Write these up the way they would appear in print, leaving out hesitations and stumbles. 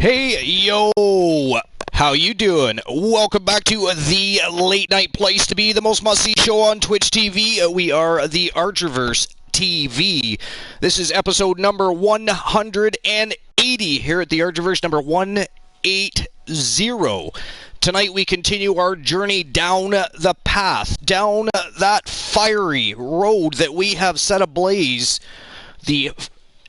Hey, yo, how you doing? Welcome back to the late night place to be, the most must-see show on Twitch TV. We are the Archerverse TV. This is episode number 180 here at the Archerverse, number 180. Tonight we continue our journey down the path, down that fiery road that we have set ablaze, the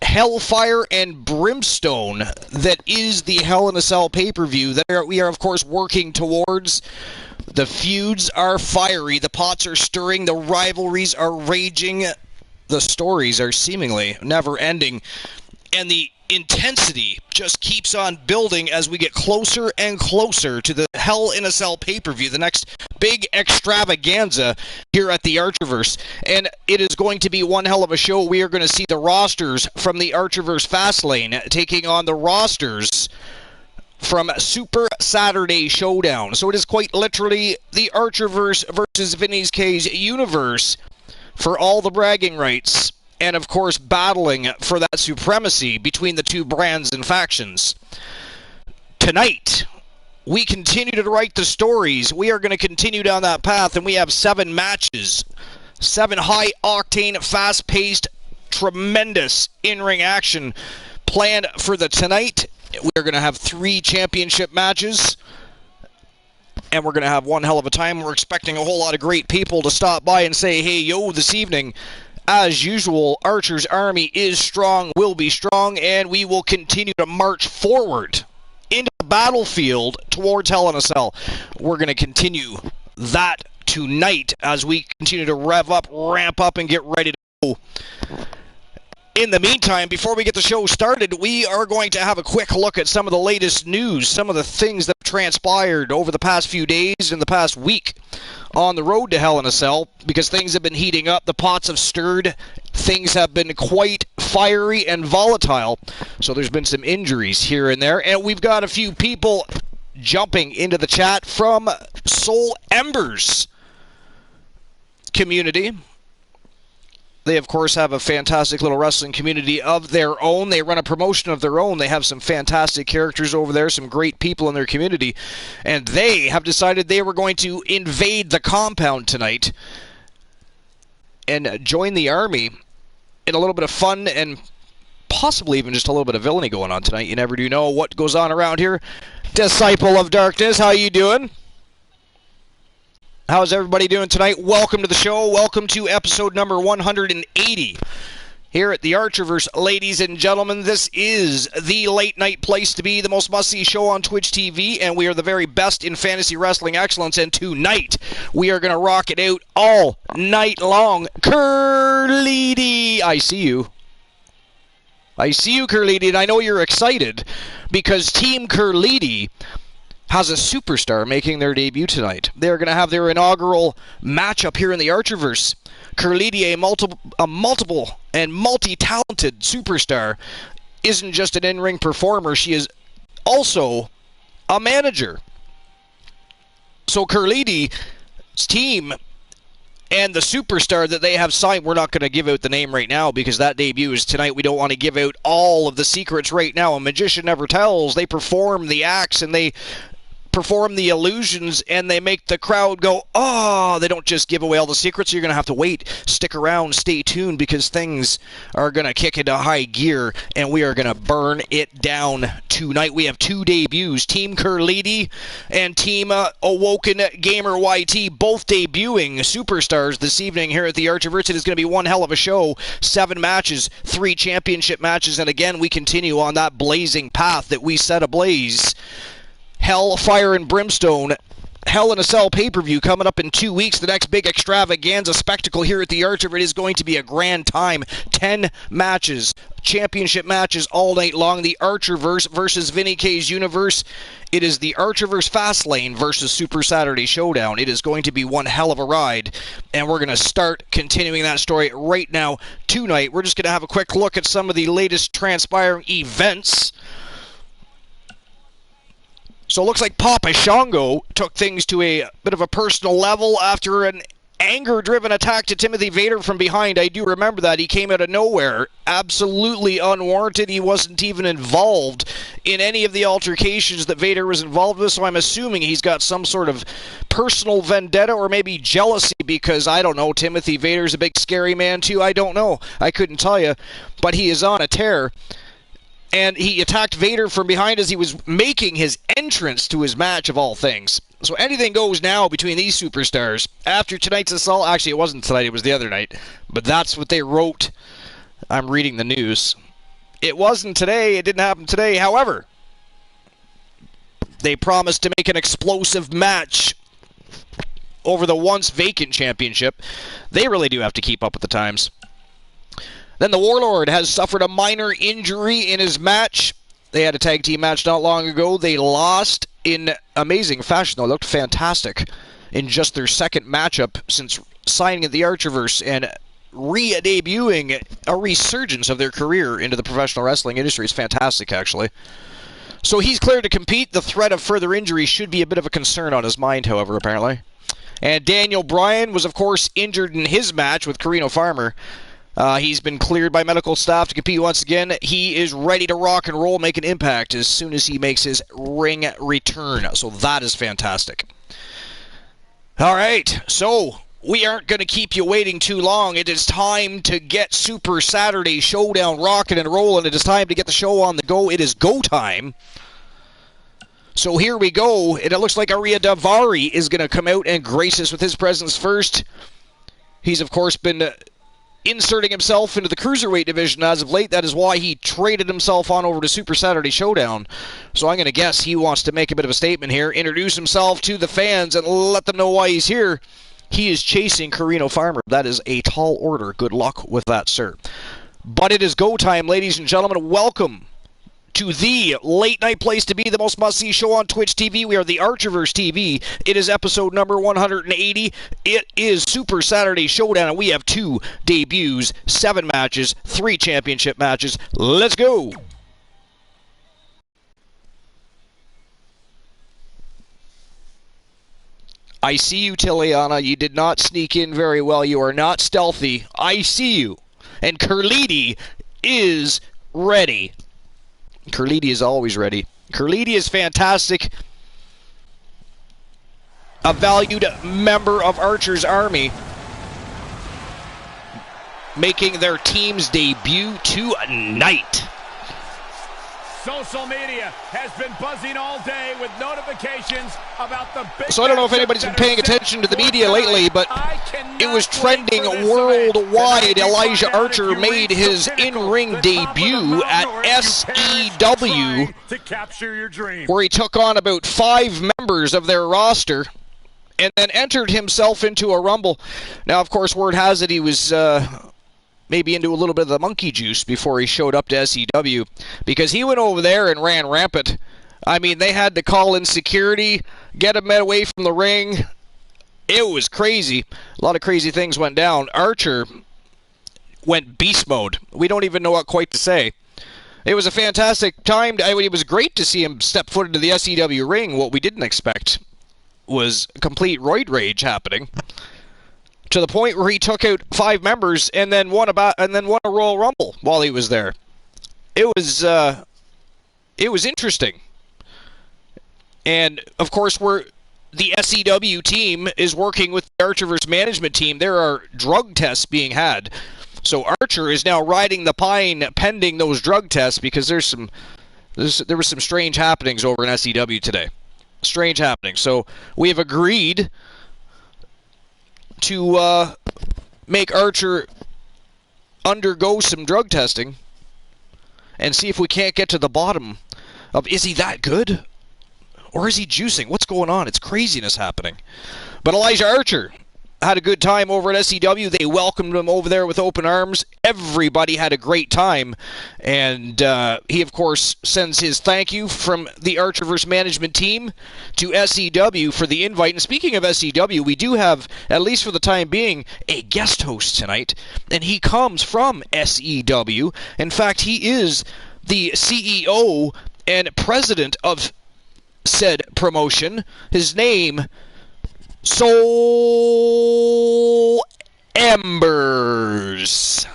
hellfire and brimstone that is the Hell in a Cell pay-per-view that we are, of course, working towards. The feuds are fiery, the pots are stirring, the rivalries are raging, the stories are seemingly never-ending, and the intensity just keeps on building as we get closer and closer to the Hell in a Cell pay-per-view, the next big extravaganza here at the Archerverse. And it is going to be one hell of a show. We are going to see the rosters from the Archerverse Fastlane taking on the rosters from Super Saturday Showdown. So it is quite literally the Archerverse versus Vinny K's universe for all the bragging rights. And, of course, battling for that supremacy between the two brands and factions. Tonight, we continue to write the stories. We are going to continue down that path, and we have 7 matches. 7 high-octane, fast-paced, tremendous in-ring action planned for the tonight. We're going to have 3 championship matches. And we're going to have one hell of a time. We're expecting a whole lot of great people to stop by and say, hey, yo, this evening. As usual, Archer's army is strong, will be strong, and we will continue to march forward into the battlefield towards Hell in a Cell. We're going to continue that tonight as we continue to rev up, ramp up, and get ready to go. In the meantime, before we get the show started, we are going to have a quick look at some of the latest news, some of the things that have transpired over the past few days and the past week on the road to Hell in a Cell, because things have been heating up, the pots have stirred, things have been quite fiery and volatile, so there's been some injuries here and there, and we've got a few people jumping into the chat from Soul Embers community. They, of course, have a fantastic little wrestling community of their own. They run a promotion of their own. They have some fantastic characters over there, some great people in their community. And they have decided they were going to invade the compound tonight and join the army in a little bit of fun and possibly even just a little bit of villainy going on tonight. You never do know what goes on around here. Disciple of Darkness, how you doing? How's everybody doing tonight? Welcome to the show. Welcome to episode number 180 here at the Archerverse. Ladies and gentlemen, this is the late night place to be, the most must-see show on Twitch TV, and we are the very best in fantasy wrestling excellence, and tonight we are going to rock it out all night long. Curlidi, I see you. I see you, Curlidi, and I know you're excited because Team Curlidi has a superstar making their debut tonight. They're going to have their inaugural matchup here in the Archerverse. Curlidi, a multiple and multi-talented superstar, isn't just an in-ring performer. She is also a manager. So Curlidi's team and the superstar that they have signed, we're not going to give out the name right now because that debut is tonight. We don't want to give out all of the secrets right now. A magician never tells. They perform the acts and they perform the illusions and they make the crowd go, oh, they don't just give away all the secrets. You're going to have to wait, stick around, stay tuned, because things are going to kick into high gear and we are going to burn it down tonight. We have 2 debuts, Team Curlidi and Team Awoken Gamer YT, both debuting superstars this evening here at the Archerverse. It is going to be one hell of a show. 7 matches, 3 championship matches, and again, we continue on that blazing path that we set ablaze. Hell, Fire, and Brimstone, Hell in a Cell pay-per-view coming up in 2 weeks. The next big extravaganza spectacle here at the Archerverse is going to be a grand time. 10 matches, championship matches all night long. The Archerverse versus Vinny K's universe. It is the Archerverse Fastlane versus Super Saturday Showdown. It is going to be one hell of a ride, and we're going to start continuing that story right now tonight. We're just going to have a quick look at some of the latest transpiring events. So it looks like Papa Shango took things to a bit of a personal level after an anger-driven attack to Timothy Vader from behind. I do remember that. He came out of nowhere. Absolutely unwarranted. He wasn't even involved in any of the altercations that Vader was involved with, so I'm assuming he's got some sort of personal vendetta or maybe jealousy because, I don't know, Timothy Vader's a big scary man too. I don't know. I couldn't tell you. But he is on a tear. And he attacked Vader from behind as he was making his entrance to his match of all things. So anything goes now between these superstars. After tonight's assault, actually it wasn't tonight, it was the other night. But that's what they wrote. I'm reading the news. It wasn't today, it didn't happen today. However, they promised to make an explosive match over the once vacant championship. They really do have to keep up with the times. Then the Warlord has suffered a minor injury in his match. They had a tag team match not long ago. They lost in amazing fashion. They looked fantastic in just their second matchup since signing at the Archerverse and re-debuting a resurgence of their career into the professional wrestling industry. It's fantastic, actually. So he's cleared to compete. The threat of further injury should be a bit of a concern on his mind, however, apparently. And Daniel Bryan was, of course, injured in his match with Carino Farmer. He's been cleared by medical staff to compete once again. He is ready to rock and roll, make an impact as soon as he makes his ring return. So that is fantastic. All right, so we aren't going to keep you waiting too long. It is time to get Super Saturday Showdown rocking and rolling. It is time to get the show on the go. It is go time. So here we go, and it looks like Arya Daivari is going to come out and grace us with his presence first. He's, of course, been inserting himself into the Cruiserweight division as of late. That is why he traded himself on over to Super Saturday Showdown. So I'm going to guess he wants to make a bit of a statement here, introduce himself to the fans, and let them know why he's here. He is chasing Carino Farmer. That is a tall order. Good luck with that, sir. But it is go time, ladies and gentlemen. Welcome to the late-night place to be, the most must-see show on Twitch TV. We are the Archerverse TV. It is episode number 180. It is Super Saturday Showdown, and we have 2 debuts, 7 matches, 3 championship matches. Let's go! I see you, Tiliana. You did not sneak in very well. You are not stealthy. I see you. And Curlidi is ready. Curlidi is always ready. Curlidi is fantastic. A valued member of Archer's Army. Making their team's debut tonight. Social media has been buzzing all day with notifications about the big. So I don't know if anybody's been paying attention to the media lately, but it was trending worldwide. Elijah Archer made his in-ring debut at SEW, where he took on about 5 members of their roster and then entered himself into a rumble. Now, of course, word has it he was maybe into a little bit of the monkey juice before he showed up to SEW, because he went over there and ran rampant. I mean, they had to call in security, get him away from the ring. It was crazy. A lot of crazy things went down. Archer went beast mode. We don't even know what quite to say. It was a fantastic time. It was great to see him step foot into the SEW ring. What we didn't expect was complete roid rage happening, to the point where he took out 5 members and then won a Royal Rumble while he was there. It was interesting. And of course, the SEW team is working with the Archerverse management team. There are drug tests being had. So Archer is now riding the pine pending those drug tests, because there was some strange happenings over in SEW today. Strange happenings. So we have agreed to make Archer undergo some drug testing and see if we can't get to the bottom of, is he that good? Or is he juicing? What's going on? It's craziness happening. But Elijah Archer had a good time over at SEW. They welcomed him over there with open arms. Everybody had a great time. And he, of course, sends his thank you from the Archerverse management team to SEW for the invite. And speaking of SEW, we do have, at least for the time being, a guest host tonight. And he comes from SEW. In fact, he is the CEO and president of said promotion. His name, Soul Embers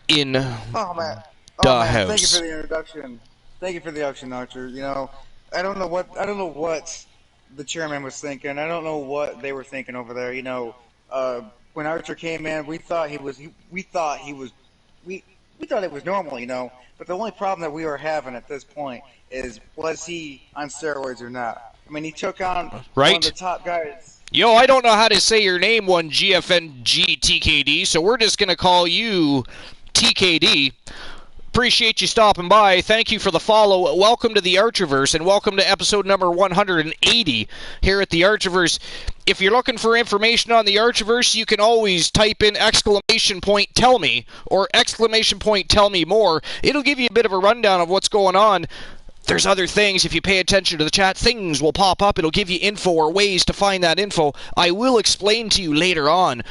in the house. Thank you for the introduction. Thank you for the introduction, Archer. You know, I don't know what the chairman was thinking. I don't know what they were thinking over there. You know, when Archer came in, we thought it was normal. You know, but the only problem that we were having at this point is, was he on steroids or not? I mean, he took on one of the top guys. Yo, I don't know how to say your name, one GFNG TKD, so we're just going to call you TKD. Appreciate you stopping by. Thank you for the follow. Welcome to the Archerverse, and welcome to episode number 180 here at the Archerverse. If you're looking for information on the Archerverse, you can always type in !tell me or !tell me more. It'll give you a bit of a rundown of what's going on. There's other things. If you pay attention to the chat, things will pop up. It'll give you info or ways to find that info. I will explain to you later on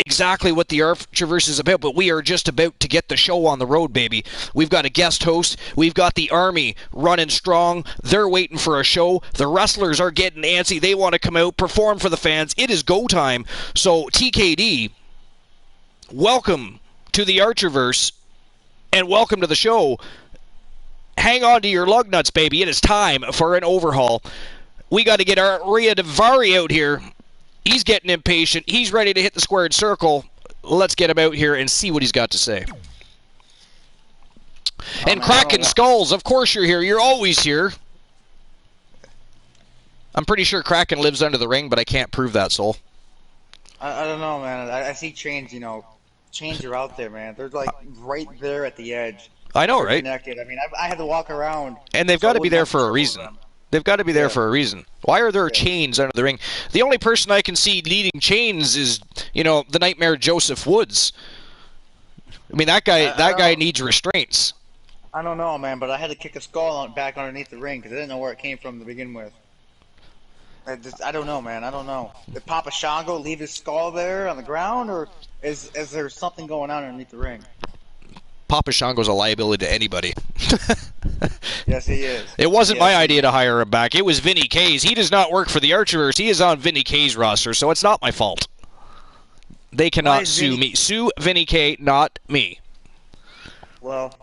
exactly what the Archerverse is about, but we are just about to get the show on the road, baby. We've got a guest host. We've got the Army running strong. They're waiting for a show. The wrestlers are getting antsy. They want to come out, perform for the fans. It is go time. So, TKD, welcome to the Archerverse, and welcome to the show. Hang on to your lug nuts, baby. It is time for an overhaul. We got to get our Rhea Daivari out here. He's getting impatient. He's ready to hit the squared circle. Let's get him out here and see what he's got to say. And Kraken Skulls, of course you're here. You're always here. I'm pretty sure Kraken lives under the ring, but I can't prove that, Soul. I don't know, man. I see chains, you know. Chains are out there, man. They're like right there at the edge. I know, right? Connected. I mean, I had to walk around. And they've got to be there for a reason. They've got to be there for a reason. Why are there chains under the ring? The only person I can see leading chains is, you know, the Nightmare Joseph Woods. I mean, that guy needs restraints. I don't know, man, but I had to kick a skull back underneath the ring because I didn't know where it came from to begin with. I don't know, man. I don't know. Did Papa Shango leave his skull there on the ground, or is there something going on underneath the ring? Papa Shango's a liability to anybody. Yes, he is. It wasn't my idea to hire him back. It was Vinny K's. He does not work for the Archerverse. He is on Vinny K's roster, so it's not my fault. They cannot sue me. Sue Vinny K, not me. Well,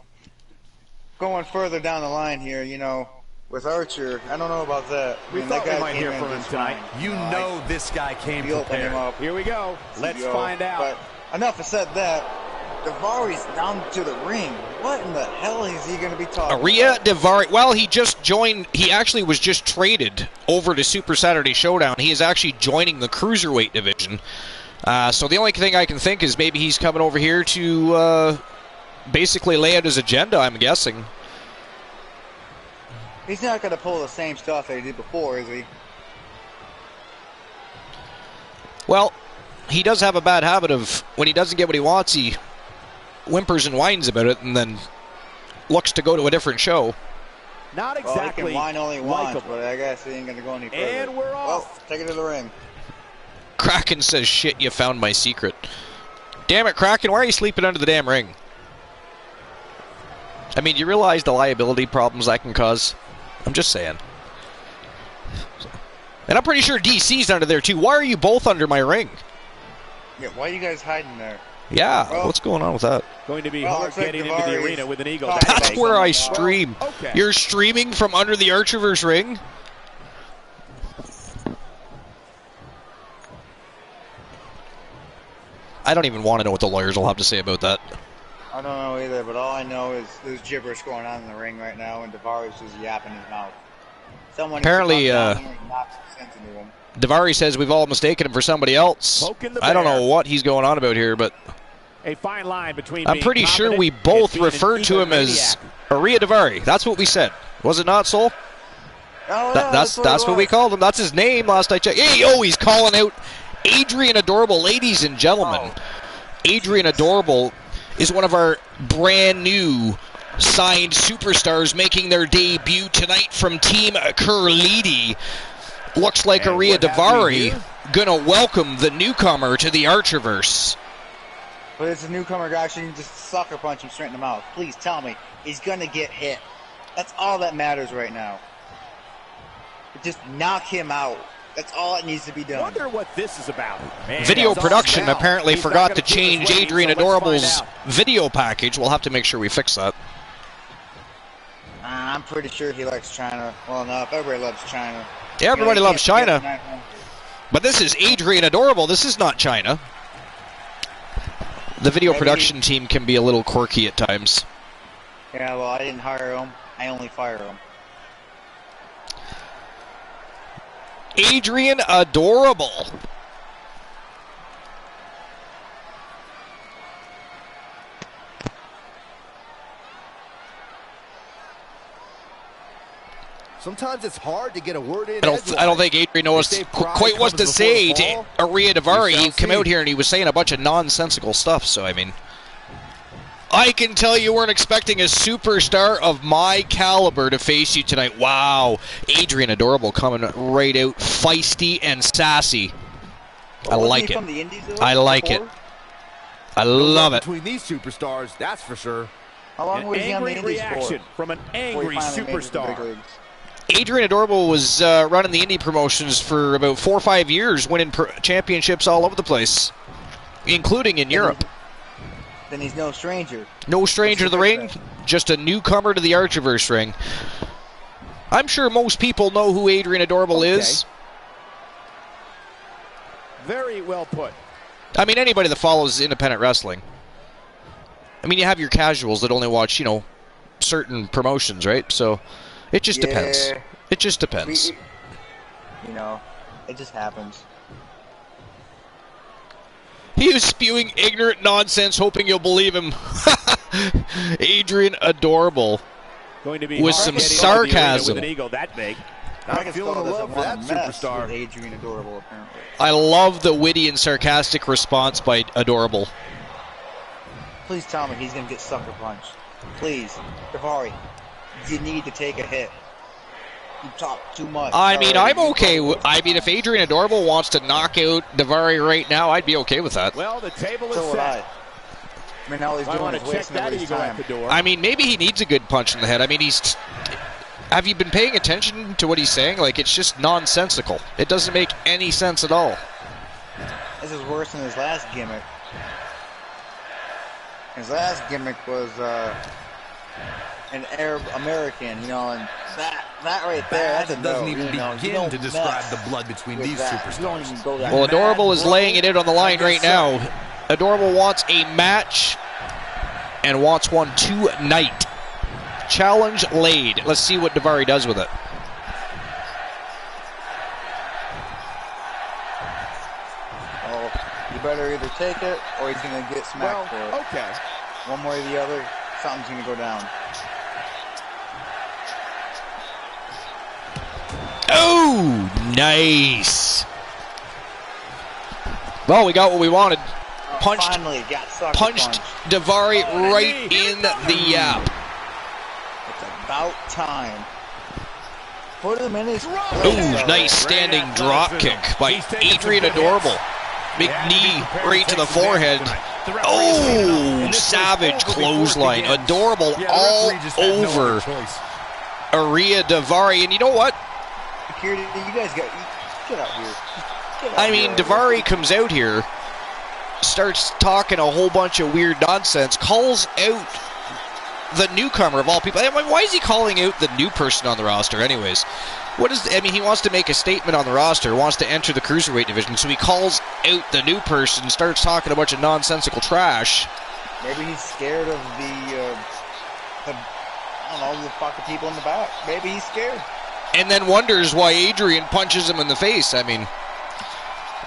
going further down the line here, you know, with Archer, I don't know about that. We thought we might hear from him tonight. You know this guy came prepared. Here we go. Let's find out. But enough has said that. Daivari's down to the ring. What in the hell is he going to be talking Rhea Daivari, well, he just joined, he actually was just traded over to Super Saturday Showdown. He is actually joining the Cruiserweight division. So the only thing I can think is maybe he's coming over here to basically lay out his agenda, I'm guessing. He's not going to pull the same stuff that he did before, is he? Well, he does have a bad habit of, when he doesn't get what he wants, he whimpers and whines about it and then looks to go to a different show. Not exactly. Well, he can whine only once, but I guess he ain't going to go any further. And we're off. Well, take it to the ring. Kraken says, shit, you found my secret. Damn it, Kraken, why are you sleeping under the damn ring? I mean, you realize the liability problems that can cause? I'm just saying. And I'm pretty sure DC's under there, too. Why are you both under my ring? Yeah, why are you guys hiding there? Yeah, well, what's going on with that? Going to be hard getting into the arena with an eagle. That's where I stream. Well, okay. You're streaming from under the Archerverse ring? I don't even want to know what the lawyers will have to say about that. I don't know either, but all I know is there's gibberish going on in the ring right now, and Daivari's just yapping his mouth. Someone apparently, Daivari says we've all mistaken him for somebody else. I don't know what he's going on about here, but a fine line between I'm pretty sure we both referred to him as Rhea Daivari. That's what we said. Was it not, Soul? Oh, that's what we called him. That's his name last I checked. Hey, he's calling out Adrian Adorable. Ladies and gentlemen, Adrian Adorable is one of our brand new signed superstars making their debut tonight from Team Curlidi. Looks like Rhea Daivari gonna welcome the newcomer to the Archerverse. But it's a newcomer guy, so you can just sucker punch him straight in the mouth. Please tell me he's gonna get hit. That's all that matters right now. Just knock him out. That's all that needs to be done. Wonder what this is about. Man, Video production apparently He's not forgot gonna to keep change us waiting, Adrian so let's find Adorable's out. video package. We'll have to make sure we fix that. I'm pretty sure he likes China well enough. Everybody loves China. Yeah, everybody You know, loves you can't China. forget that. But this is Adrian Adorable. This is not China. The video Maybe production team can be a little quirky at times. Yeah, well, I didn't hire him. I only fire him. Adrian Adorable. Sometimes it's hard to get a word in. I don't think Adrian knows quite what to say to Aria Davari. He came out here and he was saying a bunch of nonsensical stuff. So, I mean, I can tell you weren't expecting a superstar of my caliber to face you tonight. Wow. Adrian Adorable coming right out feisty and sassy. I like it. From the Indies, though, I like it. I love it. Between these superstars, that's for sure. How long was he on the Angry Indies reaction for? from an Before he angry finally made it to the big superstar. leagues? Adrian Adorable was running the indie promotions for about 4 or 5 years, winning championships all over the place, including in Europe. Then he's no stranger. No stranger to the ring, just a newcomer to the Archiverse ring. I'm sure most people know who Adrian Adorable is. Very well put. I mean, anybody that follows independent wrestling. I mean, you have your casuals that only watch, you know, certain promotions, right? So it just depends. It just depends. You know, it just happens. He was spewing ignorant nonsense, hoping you'll believe him. Adrian Adorable. Going to be With hard some getting sarcasm. with an ego that big. I'm feeling the love for that superstar. With Adrian Adorable, apparently. I love the witty and sarcastic response by Adorable. Please tell me he's going to get sucker punched. Please. Davari, you need to take a hit. You talk too much. I mean, I'm already. okay. I mean, if Adrian Adorable wants to knock out Davari right now, I'd be okay with that. Well, the table is So would set. I mean, all he's I doing want is to check wasting that everybody's ego time. at the door. I mean, maybe he needs a good punch in the head. I mean, have you been paying attention to what he's saying? Like, it's just nonsensical. It doesn't make any sense at all. This is worse than his last gimmick. His last gimmick was an Arab American, you know, and that right there, that's a no. Doesn't even You know, you begin don't to describe mess the blood between with these that. You don't superstars. even go that Well, mad, Adorable is bro. laying it out on the line right now. Adorable wants a match and wants one tonight. Challenge laid. Let's see what Davari does with it. Well, you better either take it or he's going to get smacked for it. Okay. One way or the other, something's going to go down. Oh, nice. Well, we got what we wanted. Finally got sucker Punched punched. Davari right in the yap. It's about time. Put him in his place. Ooh, nice standing drop kick by Adrian Adorable. Big knee right to the forehead. Oh, savage clothesline. Adorable all over Aria Davari. And you know what? Security, you guys get out here. Get out I mean, here. Davari comes out here, starts talking a whole bunch of weird nonsense, calls out the newcomer of all people. I mean, why is he calling out the new person on the roster anyways? I mean, he wants to make a statement on the roster, wants to enter the cruiserweight division, so he calls out the new person, starts talking a bunch of nonsensical trash. Maybe he's scared of the I don't know, the fucking people in the back. Maybe he's scared. And then wonders why Adrian punches him in the face. I mean,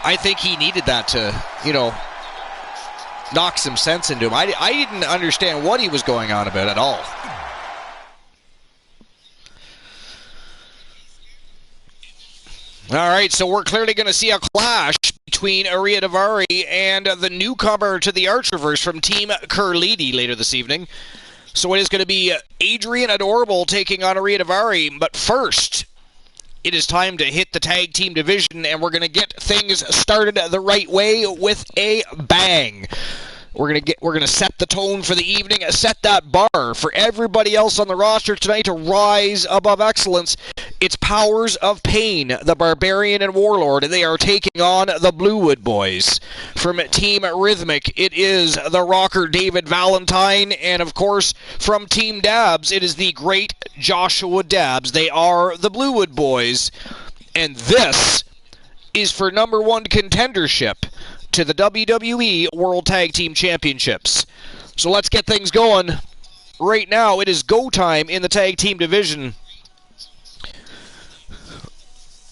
I think he needed that to, you know, knock some sense into him. I didn't understand what he was going on about at all. All right, so we're clearly going to see a clash between Aria Davari and the newcomer to the Archiverse from Team Curlidi later this evening. So it is going to be Adrian Adorable taking on Aria Davari. But first, it is time to hit the tag team division, and we're going to get things started the right way with a bang. We're gonna set the tone for the evening, set that bar for everybody else on the roster tonight to rise above excellence. It's Powers of Pain, the Barbarian and Warlord, and they are taking on the Bluewood Boys. From Team Rhythmic, it is the Rocker David Valentine, and of course, from Team Dabs, it is the great Joshua Dabs. They are the Bluewood Boys, and this is for #1 contendership to the WWE World Tag Team Championships. So let's get things going. Right now, it is go time in the tag team division.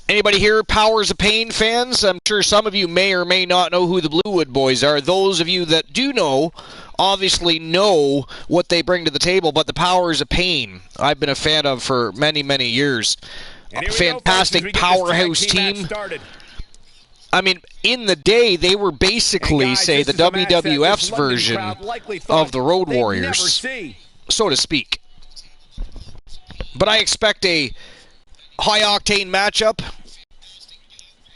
Anybody here Powers of Pain fans? I'm sure some of you may or may not know who the Bluewood Boys are. Those of you that do know, obviously know what they bring to the table, but the Powers of Pain, I've been a fan of for many, many years. A fantastic powerhouse team. I mean, in the day, they were basically, guys, say, the WWF's version of the Road Warriors, so to speak. But I expect a high-octane matchup.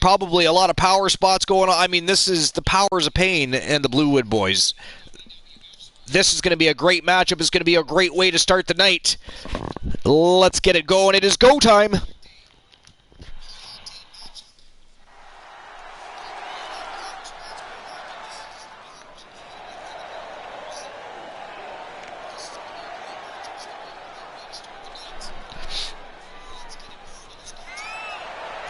Probably a lot of power spots going on. I mean, this is the Powers of Pain and the Bluewood Boys. This is going to be a great matchup. It's going to be a great way to start the night. Let's get it going. It is go time.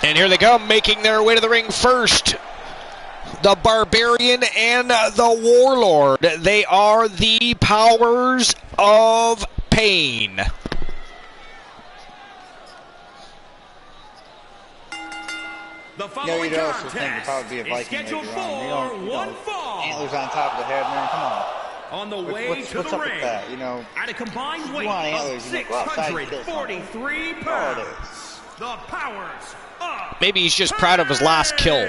And here they come, making their way to the ring first. The Barbarian and the Warlord. They are the Powers of Pain. The following contest is scheduled for one fall. Antlers on top of the head, man. Come on. On the way to the ring, that? You know, at a combined weight of 643 pounds, the Powers of Maybe he's just proud of his last kill.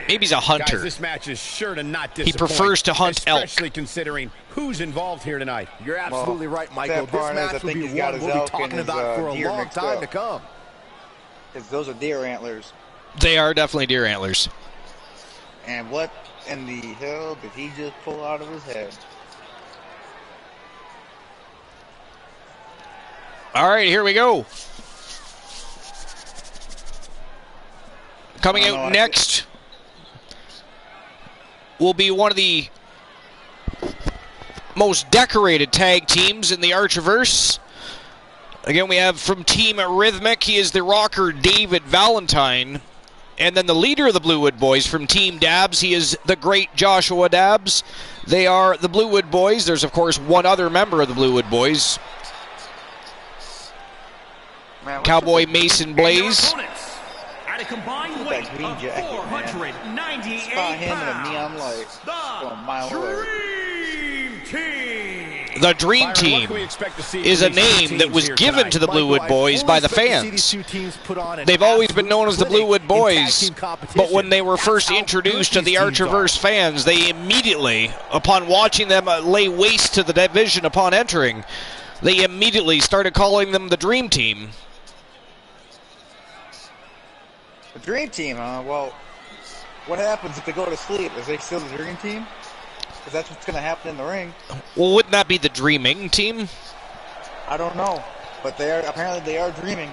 Maybe he's a hunter. Guys, this match is sure to not disappoint. He prefers to hunt elk. Especially considering who's involved here tonight. You're absolutely right, Michael. This match will be one we'll be talking about for a long time to come. Because those are deer antlers. They are definitely deer antlers. And what in the hell did he just pull out of his head? All right, here we go. Coming out next will be one of the most decorated tag teams in the Archiverse. Again, we have from Team Rhythmic, he is the Rocker David Valentine. And then the leader of the Bluewood Boys from Team Dabs, he is the great Joshua Dabs. They are the Bluewood Boys. There's, of course, one other member of the Bluewood Boys. Man, Cowboy Mason Blaze. At a combined weight of 498 pounds, the Dream Team. The Dream Team is a name that was given to the Bluewood Boys by the fans. They've always been known as the Bluewood Boys, but when they were first introduced to the Archiverse fans, they immediately, upon watching them lay waste to the division upon entering, they immediately started calling them the Dream Team. The Dream Team, huh? Well, what happens if they go to sleep? Is they still the Dream Team? Because that's what's going to happen in the ring. Well, wouldn't that be the Dreaming Team? I don't know, but they are apparently they are dreaming.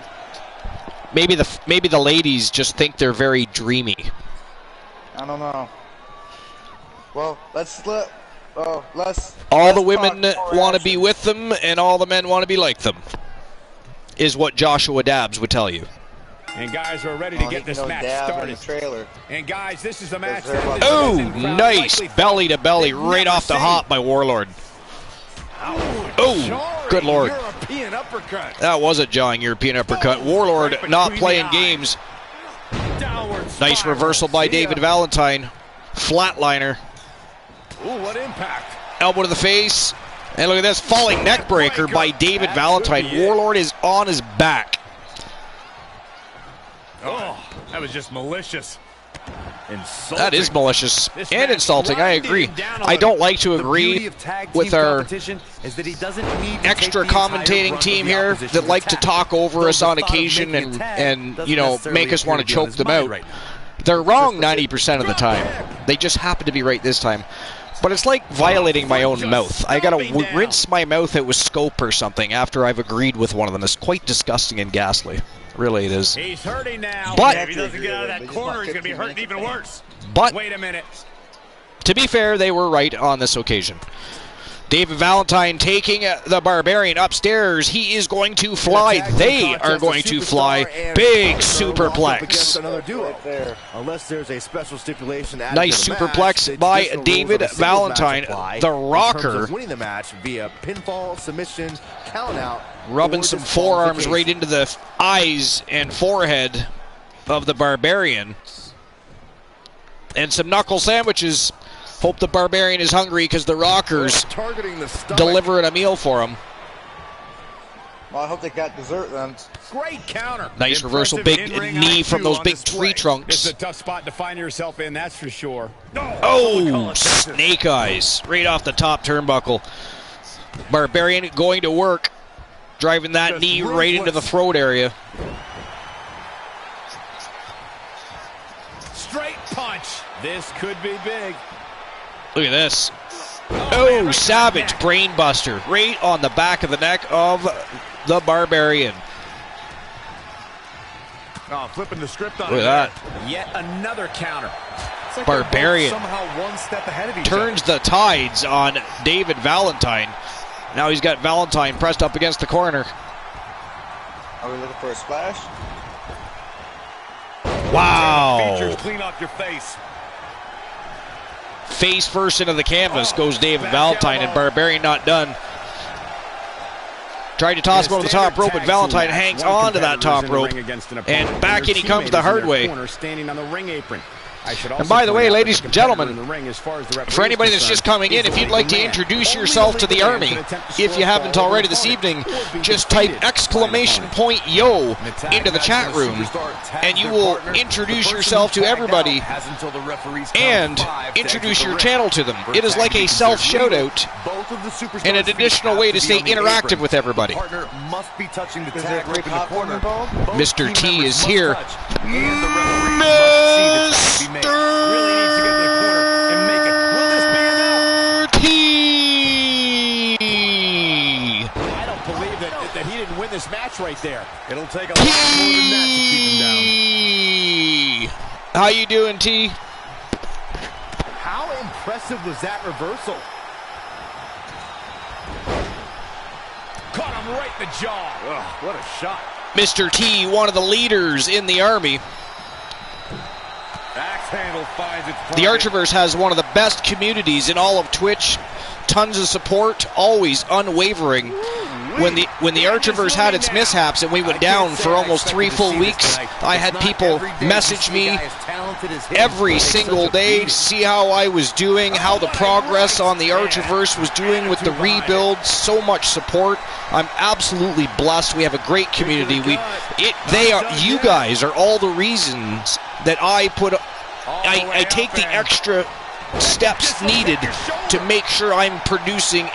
Maybe the ladies just think they're very dreamy. I don't know. Well, all the women want to be with them, and all the men want to be like them, is what Joshua Dabs would tell you. And guys, we're ready to get this match started. And guys, this is the match. Oh, nice belly to belly right off the hop by Warlord. Oh, good Lord. That was a jawing European uppercut. Warlord not playing games. Nice reversal by David Valentine. Flatliner. Ooh, what impact. Elbow to the face. And look at this, falling neck breaker by David Valentine. Warlord is on his back. Oh, that was just malicious. Insulting. That is malicious and insulting, I agree. I don't like to agree with our extra commentating team here that like to talk over us on occasion and you know, make us want to choke them out. They're wrong 90% of the time. They just happen to be right this time. But it's like violating my own mouth. I gotta rinse my mouth out with Supe or something after I've agreed with one of them. It's quite disgusting and ghastly. Really, it is. He's hurting now. But if he doesn't get out of that corner, he's gonna be hurting even worse. But wait a minute. To be fair, they were right on this occasion. David Valentine taking the Barbarian upstairs. He is going to fly. They are going to fly. Big superplex. Unless there's a special stipulation. Nice superplex by David Valentine, the Rocker. Winning the match via pinfall, submission, count out, rubbing some forearms right into the eyes and forehead of the Barbarian. And some knuckle sandwiches. Hope the Barbarian is hungry because the Rockers delivering a meal for him. Well, I hope they got dessert then. Great counter. Nice reversal, big knee from those big tree trunks. It's a tough spot to find yourself in, that's for sure. Oh, snake eyes right off the top turnbuckle. Barbarian going to work, driving that knee right into the throat area. Straight punch. This could be big. Look at this. Oh, savage brainbuster right on the back of the neck of the Barbarian. Oh, flipping the script on Look at that. Yet another counter. Like Barbarian somehow one step ahead of each turns the tides on David Valentine. Now he's got Valentine pressed up against the corner. Are we looking for a splash? Wow. Features clean off your face. Face first into the canvas goes David Valentine, and Barbarian not done. Tried to toss him over the top rope, but Valentine hangs on to that top rope. And back in he comes the hard way. Standing on the ring apron. And by the way, ladies and gentlemen, for anybody that's just coming in, if you'd like to introduce yourself to the Army, if you haven't already this evening, just type !yo into the chat room, and you will introduce yourself to everybody and introduce your channel to them. It is like a self-shout-out and an additional way to stay interactive with everybody. Mr. T is here. Really needs to get to the corner and make it. Will this be enough? T. I don't believe that he didn't win this match right there. It'll take a lot more than that to keep him down. How you doing, T? How impressive was that reversal? Caught him right in the jaw. Ugh, what a shot. Mr. T, one of the leaders in the Army. The Archerverse has one of the best communities in all of Twitch. Tons of support, always unwavering. When the Archerverse had its mishaps and we went down for almost 3 full weeks, I had people message me every single day to see how I was doing, how the progress on the Archerverse was doing with the rebuild. So much support. I'm absolutely blessed. We have a great community. You guys are all the reasons that I take the extra steps needed to make sure I'm producing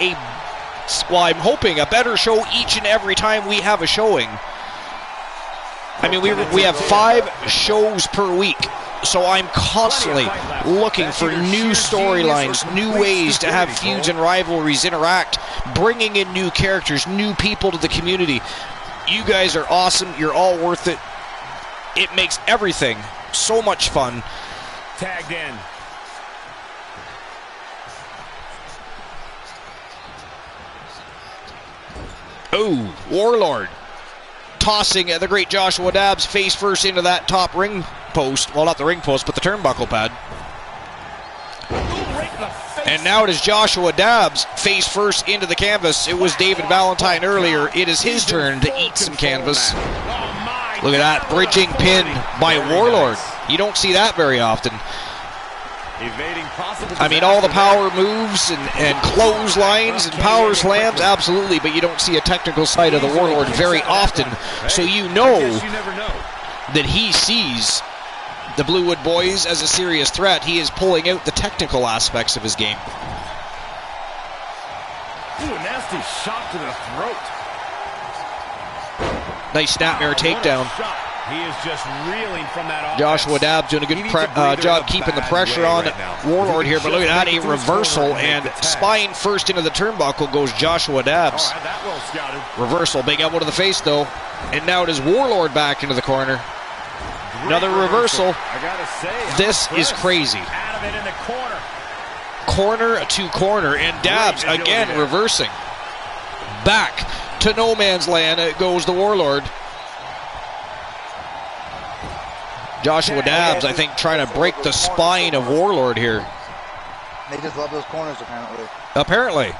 I'm hoping a better show each and every time we have a showing. I mean, we have 5 shows per week, so I'm constantly looking for new storylines, new ways to have feuds and rivalries interact, bringing in new characters, new people to the community. You guys are awesome. You're all worth it. It makes everything so much fun. Tagged in. Oh, Warlord tossing the great Joshua Dabbs face first into that top ring post. Well, not the ring post, but the turnbuckle pad. And now it is Joshua Dabbs face first into the canvas. It was David Valentine earlier. It is his turn to eat some canvas. Look at that bridging pin by Warlord. You don't see that very often. I mean, all the power moves and clotheslines and power slams, absolutely, but you don't see a technical side of the Warlord very often. So you know that he sees the Bluewood Boys as a serious threat. He is pulling out the technical aspects of his game. Ooh, a nasty shot to the throat. Nice snapmare takedown. He is just reeling from that offense. Joshua Dabbs doing a good job keeping the pressure on Warlord here, but look at that, a reversal, and spine first into the turnbuckle goes Joshua Dabbs. That well scouted. Reversal, big elbow to the face though, and now it is Warlord back into the corner. Another reversal. I gotta say, this is crazy. Out of it in the corner. Corner to corner, and Dabbs again reversing. Back to no man's land it goes the Warlord. Joshua Dabbs, I think, trying to break the spine of Warlord here. They just love those corners, apparently. Apparently.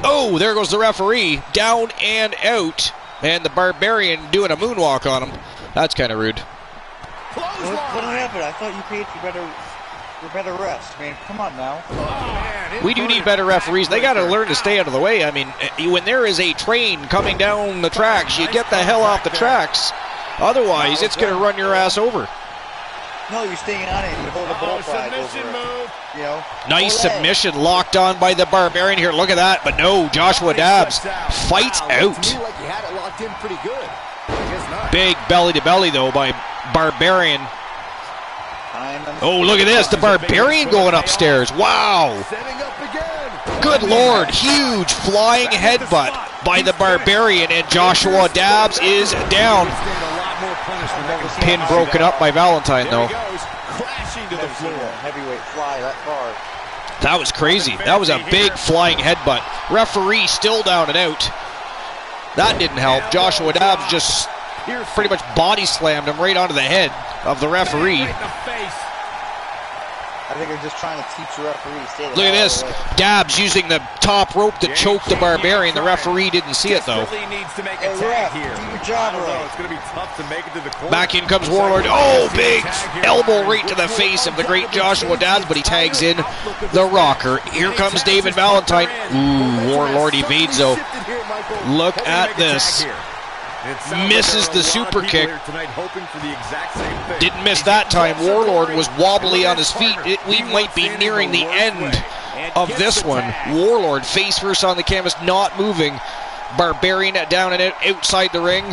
Oh, there goes the referee. Down and out. And the Barbarian doing a moonwalk on him. That's kind of rude. What happened? I thought you paid for better refs. I mean, come on now. Oh, we do need better referees. They got to learn to stay out of the way. I mean, when there is a train coming down the tracks, you get the hell off the tracks. Otherwise, it's going to run your ass over. No, you're staying on it. You hold the bull flag over it. You know? Nice submission locked on by the Barbarian here. Look at that. But no, Joshua Dabbs fights out. Like you had it locked in pretty good. Big belly to belly though by Barbarian. Oh, look at this. The Barbarian going upstairs. Wow. Good Lord. Huge flying headbutt by the Barbarian, and Joshua Dabbs is down. Pin broken up by Valentine though. Heavyweight fly that far. That was crazy. That was a big flying headbutt. Referee still down and out. That didn't help. Joshua Dabbs just pretty much body slammed him right onto the head of the referee. I think they're just trying to teach the referee. Look at this. Dabbs using the top rope to choke the Barbarian. The referee didn't see it though. Back in comes Warlord. Oh, big elbow right to the face of the great Joshua Dabbs, but he tags in the Rocker. Here comes David Valentine. Ooh, Warlord evades though. Look at this. Misses the super kick. Didn't miss that time. Warlord was wobbly on his feet. We might be nearing the end of this one. Warlord face first on the canvas, not moving. Barbarian down and outside the ring.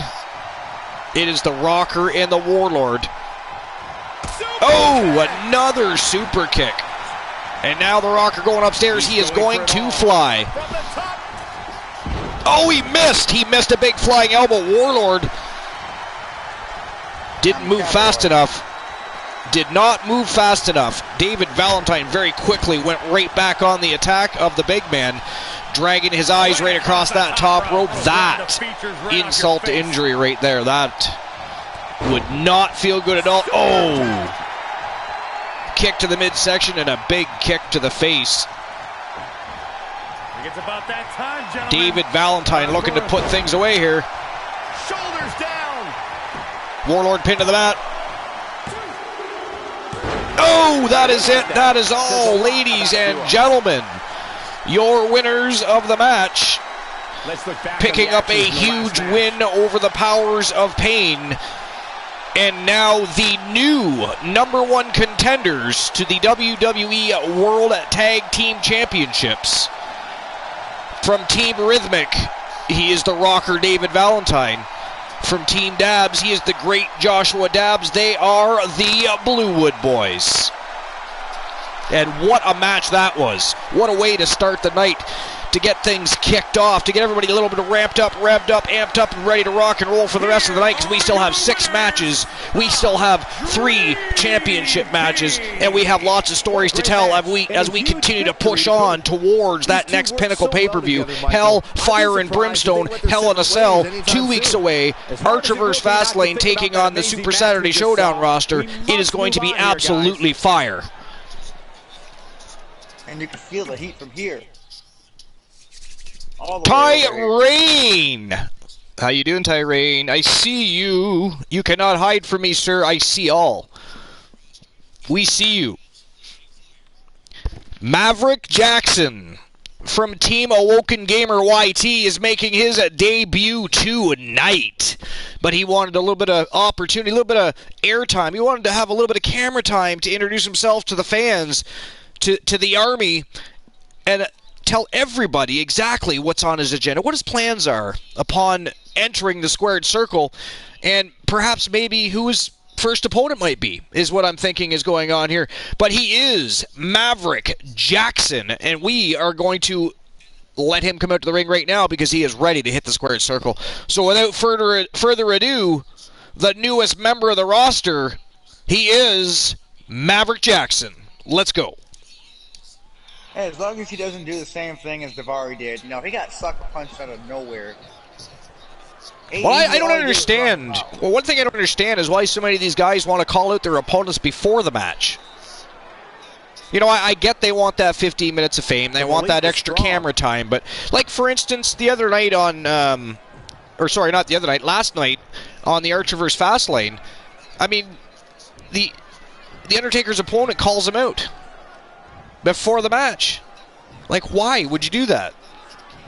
It is the Rocker and the Warlord. Oh, another super kick. And now the Rocker going upstairs. He is going to fly. Oh, he missed. He missed a big flying elbow. Warlord didn't move fast enough. Did not move fast enough. David Valentine very quickly went right back on the attack of the big man, dragging his eyes right across that top rope. That insult to injury right there. That would not feel good at all. Oh! Kick to the midsection and a big kick to the face. It's about that time, gentlemen. David Valentine looking to put things away here. Shoulders down. Warlord pinned to the mat. Oh, that is it. That is all, ladies and gentlemen. Your winners of the match. Picking up a huge win over the Powers of Pain. And now the new #1 contenders to the WWE World Tag Team Championships. From Team Rhythmic, he is the Rocker David Valentine. From Team Dabbs, he is the great Joshua Dabbs. They are the Bluewood Boys. And what a match that was. What a way to start the night, to get things kicked off, to get everybody a little bit ramped up, revved up, amped up, and ready to rock and roll for the rest of the night, because we still have 6 matches. We still have 3 championship matches, and we have lots of stories to tell as we continue to push on towards that next Pinnacle pay-per-view. Hell, Fire and Brimstone, Hell in a Cell, 2 weeks away. Archer vs. Fastlane taking on the Super Saturday Showdown roster. It is going to be absolutely fire. And you can feel the heat from here. Tyrane! How you doing, Tyrane? I see you. You cannot hide from me, sir. I see all. We see you. Maverick Jackson from Team Awoken Gamer YT is making his debut tonight. But he wanted a little bit of opportunity, a little bit of airtime. He wanted to have a little bit of camera time to introduce himself to the fans, to the army, and tell everybody exactly what's on his agenda, what his plans are upon entering the squared circle, and perhaps maybe who his first opponent might be, is what I'm thinking is going on here. But he is Maverick Jackson, and we are going to let him come out to the ring right now because he is ready to hit the squared circle. So without further ado, the newest member of the roster, he is Maverick Jackson. Let's go. Hey, as long as he doesn't do the same thing as Daivari did, you know, he got sucker punched out of nowhere. Well, I don't understand. Well, one thing I don't understand is why so many of these guys want to call out their opponents before the match. You know, I get they want that 15 minutes of fame. They want that extra camera time. But, like, for instance, the other night on, or sorry, not the other night, last night on the Archerverse Fastlane, I mean, the Undertaker's opponent calls him out before the match. Like, why would you do that?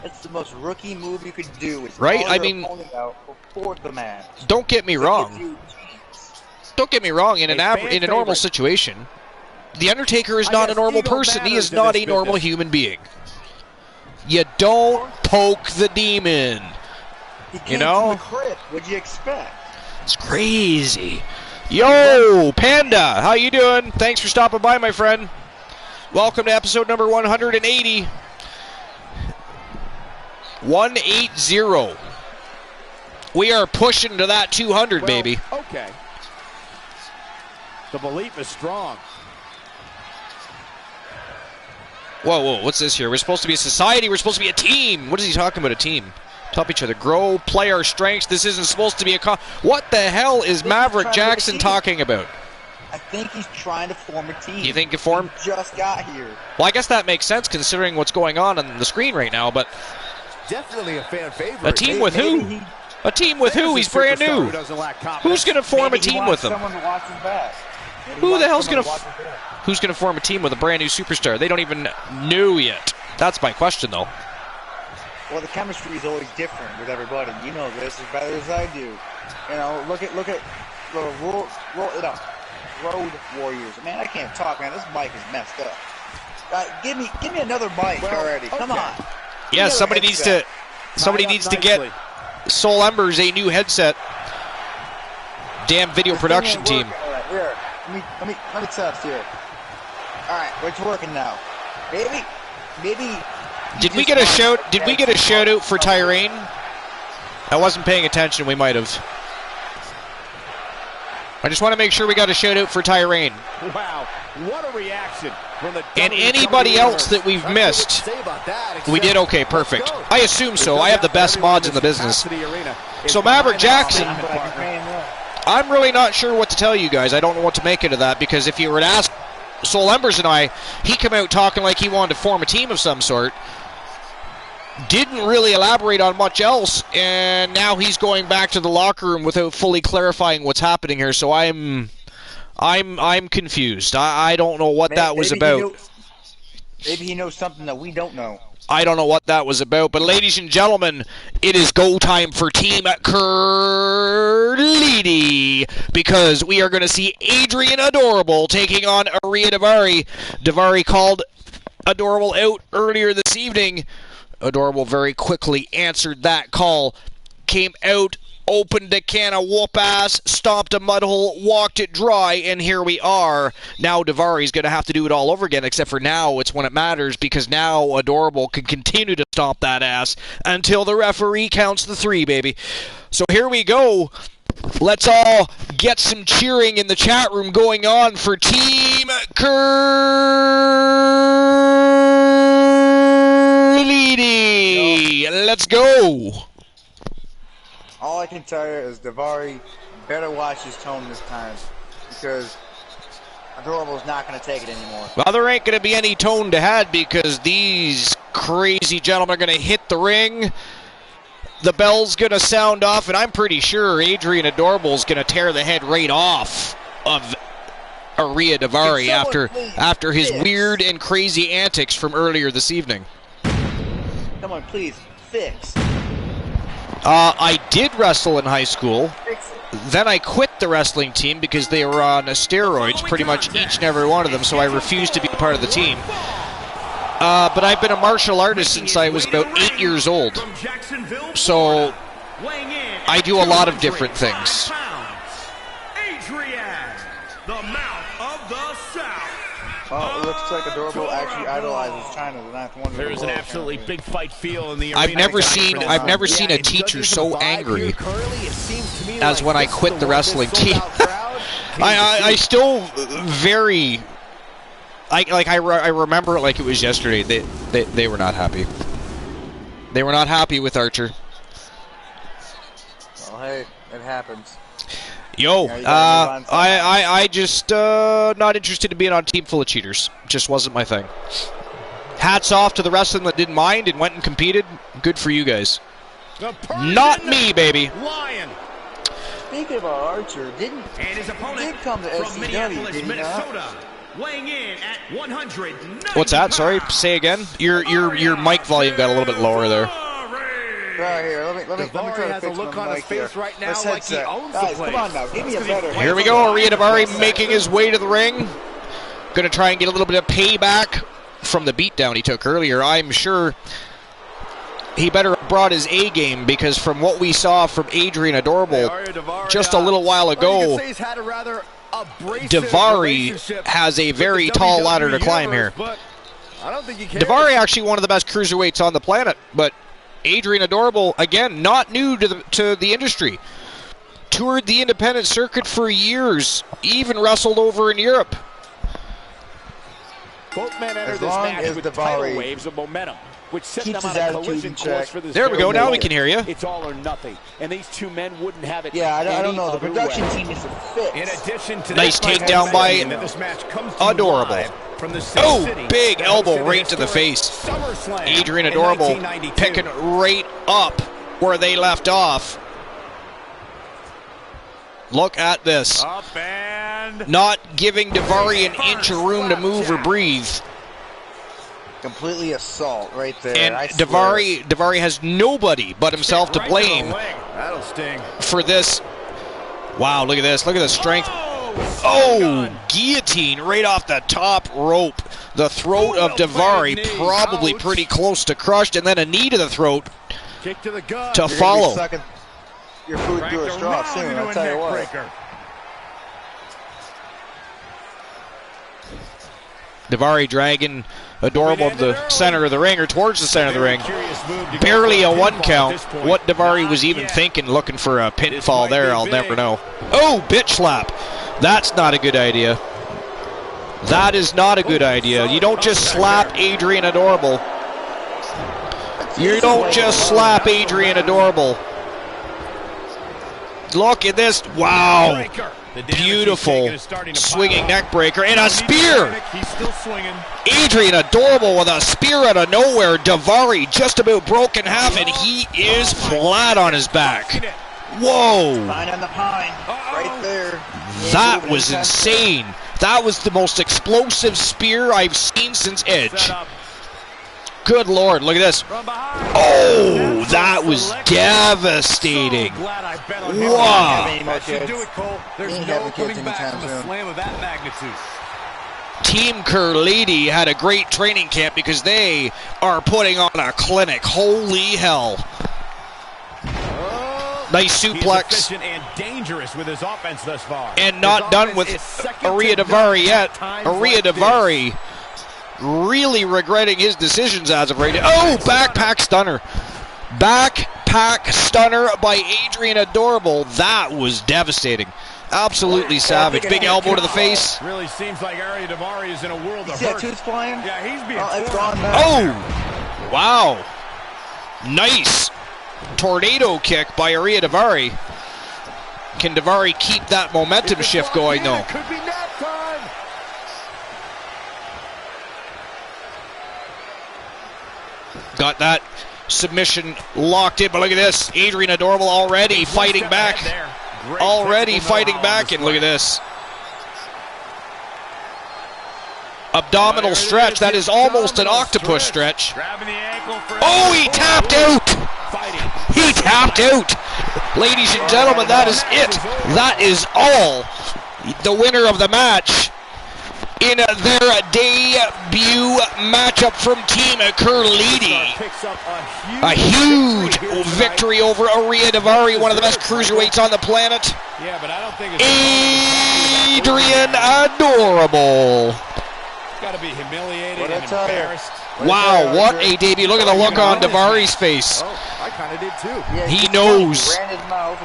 It's the most rookie move you could do. Right? I mean, out before the match. Don't get me wrong. Don't get me wrong. In a normal situation, the Undertaker is not a normal person. He is not a normal human being. You don't poke the demon. You know? What'd you expect? It's crazy. Yo, Panda, how you doing? Thanks for stopping by, my friend. Welcome to episode number 180. 180. We are pushing to that 200, baby. Okay. The belief is strong. Whoa, what's this here? We're supposed to be a society. We're supposed to be a team. What is he talking about, a team? Help each other grow, play our strengths. This isn't supposed to be a... What the hell is Maverick Jackson talking about? I think he's trying to form a team. You think he formed? He just got here. Well, I guess that makes sense considering what's going on the screen right now, but... Definitely a fan favorite. A team with who? A team with who? He's brand new. Who's going to form a team with him? Someone to watch his back. Who the hell's going to... Who's going to form a team with a brand new superstar? They don't even know yet. That's my question, though. Well, the chemistry is always different with everybody. You know this as better as I do. You know, look at roll it up. Road Warriors. Man, I can't talk, man. This mic is messed up. Give me another mic already. Come on. Yeah, somebody needs to get Soul Embers a new headset. Damn video production team. Here, let me test here. All right, it's working now. Maybe. Did we get a shout out for Tyrane? I wasn't paying attention. We might have. I just want to make sure we got a shout out for Tyrane. Wow, what a reaction from the and anybody else that we've missed. We did okay, perfect. I assume so. I have the best mods in the business. So Maverick Jackson, I'm really not sure what to tell you guys. I don't know what to make it of that, because if you were to ask Soul Embers and I, he came out talking like he wanted to form a team of some sort. Didn't really elaborate on much else, and now he's going back to the locker room without fully clarifying what's happening here. So I'm confused. I don't know what that was about. Maybe he knows something that we don't know. I don't know what that was about. But ladies and gentlemen, it is go time for Team Curlini, because we are going to see Adrian Adorable taking on Aria Daivari. Daivari called Adorable out earlier this evening. Adorable very quickly answered that call, came out, opened a can of whoop-ass, stomped a mud hole, walked it dry, and here we are. Now Daivari's going to have to do it all over again, except for now it's when it matters, because now Adorable can continue to stomp that ass until the referee counts the 3, baby. So here we go. Let's all get some cheering in the chat room going on for Team Curlini. Let's go. All I can tell you is Daivari better watch his tone this time, because Adorable's not going to take it anymore. Well, there ain't going to be any tone to have, because these crazy gentlemen are going to hit the ring. The bell's going to sound off, and I'm pretty sure Adrian Adorable's going to tear the head right off of Aria Daivari after his weird and crazy antics from earlier this evening. Come on, please, fix. I did wrestle in high school. Then I quit the wrestling team because they were on steroids, pretty much each and every one of them, so I refused to be a part of the team. But I've been a martial artist since I was about 8 years old. So I do a lot of different things. Adrian, the mouth of the South. Oh, it looks like Adorable actually idolizes China, the ninth wonder. There is an absolutely big fight feel in the arena. I've never seen a teacher so angry as when I quit the wrestling team. I still very, I remember it like it was yesterday. They were not happy. They were not happy with Archer. Well, hey, it happens. Yo, Yeah, I just not interested in being on a team full of cheaters. Just wasn't my thing. Hats off to the rest of them that didn't mind and went and competed. Good for you guys. Not me, baby. Lion. Speaking of Archer, did come to from SCW, Minneapolis, did he Minnesota, not? weighing in at 190 What's that? Sorry, say again. Your mic volume got a little bit lower there. Right here, let me try to has fix a look my on his mic here. face right now This like he headset. owns the Guys, place. come on now, give me a better Here we go. Arya Davari making his way to the ring. Going to try and get a little bit of payback from the beatdown he took earlier. I'm sure he better have brought his A game, because from what we saw from Adrian Adorable just a little while ago, Davari has a very tall ladder to climb here. Davari actually one of the best cruiserweights on the planet, but Adrian Adorable, again, not new to the industry. Toured the independent circuit for years, even wrestled over in Europe. Both men enter As this long match as with Davari tidal waves of momentum, which set them keeps on his a attitude collision in check. course for this. There we go, now we make can hear you. It's all or nothing, and these two men wouldn't have it. Yeah, I don't know. The any production other way. team is a fit. In addition to Nice that, takedown by this match comes to you Adorable. live from the Sin Oh, City big that elbow hosted right to the historic face. SummerSlam Adrian in Adorable 1992. picking right up where they left off. Look at this. Up and Not giving Davari an inch of room to move or breathe. Completely assault right there. And I swear. Davari has nobody but himself to right blame the leg. That'll sting. for this. Wow, look at this. Look at the strength. Oh, guillotine right off the top rope. The throat of Davari, probably pretty close to crushed, and then a knee to the throat Kick to the gut. to You're gonna be follow. sucking your food through a Cracked straw around soon, into I'll a tell you neck what. breaker. Davari dragging Adorable to the center of the ring, or towards the center of the ring. Curious move to go Barely for a one pinfall at count. this point. What Davari Not was even yet. thinking, looking for a This pinfall might there, be I'll big. never know. Oh, bitch slap. That's not a good idea. That is not a good idea. You don't just slap Adrian Adorable. You don't just slap Adrian Adorable. Look at this. Wow. Breaker. The damage he's Beautiful taking is starting to swinging pile up. neck breaker and a Don't need to spear. panic. He's still swinging. Adrian Adorable with a spear out of nowhere. Davari just about broke in half, and he is flat on his back. Whoa. Pine on the pine, right there. That was insane. That was the most explosive spear I've seen since Edge. Set up Good Lord, look at this. from behind. Oh, that was devastating. So glad I bet on him. Wow. That should do it, Cole. There's Ain't no having kids coming back anytime from a soon. slam of that magnitude. Team Lady had a great training camp because they are putting on a clinic. Holy hell. Nice He's suplex. efficient and dangerous with his offense thus far. And not His done offense with is second Arya to Davari none yet. at times Arya like this. Davari really regretting his decisions as of right now. Oh, backpack stunner. Backpack stunner by Adrian Adorable. That was devastating. Absolutely savage. Big elbow to the face. Really seems like Arya Davari is in a world You of see that hurt. tooth flying? Yeah, he's being Oh, it's torn gone up. now. Oh, wow. Nice tornado kick by Arya Davari. Can Davari keep that momentum shift going, though? Could be nap time. Got that submission locked in, but look at this. Adrian Adorable already fighting Step back. ahead there. Great Already technical fighting know-how on back, and look at display. this. Abdominal stretch. That is almost an octopus stretch. Grabbing the ankle for Oh, he tapped out. fighting. He tapped out. Ladies and gentlemen, that is it. That is all. The winner of the match, in their debut matchup from Team Curlidi. A huge victory over Aria Davari, one of the best cruiserweights on the planet. Yeah, but I don't think Adrian Adorable. Got to be humiliated and embarrassed. Wow, what a debut. Look at the look on Davari's face. Oh, I kind of did too. Yeah, He knows.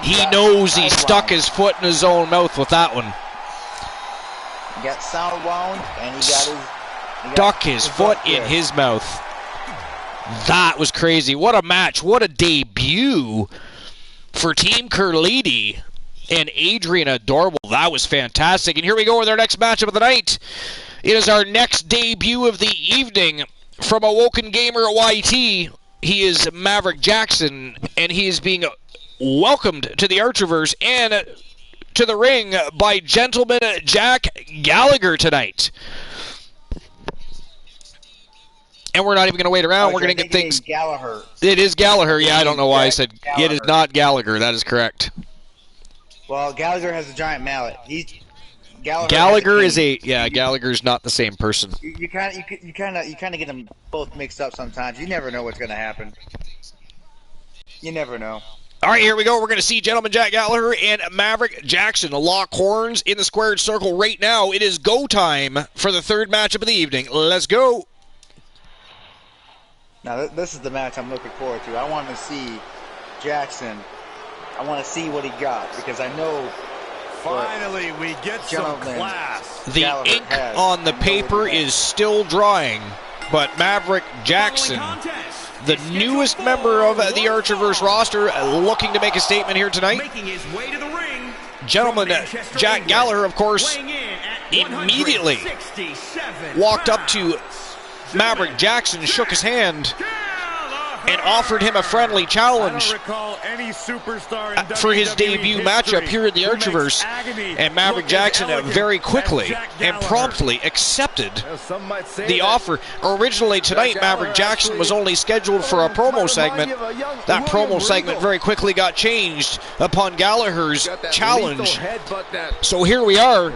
He knows he stuck his foot in his own mouth with that one. He got sound wound, and he Stuck his foot in his mouth. That was crazy. What a match. What a debut for Team Curlidi and Adrian Adorable. That was fantastic. And here we go with our next matchup of the night. It is our next debut of the evening from Awoken Gamer YT. He is Maverick Jackson, and he is being welcomed to the Archerverse and to the ring by Gentleman Jack Gallagher tonight. And we're not even going to wait around. We're going to get things. Gallagher. It is Gallagher. Yeah, I don't know why I said Gallagher. It is not Gallagher. That is correct. Well, Gallagher has a giant mallet. Gallagher is Gallagher's not the same person. You kind of get them both mixed up sometimes. You never know what's going to happen. You never know. All right, here we go. We're going to see Gentleman Jack Gallagher and Maverick Jackson lock horns in the squared circle right now. It is go time for the third matchup of the evening. Let's go. Now, this is the match I'm looking forward to. I want to see Jackson. I want to see what he got, because I know. Finally, we get some class. The ink on the paper is still drying, but Maverick Jackson, the newest member of the Archerverse roster, looking to make a statement here tonight. Gentleman Jack Gallagher, of course, immediately walked up to Maverick Jackson, shook his hand, and offered him a friendly challenge for his debut matchup here in the Archerverse. And Maverick Jackson very quickly and promptly accepted the offer. Originally tonight, Maverick Jackson was only scheduled for a promo segment. That promo segment very quickly got changed upon Gallagher's challenge. So here we are,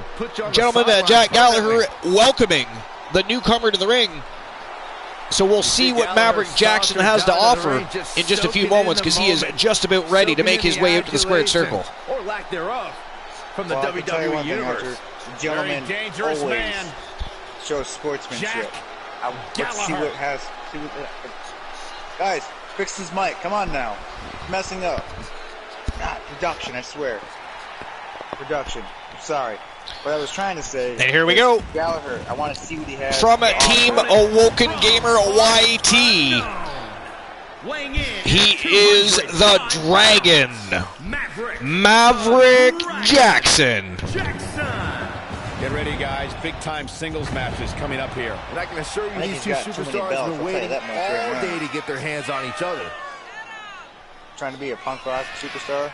gentlemen, Jack Gallagher welcoming the newcomer to the ring. So we'll see what Maverick Jackson has to offer in just a few moments, because he is just about ready to make his way out to the squared circle. Or lack thereof from the Well, I can tell you WWE one thing, Universe. Archer. The gentleman Very dangerous always man. shows sportsmanship. Jack Let's see what has. Guys, fix his mic. Come on now. It's messing up. God, production, I swear. Production. I'm sorry. What I was trying to say. And here we go. Gallagher, I want to see what he has. From Team Awoken Gamer YT, he is the Dragon, Maverick Jackson. Get ready, guys. Big-time singles matches coming up here. And I can assure you, these two he's got too many superstars belts, have I'll been tell you waiting that much right all now. day to get their hands on each other. Trying to be a punk rock superstar.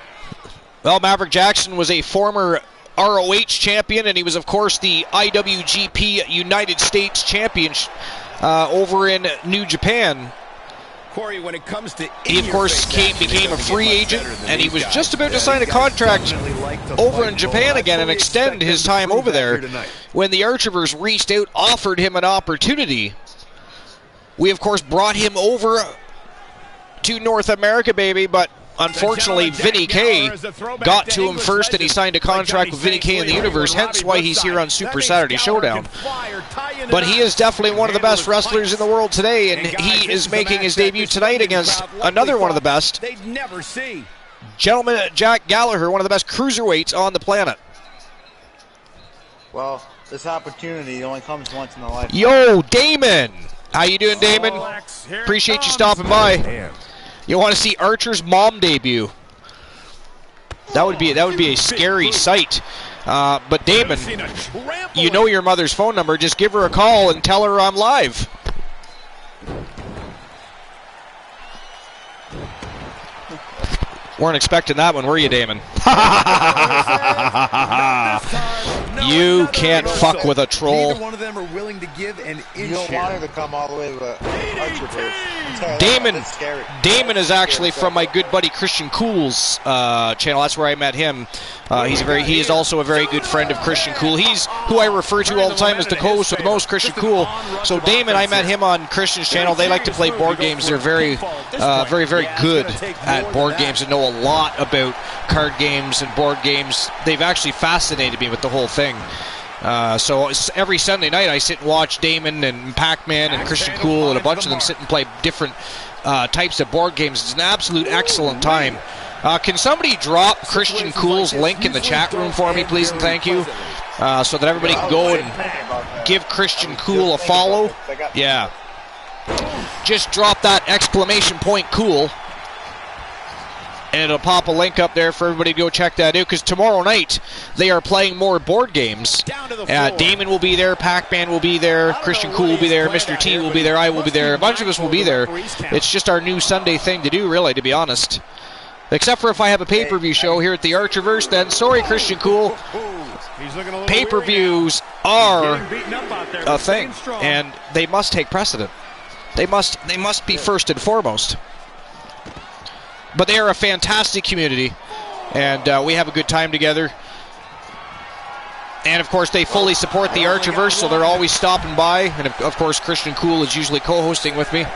Well, Maverick Jackson was a former ROH champion, and he was, of course, the IWGP United States champion over in New Japan. Corey, when it comes to He, of course, became a free agent, and he was just about to sign a contract over in Japan again and extend his time over there when the Archerverse reached out, offered him an opportunity. We, of course, brought him over to North America, baby, but unfortunately, Vinny K got to him first, and he signed a contract with Vinny K in the Universe, hence why he's here on Super Saturday Showdown. But he is definitely one of the best wrestlers in the world today, and he is making his debut tonight against another one of the best, Gentleman Jack Gallagher, one of the best cruiserweights on the planet. Well, this opportunity only comes once in a lifetime. Yo, Damon! How you doing, Damon? Appreciate you stopping by. Man. You want to see Archer's mom debut? That would be a scary sight. But Damon, you know your mother's phone number. Just give her a call and tell her I'm live. Weren't expecting that one, were you, Damon? You can't fuck with a troll. Neither one of them are willing to give an inch. You don't want her to come all the way to the archer base. Damon is actually from my good buddy Christian Cool's channel. That's where I met him. He is also a very good friend of Christian Cool. He's who I refer to all the time as the co-host of the most Christian Cool. So Damon, I met him on Christian's channel. They like to play board games. They're very good at board games and know a lot about card games and board games. They've actually fascinated me with the whole thing. So every Sunday night I sit and watch Damon and Pac-Man and Christian Cool and a bunch of them sit and play different types of board games. It's an absolute excellent time. Can somebody drop Christian Cool's link in the chat room for me, please, and thank you, so that everybody can go and give Christian Cool a follow? Yeah. Just drop that exclamation point cool, and it'll pop a link up there for everybody to go check that out, because tomorrow night they are playing more board games. Damon will be there, Pac-Man will be there, Christian Cool will be there, Mr. T will be there, I will be there, a bunch of us will be there. It's just our new Sunday thing to do, really, to be honest. Except for if I have a pay-per-view show here at the Archerverse, then sorry, Christian Cool. Pay-per-views are a thing, and they must take precedent. They must be first and foremost. But they are a fantastic community, and we have a good time together. And, of course, they fully support the Archerverse, so they're always stopping by. And, of course, Christian Cool is usually co-hosting with me.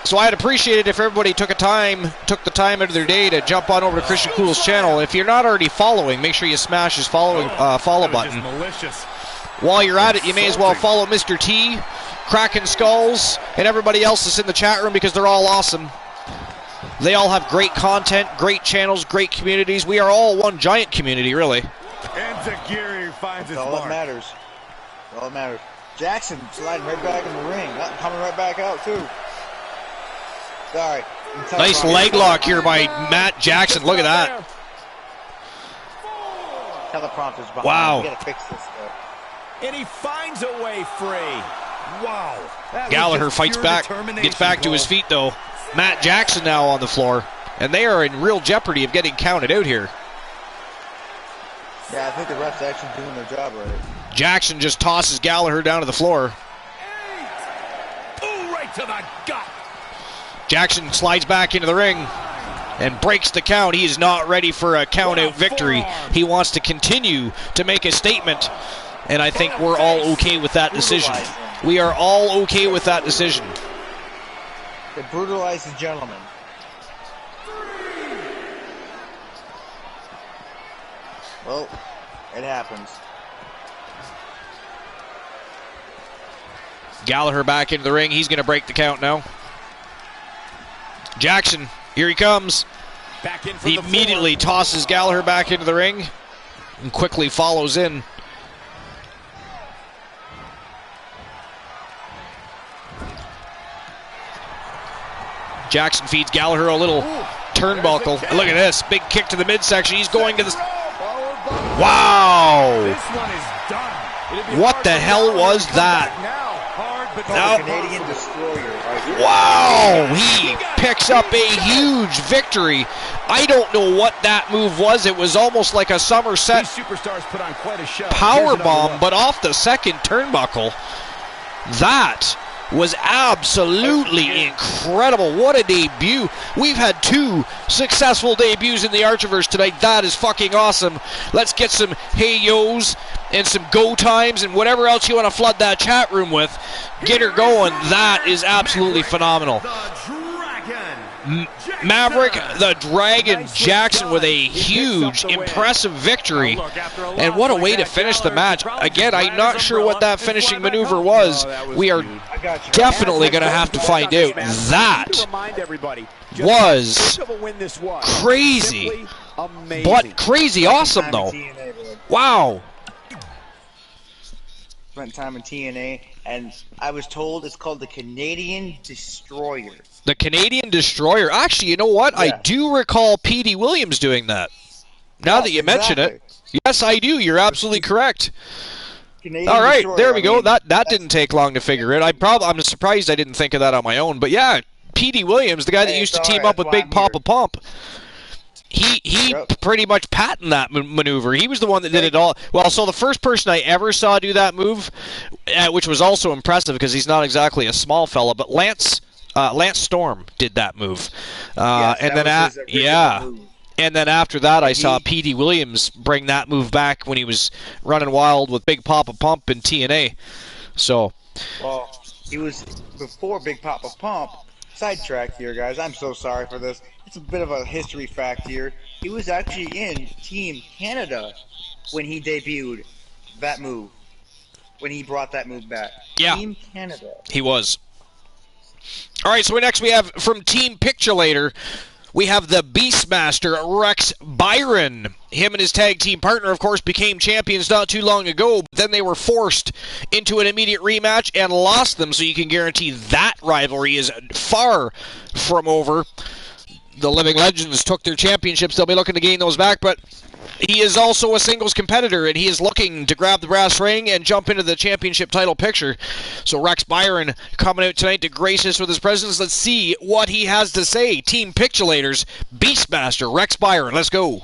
So I'd appreciate it if everybody took the time out of their day to jump on over to Christian Cool's channel. If you're not already following, make sure you smash his follow button. While you're at it, you may as well follow Mr. T, Kraken Skulls, and everybody else that's in the chat room, because they're all awesome. They all have great content, great channels, great communities. We are all one giant community, really. And Zagiri finds his all mark. That matters. All that matters. Jackson sliding right back in the ring, coming right back out too. Sorry. Nice leg lock here by Matt Jackson. Look at that. Teleprompter's behind. Wow. We gotta fix this stuff. And he finds a way free. Wow. Gallagher fights back, gets back to his feet though. Matt Jackson now on the floor, and they are in real jeopardy of getting counted out here. Yeah, I think the refs are actually doing their job right. Jackson just tosses Gallagher down to the floor. Ooh, right to the gut. Jackson slides back into the ring and breaks the count. He is not ready for a count-out victory. He wants to continue to make a statement, and I think we're all okay with that decision. We are all okay with that decision. They brutalize the gentleman. Well, it happens. Gallagher back into the ring. He's going to break the count now. Jackson, here he comes. He immediately tosses Gallagher back into the ring and quickly follows in. Jackson feeds Gallagher a little turnbuckle. Look at this. Big kick to the midsection. He's going to the... Wow! This one is done. What the hell was that? Now, Canadian destroyer. Right? Wow! He picks up a huge victory. I don't know what that move was. It was almost like a Somerset superstars put on quite a show. Power bomb, but off the second turnbuckle. That was absolutely incredible. What a debut. We've had 2 successful debuts in the Archerverse tonight. That is fucking awesome. Let's get some hey-yos and some go times and whatever else you want to flood that chat room with. Get her going. That is absolutely phenomenal. Maverick the Dragon Jackson with a huge, impressive victory. And what a way to finish the match. Again, I'm not sure what that finishing maneuver was. We are definitely going to have to find out. That was crazy. But crazy awesome, though. Wow. Spent time in TNA, and I was told it's called the Canadian Destroyer. The Canadian Destroyer. Actually, you know what? Yeah. I do recall P.D. Williams doing that. Now that you mention it. Yes, I do. You're absolutely correct. Canadian All right, Destroyer, there we go. That didn't take long to figure it. I'm surprised I didn't think of that on my own. But yeah, P.D. Williams, the guy that used to team up with Big Papa Pump. He pretty much patented that maneuver. He was the one that did it all. Well, so the first person I ever saw do that move, which was also impressive because he's not exactly a small fella, but Lance Storm did that move. And then after that, I saw P.D. Williams bring that move back when he was running wild with Big Papa Pump in TNA. So, well, he was before Big Papa Pump. Sidetrack here, guys. I'm so sorry for this. It's a bit of a history fact here. He was actually in Team Canada when he debuted that move. When he brought that move back. Yeah. Team Canada. He was. All right, so next we have from Team Picturator, we have the Beastmaster, Rex Byron. Him and his tag team partner, of course, became champions not too long ago, but then they were forced into an immediate rematch and lost them, so you can guarantee that rivalry is far from over. The Living Legends took their championships. They'll be looking to gain those back, but he is also a singles competitor, and he is looking to grab the brass ring and jump into the championship title picture. So Rex Byron coming out tonight to grace us with his presence. Let's see what he has to say. Team Pictulators, Beastmaster, Rex Byron. Let's go.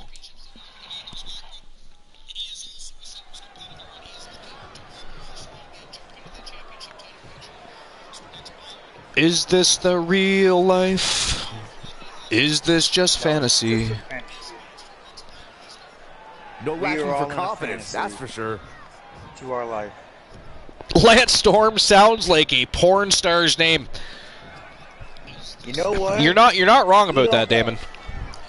Is this the real life? Is this just fantasy? No lacking for confidence, that's for sure. To our life. Lance Storm sounds like a porn star's name. You know what? You're not wrong about that, Damon.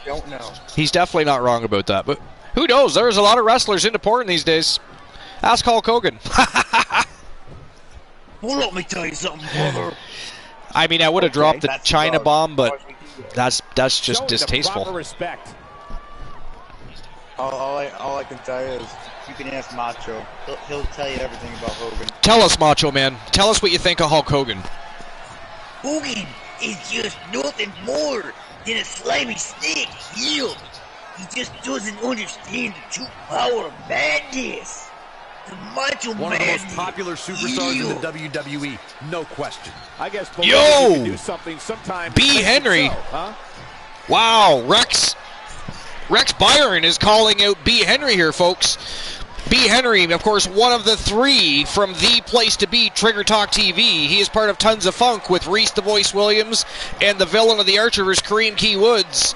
Don't know. He's definitely not wrong about that. But who knows? There's a lot of wrestlers into porn these days. Ask Hulk Hogan. Well, let me tell you something, brother. I mean, I would have dropped the China bomb, but that's just distasteful. Respect. All I can tell you is you can ask Macho. He'll tell you everything about Hogan. Tell us, Macho Man. Tell us what you think of Hulk Hogan. Hogan is just nothing more than a slimy snake heel. He just doesn't understand the true power of madness. The Macho One Man of the most popular superstars in the WWE, no question. I guess Yo! can do something sometime. B. Henry. So, huh? Wow, Rex Byron is calling out B. Henry here, folks. B. Henry, of course, one of the three from the place to be, Trigger Talk TV. He is part of Tons of Funk with Reese the Voice Williams and the villain of the Archerverse, Kareem Key Woods.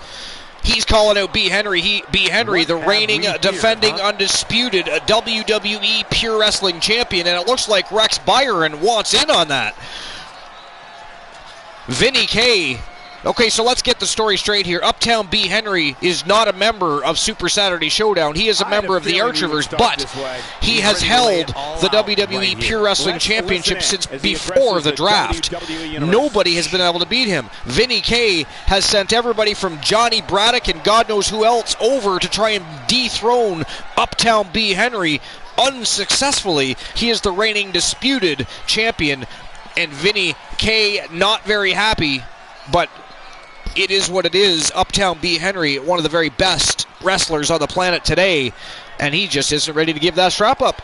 He's calling out B. Henry. B. Henry, the reigning, defending, undisputed WWE Pure Wrestling Champion, and it looks like Rex Byron wants in on that. Vinny K. Okay, so let's get the story straight here. Uptown B. Henry is not a member of Super Saturday Showdown. He is a member of the Archerverse, but he has held the WWE Pure Wrestling Championship since before the draft. Nobody has been able to beat him. Vinny K has sent everybody from Johnny Braddock and God knows who else over to try and dethrone Uptown B. Henry. Unsuccessfully, he is the reigning disputed champion, and Vinny K not very happy, but it is what it is. Uptown B. Henry, one of the very best wrestlers on the planet today, and he just isn't ready to give that strap up.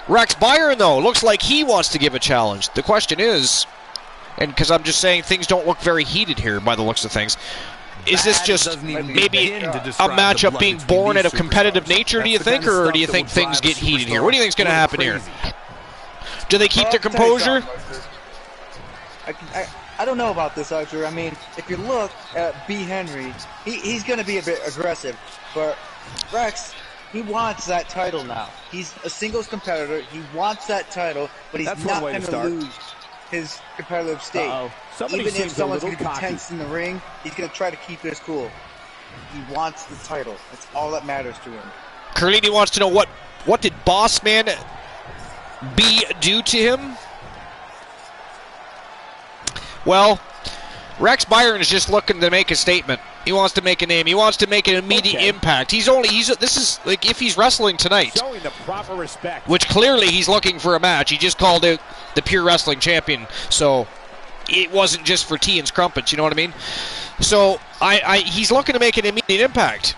Rex Byron, though, looks like he wants to give a challenge. The question is, and because I'm just saying things don't look very heated here by the looks of things, is this just maybe a matchup being born out of competitive nature, do you think, or do you think things get heated here? What do you think is going to happen here? Do they keep their composure? I don't know about this, Archer. I mean, if you look at B. Henry, he's going to be a bit aggressive. But Rex, he wants that title now. He's a singles competitor. He wants that title, but he's not going to lose his competitive state. Even if someone's going to be tense in the ring, he's going to try to keep his cool. He wants the title. That's all that matters to him. Carlini wants to know what did Boss Man B do to him? Well, Rex Byron is just looking to make a statement. He wants to make a name. He wants to make an immediate impact. This is like if he's wrestling tonight, showing the proper respect. Which clearly he's looking for a match. He just called out the Pure Wrestling Champion, so it wasn't just for tea and crumpets. You know what I mean? So he's looking to make an immediate impact.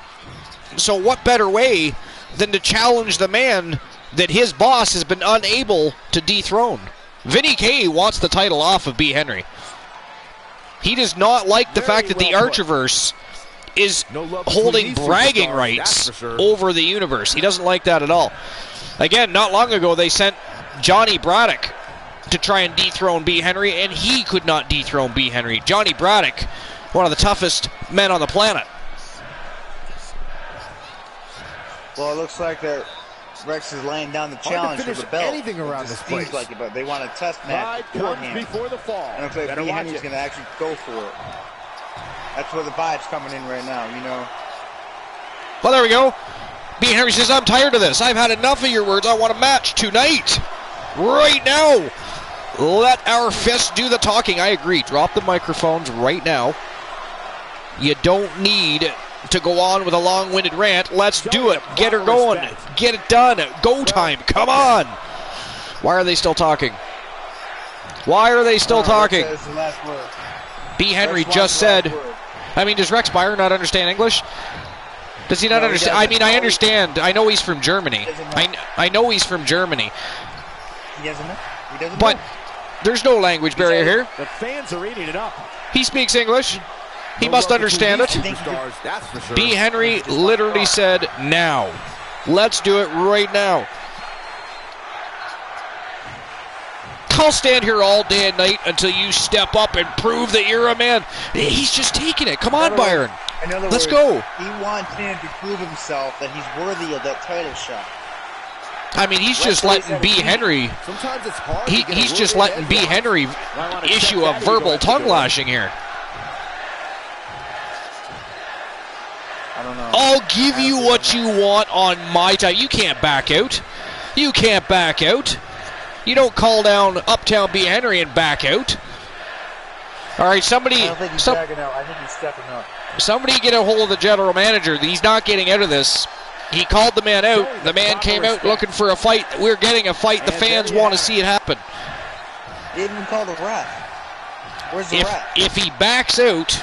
So what better way than to challenge the man that his boss has been unable to dethrone? Vinny K wants the title off of B. Henry. He does not like the fact that the Archerverse is holding bragging rights over the universe. He doesn't like that at all. Again, not long ago they sent Johnny Braddock to try and dethrone B. Henry, and he could not dethrone B. Henry. Johnny Braddock, one of the toughest men on the planet. Well, it looks like that Rex is laying down the challenge for the belt. Anything around this place. Like it, but they want a test match before the fall. And it looks like B. Henry's going to actually go for it. That's where the vibe's coming in right now, you know. Well, there we go. B. Henry says, I'm tired of this. I've had enough of your words. I want a match tonight. Right now. Let our fists do the talking. I agree. Drop the microphones right now. You don't need to go on with a long-winded rant. Let's do it. Get her going. Get it done. Go time. Come on. Why are they still talking? Why are they still talking? B. Henry just said, I mean, does Rex Byron not understand English? Does he not understand? I mean, I understand. I know he's from Germany. I know he's from Germany. He doesn't know. But there's no language barrier here. The fans are eating it up. He speaks English. He must understand it. B. Henry literally said, now. Let's do it right now. I'll stand here all day and night until you step up and prove that you're a man. He's just taking it. Come on, Byron. Let's go. He wants him to prove himself that he's worthy of that title shot. I mean, he's just letting B. Henry. Sometimes it's hard. He's just letting B. Henry issue a verbal tongue lashing here. I don't know. I'll give you what you want on my time. You can't back out. You can't back out. You don't call down Uptown B. Henry and back out. All right, somebody. I don't think he's backing out. I think he's stepping up. Somebody get a hold of the general manager. He's not getting out of this. He called the man out. The man came out looking for a fight. We're getting a fight. The fans want to see it happen. They didn't even call the ref. Where's the ref? If he backs out,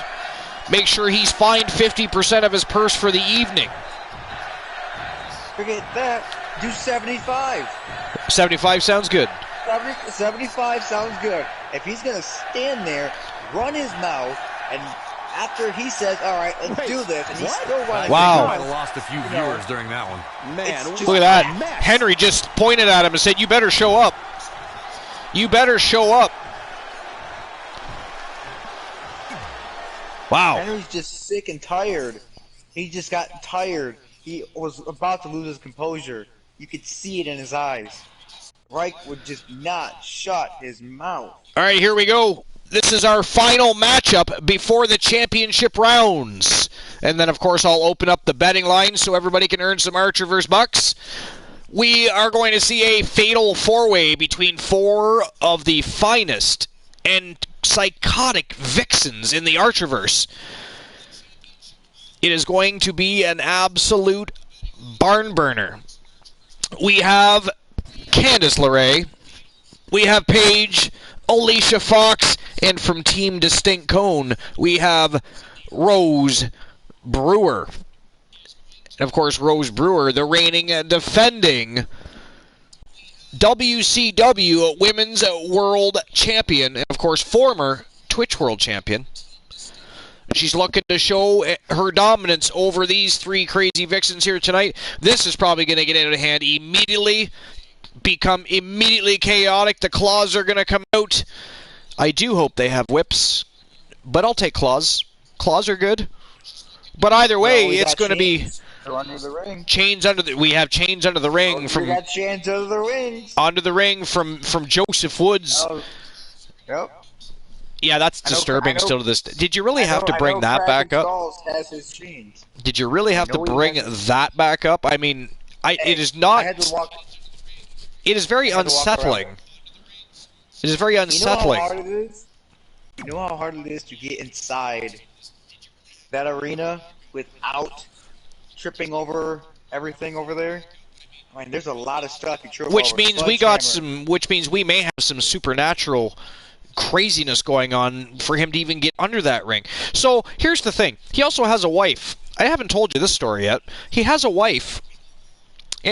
make sure he's fined 50% of his purse for the evening. Forget that. Do 75. 75 sounds good. 75 sounds good. If he's going to stand there, run his mouth, and after he says, all right, let's do this, and he's still running. Wow. I lost a few viewers during that one. Man, look at that. Henry just pointed at him and said, you better show up. You better show up. Wow. Henry's just sick and tired. He just got tired. He was about to lose his composure. You could see it in his eyes. Reich would just not shut his mouth. All right, here we go. This is our final matchup before the championship rounds. And then, of course, I'll open up the betting line so everybody can earn some Archerverse bucks. We are going to see a fatal four-way between four of the finest and psychotic vixens in the Archerverse. It is going to be an absolute barn burner. We have Candice LeRae. We have Paige, Alicia Fox, and from Team Distinct Cone, we have Rose Brewer. And of course, Rose Brewer, the reigning and defending WCW Women's World Champion, and of course, former Twitch World Champion. She's looking to show her dominance over these three crazy vixens here tonight. This is probably going to get out of hand immediately, become immediately chaotic. The claws are going to come out. I do hope they have whips, but I'll take claws. Claws are good. But either way, it's going to be under the ring. Chains under the. We have chains under the ring We from got chains under the ring. under the ring from Joseph Woods. Oh. Yep. Yeah, that's disturbing still to this. Did you really have to bring that back up? Has his chains. Did you really have to bring that back up? I mean, it is not. I had to walk. It is very unsettling. It is very unsettling. You know how hard it is? You know how hard it is to get inside that arena without tripping over everything over there? I mean, there's a lot of stuff you trip over. Which means we may have some supernatural craziness going on for him to even get under that ring. So here's the thing. He also has a wife. I haven't told you this story yet. He has a wife.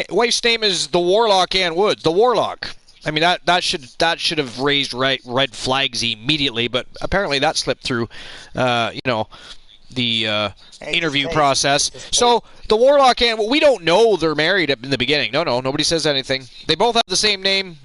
Wife's name is the Warlock Ann Woods. The Warlock. I mean, that should have raised red flags immediately, but apparently that slipped through, interview process. So the Warlock and we don't know they're married in the beginning. No, nobody says anything. They both have the same name.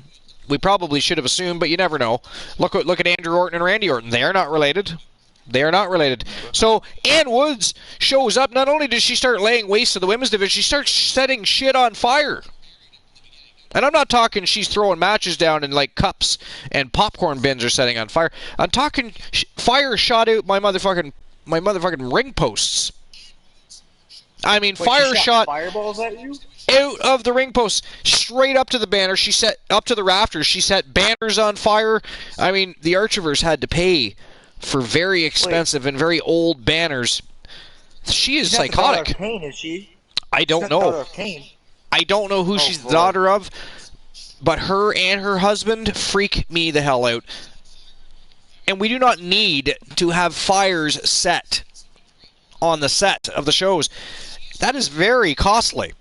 We probably should have assumed, but you never know. Look at Andrew Orton and Randy Orton. They are not related. They are not related. So Ann Woods shows up. Not only does she start laying waste to the women's division, she starts setting shit on fire. And I'm not talking she's throwing matches down in like cups and popcorn bins are setting on fire. I'm talking fire shot out my motherfucking ring posts. I mean, fire shot fireballs at you? Out of the ring posts, straight up to the banner. She set up to the rafters. She set banners on fire. I mean, the Archivers had to pay for very expensive and very old banners. She is psychotic. She's not the daughter of Kane, is she? I don't know. I don't know who she's the daughter of, but her and her husband freak me the hell out. And we do not need to have fires set on the set of the shows. That is very costly.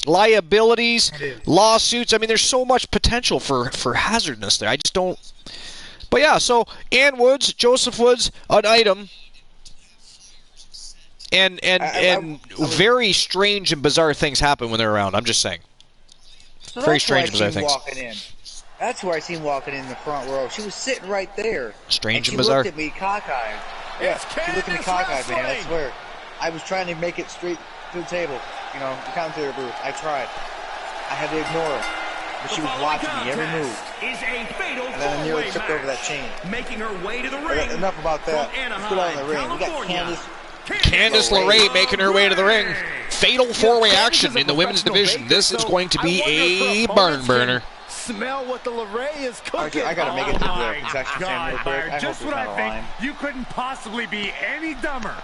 Liabilities, lawsuits. I mean, there's so much potential for hazardness there. I just don't. But yeah, so Ann Woods, Joseph Woods, an item. And very strange and bizarre things happen when they're around. I'm just saying. So very strange and bizarre things. That's where I seen walking in the front row. She was sitting right there. Strange and bizarre. She looked at me cockeyed. Yeah, she looked at me cockeyed, man. I swear. I was trying to make it straight to the table. You know, the commentator booth. I tried. I had to ignore her. But she was watching me every move. And then I nearly tripped over that chain. Making her way to the ring. Enough about that. Let's go down the ring. We got Candice LeRae making her way to the ring. Fatal four-way action in the women's division. This is going to be a barn burner. Smell what the LeRae is cooking. I gotta make it to the concession stand real quick. I just hope what there's I not a line. think. You couldn't possibly be any dumber.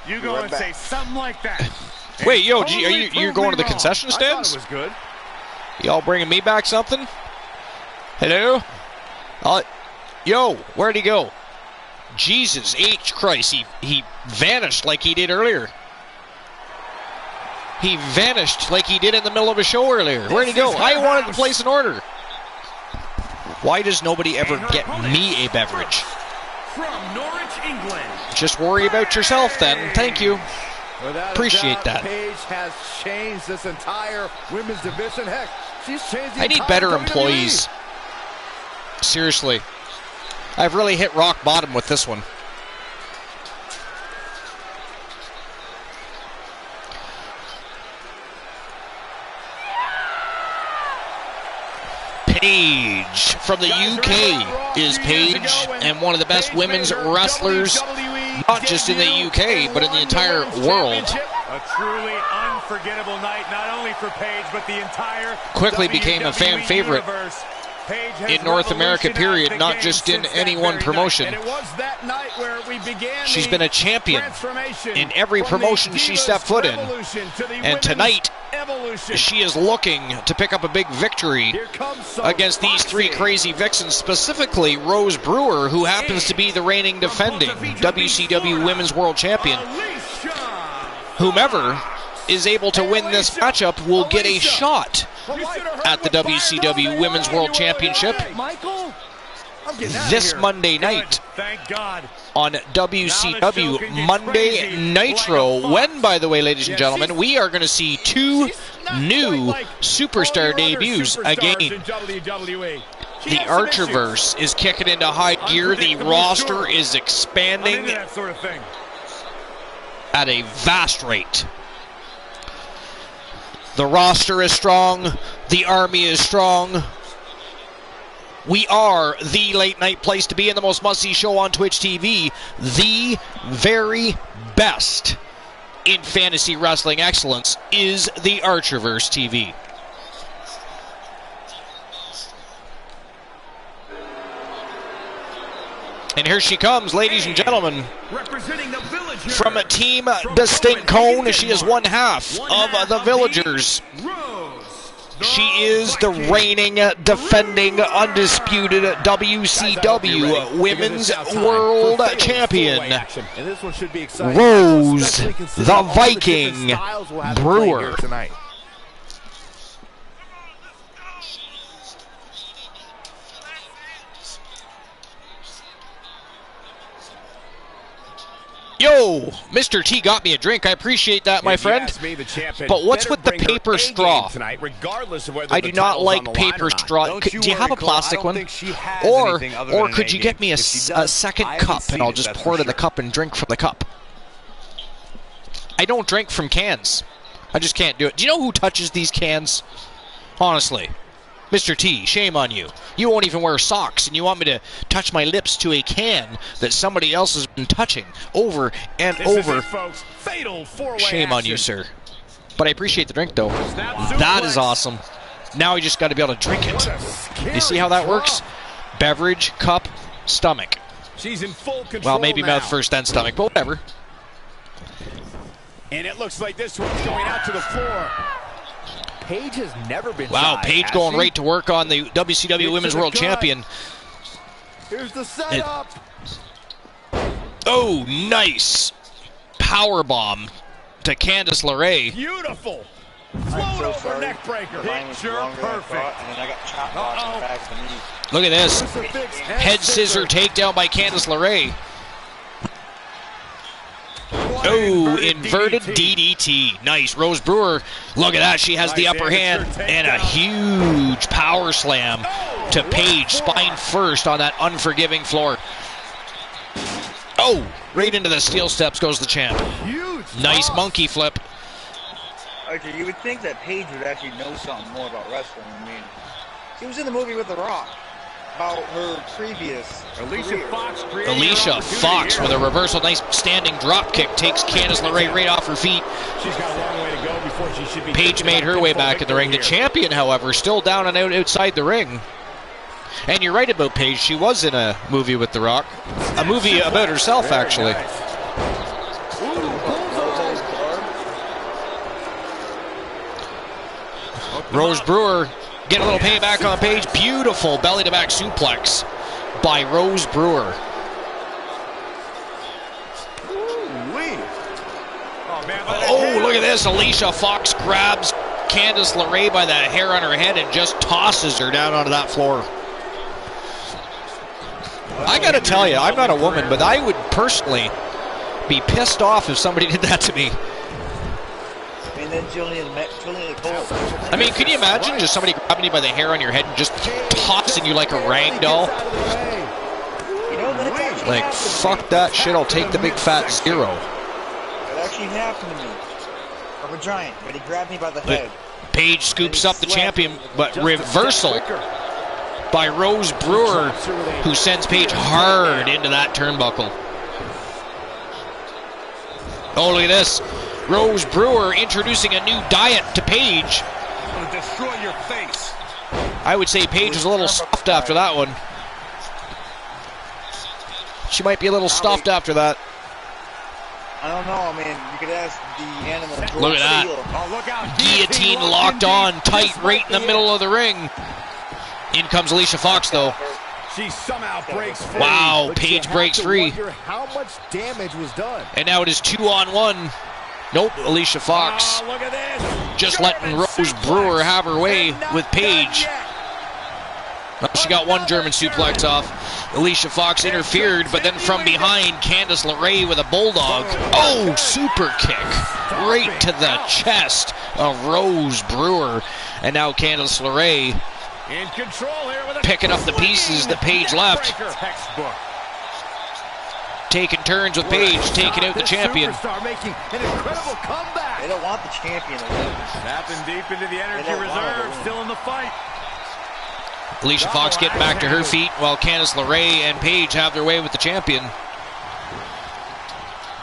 You go and say something like that. Wait, yo, you're going to the concession stands? I thought it was good. Y'all bringing me back something? Hello? Yo, where'd he go? Jesus H. Christ, he vanished like he did earlier. He vanished like he did in the middle of a show earlier. Where'd he go? I wanted to place an order. Why does nobody ever get me a beverage? From Norwich, England. Just worry about yourself then. Thank you. Appreciate that. Paige has changed this entire women's division. Heck, she's changed the I need better WWE. employees. Seriously. I've really hit rock bottom with this one. Paige from the UK is Paige, and one of the best women's wrestlers, not just in the UK, but in the entire world. A truly unforgettable night, not only for Paige, but the entire quickly became a fan favorite in North America, period, not just in any one promotion. And it was that night where we began. She's been a champion in every promotion she stepped foot in. And tonight, she is looking to pick up a big victory against these three crazy vixens, specifically Rose Brewer, who happens to be the reigning defending WCW Women's World Champion. Whomever is able to win this matchup will get a shot at the WCW Women's World Championship this Monday night on WCW Monday Nitro, when, by the way, ladies and gentlemen, we are going to see two new superstar debuts again. The Archerverse is kicking into high gear. The roster is expanding at a vast rate. The roster is strong. The army is strong. We are the late night place to be, and the most must-see show on Twitch TV. The very best in fantasy wrestling excellence is the Archerverse TV. And here she comes, ladies and gentlemen. From a team Distinct Cone, she is one half of the Villagers. She is the reigning, defending, undisputed WCW Women's World Champion, Rose the Viking Brewer. Yo, Oh, Mr. T got me a drink. I appreciate that, my friend. But what's with the paper straw? I do not like paper straw. Do you have a plastic one? Or could you get me a second cup and I'll just pour it in the cup and drink from the cup? I don't drink from cans. I just can't do it. Do you know who touches these cans? Honestly. Mr. T, shame on you. You won't even wear socks, and you want me to touch my lips to a can that somebody else has been touching over and over. Shame on you, sir. But I appreciate the drink, though. That is awesome. Now you just got to be able to drink it. You see how that works? Beverage, cup, stomach. She's in full control. Well, maybe mouth first, then stomach, but whatever. And it looks like this one's going out to the floor. Paige has never been wow, shy, Paige going right to work on the WCW Women's World Champion. Here's the setup. Oh, nice. Power bomb to Candice LeRae. Beautiful. Float over neck breaker. Picture perfect. Look at this. Head scissor takedown by Candice LeRae. Oh, inverted DDT. Nice. Rose Brewer, look at that. She has the upper hand. And a huge power slam to Paige. Spine first on that unforgiving floor. Oh, right into the steel steps goes the champ. Nice monkey flip. Archer, you would think that Paige would actually know something more about wrestling. I mean, she was in the movie with The Rock. About her previous Alicia Fox with a reversal, nice standing drop kick takes Candice LeRae right off her feet. She's got a long way to go before she should be. Paige made her way back in the ring. The champion, however, still down and out outside the ring. And you're right about Paige. She was in a movie with The Rock, a movie about herself, actually. Rose Brewer. Get a little payback on Paige. Beautiful belly-to-back suplex by Rose Brewer. Oh, look at this. Alicia Fox grabs Candice LeRae by the hair on her head and just tosses her down onto that floor. I got to tell you, I'm not a woman, but I would personally be pissed off if somebody did that to me. I mean, can you imagine just somebody grabbing you by the hair on your head and just tossing you like a rag doll? Like, fuck that shit, I'll take the big fat zero. It actually happened to me. Of a giant, but he grabbed me by the head. Paige scoops up the champion, but reversal by Rose Brewer, who sends Paige hard into that turnbuckle. Oh, look at this. Rose Brewer introducing a new diet to Paige. Destroy your face. I would say Paige was a little stuffed after that one. She might be a little stuffed after that. I don't know, I mean, you could ask the animal. Look at that. Oh, look out. Guillotine locked on tight right in the middle of the ring. In comes Alicia Fox, though. She somehow breaks free. Wow, Paige breaks free. How much damage was done? And now it is 2-on-1. Nope, Alicia Fox look at this. just letting Rose Brewer have her way with Paige. Well, she got one German suplex off. Alicia Fox interfered, but then from behind, Candice LeRae with a bulldog. Oh, super kick right to the chest of Rose Brewer. And now Candice LeRae in control here with a picking up the pieces that Paige left. Taking turns with Paige, taking out the champion. Making an incredible comeback. They don't want the champion to win. Snapping deep into the energy reserve, still in the fight. Alicia Fox getting back to her feet while Candice LeRae and Paige have their way with the champion.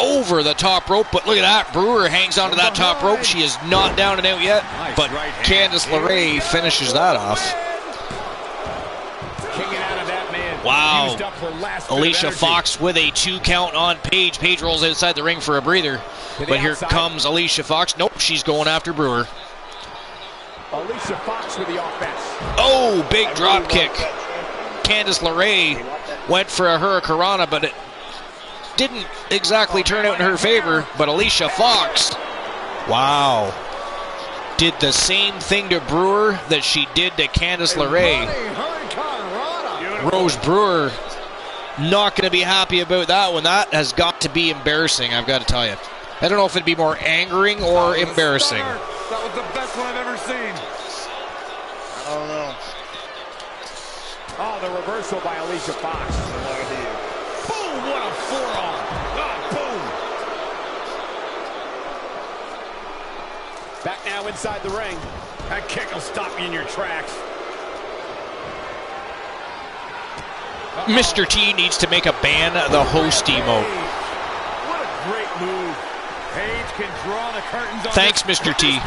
Over the top rope, but look at that. Brewer hangs onto that top rope. She is not down and out yet, but Candice LeRae finishes that off. Wow. Alicia Fox with a 2 count on Paige. Paige rolls outside the ring for a breather. But here comes Alicia Fox. Nope, she's going after Brewer. Alicia Fox with the offense. Oh, big drop kick. Candice LeRae went for a hurricanrana, but it didn't exactly turn out in her favor. But Alicia Fox, wow, did the same thing to Brewer that she did to Candice LeRae. Rose Brewer Not going to be happy about that one. That has got to be embarrassing, I've got to tell you. I don't know if it'd be more angering or embarrassing. That was the best one I've ever seen. I don't know. Oh, the reversal by Alicia Fox. Boom, what a forearm. Oh, boom. Back now inside the ring. That kick will stop you in your tracks. Mr. T needs to make a ban the host emote. What a great move. Paige can draw the curtains on. Thanks, Mr. T.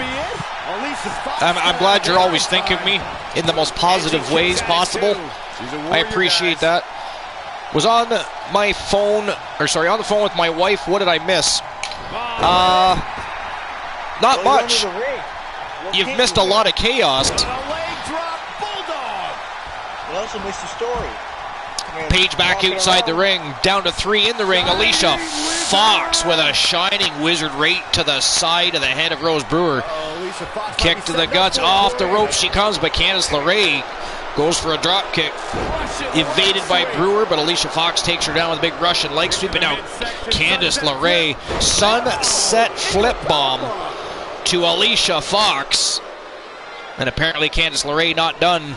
I'm glad you're always thinking of me in the most positive ways possible. I appreciate that. Was on my phone, or sorry, on the phone with my wife. What did I miss? Not much. You've missed a lot of chaos. A leg drop, bulldog. You also missed the story. Paige back outside the ring, down to 3 in the ring. Alicia Fox with a shining wizard right to the side of the head of Rose Brewer. Kick to the guts, off the ropes she comes, but Candice LeRae goes for a drop kick. Evaded by Brewer, but Alicia Fox takes her down with a big Russian leg sweep. And now Candice LeRae, sunset flip bomb to Alicia Fox. And apparently Candice LeRae not done.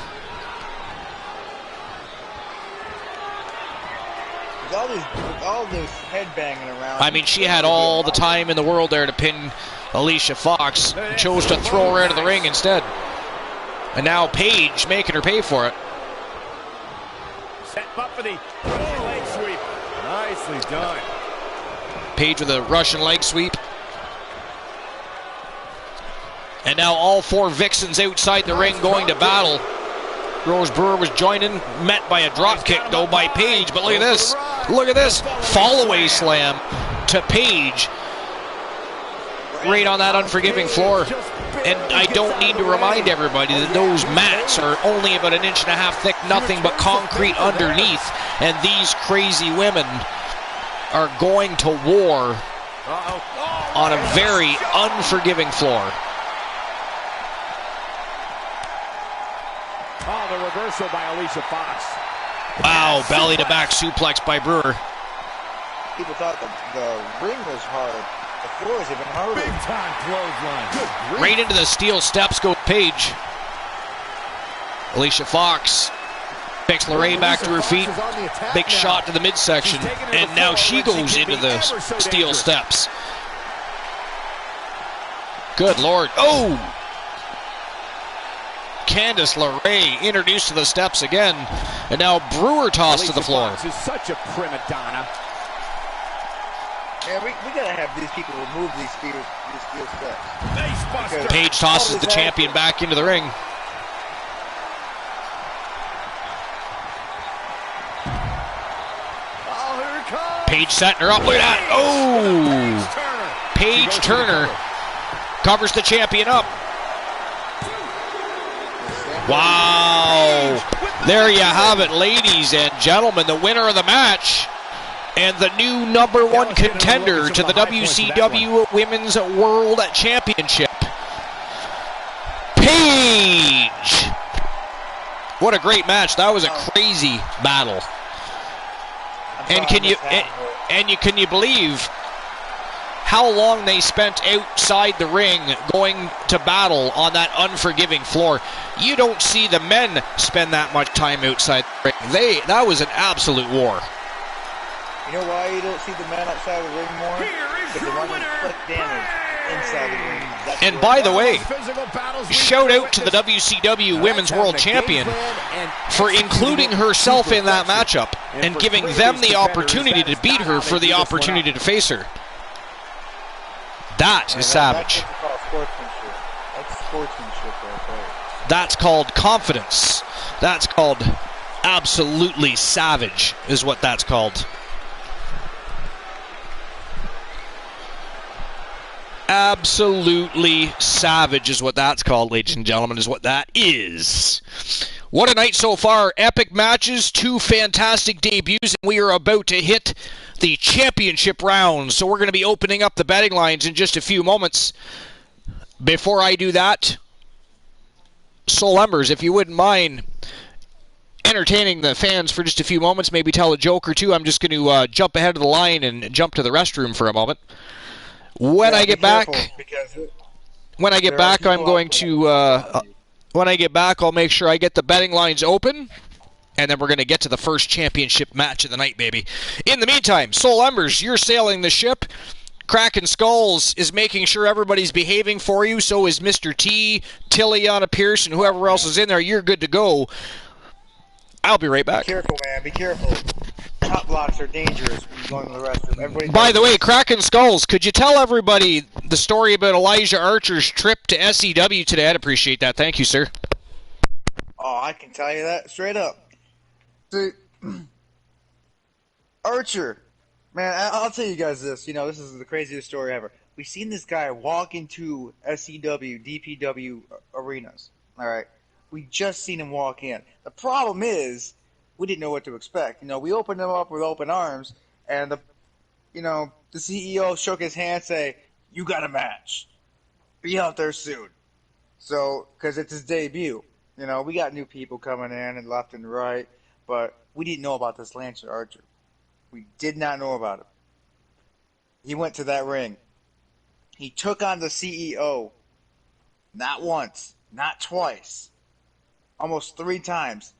All this headbanging around. I mean, she had all the time in the world there to pin Alicia Fox. Chose to throw her out of the ring instead. And now Paige making her pay for it. Set up for the leg sweep. Nicely done. Paige with a Russian leg sweep. And now all 4 Vixens outside the ring going to battle. Rose Brewer was joining, met by a drop kick though by Paige, but look at this. Look at this. Fall-away slam to Paige. Right on that unforgiving floor. And I don't need to remind everybody that those mats are only about 1.5 inches thick, nothing but concrete underneath. And these crazy women are going to war on a very unforgiving floor. Oh, the reversal by Alicia Fox. Wow, belly to back suplex by Brewer. People thought the ring was hard. The floor is even harder. Big time clothesline. Right into the steel steps goes Paige. Alicia Fox picks LeRae back to her feet. Big shot to the midsection. And now she goes into the steel steps. Good Lord. Oh! Candice LeRae introduced to the steps again. And now Brewer tossed to the floor. Fox is such a prima donna. Yeah, we gotta have these people remove these steel steps. Paige tosses the champion back into the ring. Oh, here it comes. Paige setting her up. Look at that. Oh! Paige Turner covers the champion up. Wow. There you have it, ladies and gentlemen. The winner of the match and the new #1 contender to the WCW Women's World Championship, Paige. What a great match. That was a crazy battle. And can you believe how long they spent outside the ring going to battle on that unforgiving floor? You don't see the men spend that much time outside the ring. That was an absolute war. You know why you don't see the men outside the ring more? Because the ones that inflict damage inside the ring. And by the way, shout out to the WCW Women's World Champion for including herself in that matchup and giving them the opportunity to beat her for the opportunity to face her. That is savage. That's sportsmanship right there. That's called confidence. That's called absolutely savage, is what that's called. Absolutely savage is what that's called, ladies and gentlemen, is what that is. What a night so far. Epic matches, 2 fantastic debuts, and we are about to hit the championship round. So we're going to be opening up the betting lines in just a few moments. Before I do that, Soul Embers, if you wouldn't mind entertaining the fans for just a few moments, maybe tell a joke or two, I'm just going to jump ahead of the line and jump to the restroom for a moment. When I get back, I'm going to. When I get back, I'll make sure I get the betting lines open, and then we're going to get to the first championship match of the night, baby. In the meantime, Soul Embers, you're sailing the ship. Kraken Skulls is making sure everybody's behaving for you. So is Mr. T, Tilliana Pierce, and whoever else is in there. You're good to go. I'll be right back. Be careful, man. Be careful. Top blocks are dangerous when you go into the restroom. By the way, Kraken Skulls, could you tell everybody the story about Elijah Archer's trip to SEW today? I'd appreciate that. Thank you, sir. Oh, I can tell you that straight up. See, Archer, man, I'll tell you guys this. You know, this is the craziest story ever. We seen this guy walk into SEW, DPW arenas. All right, we just seen him walk in. The problem is, we didn't know what to expect. You know, we opened him up with open arms, and the CEO shook his hand, say, "You got a match. Be out there soon." So, because it's his debut. You know, we got new people coming in and left and right, but we didn't know about this Lance Archer. We did not know about it. He went to that ring. He took on the CEO not once, not twice, almost 3 times.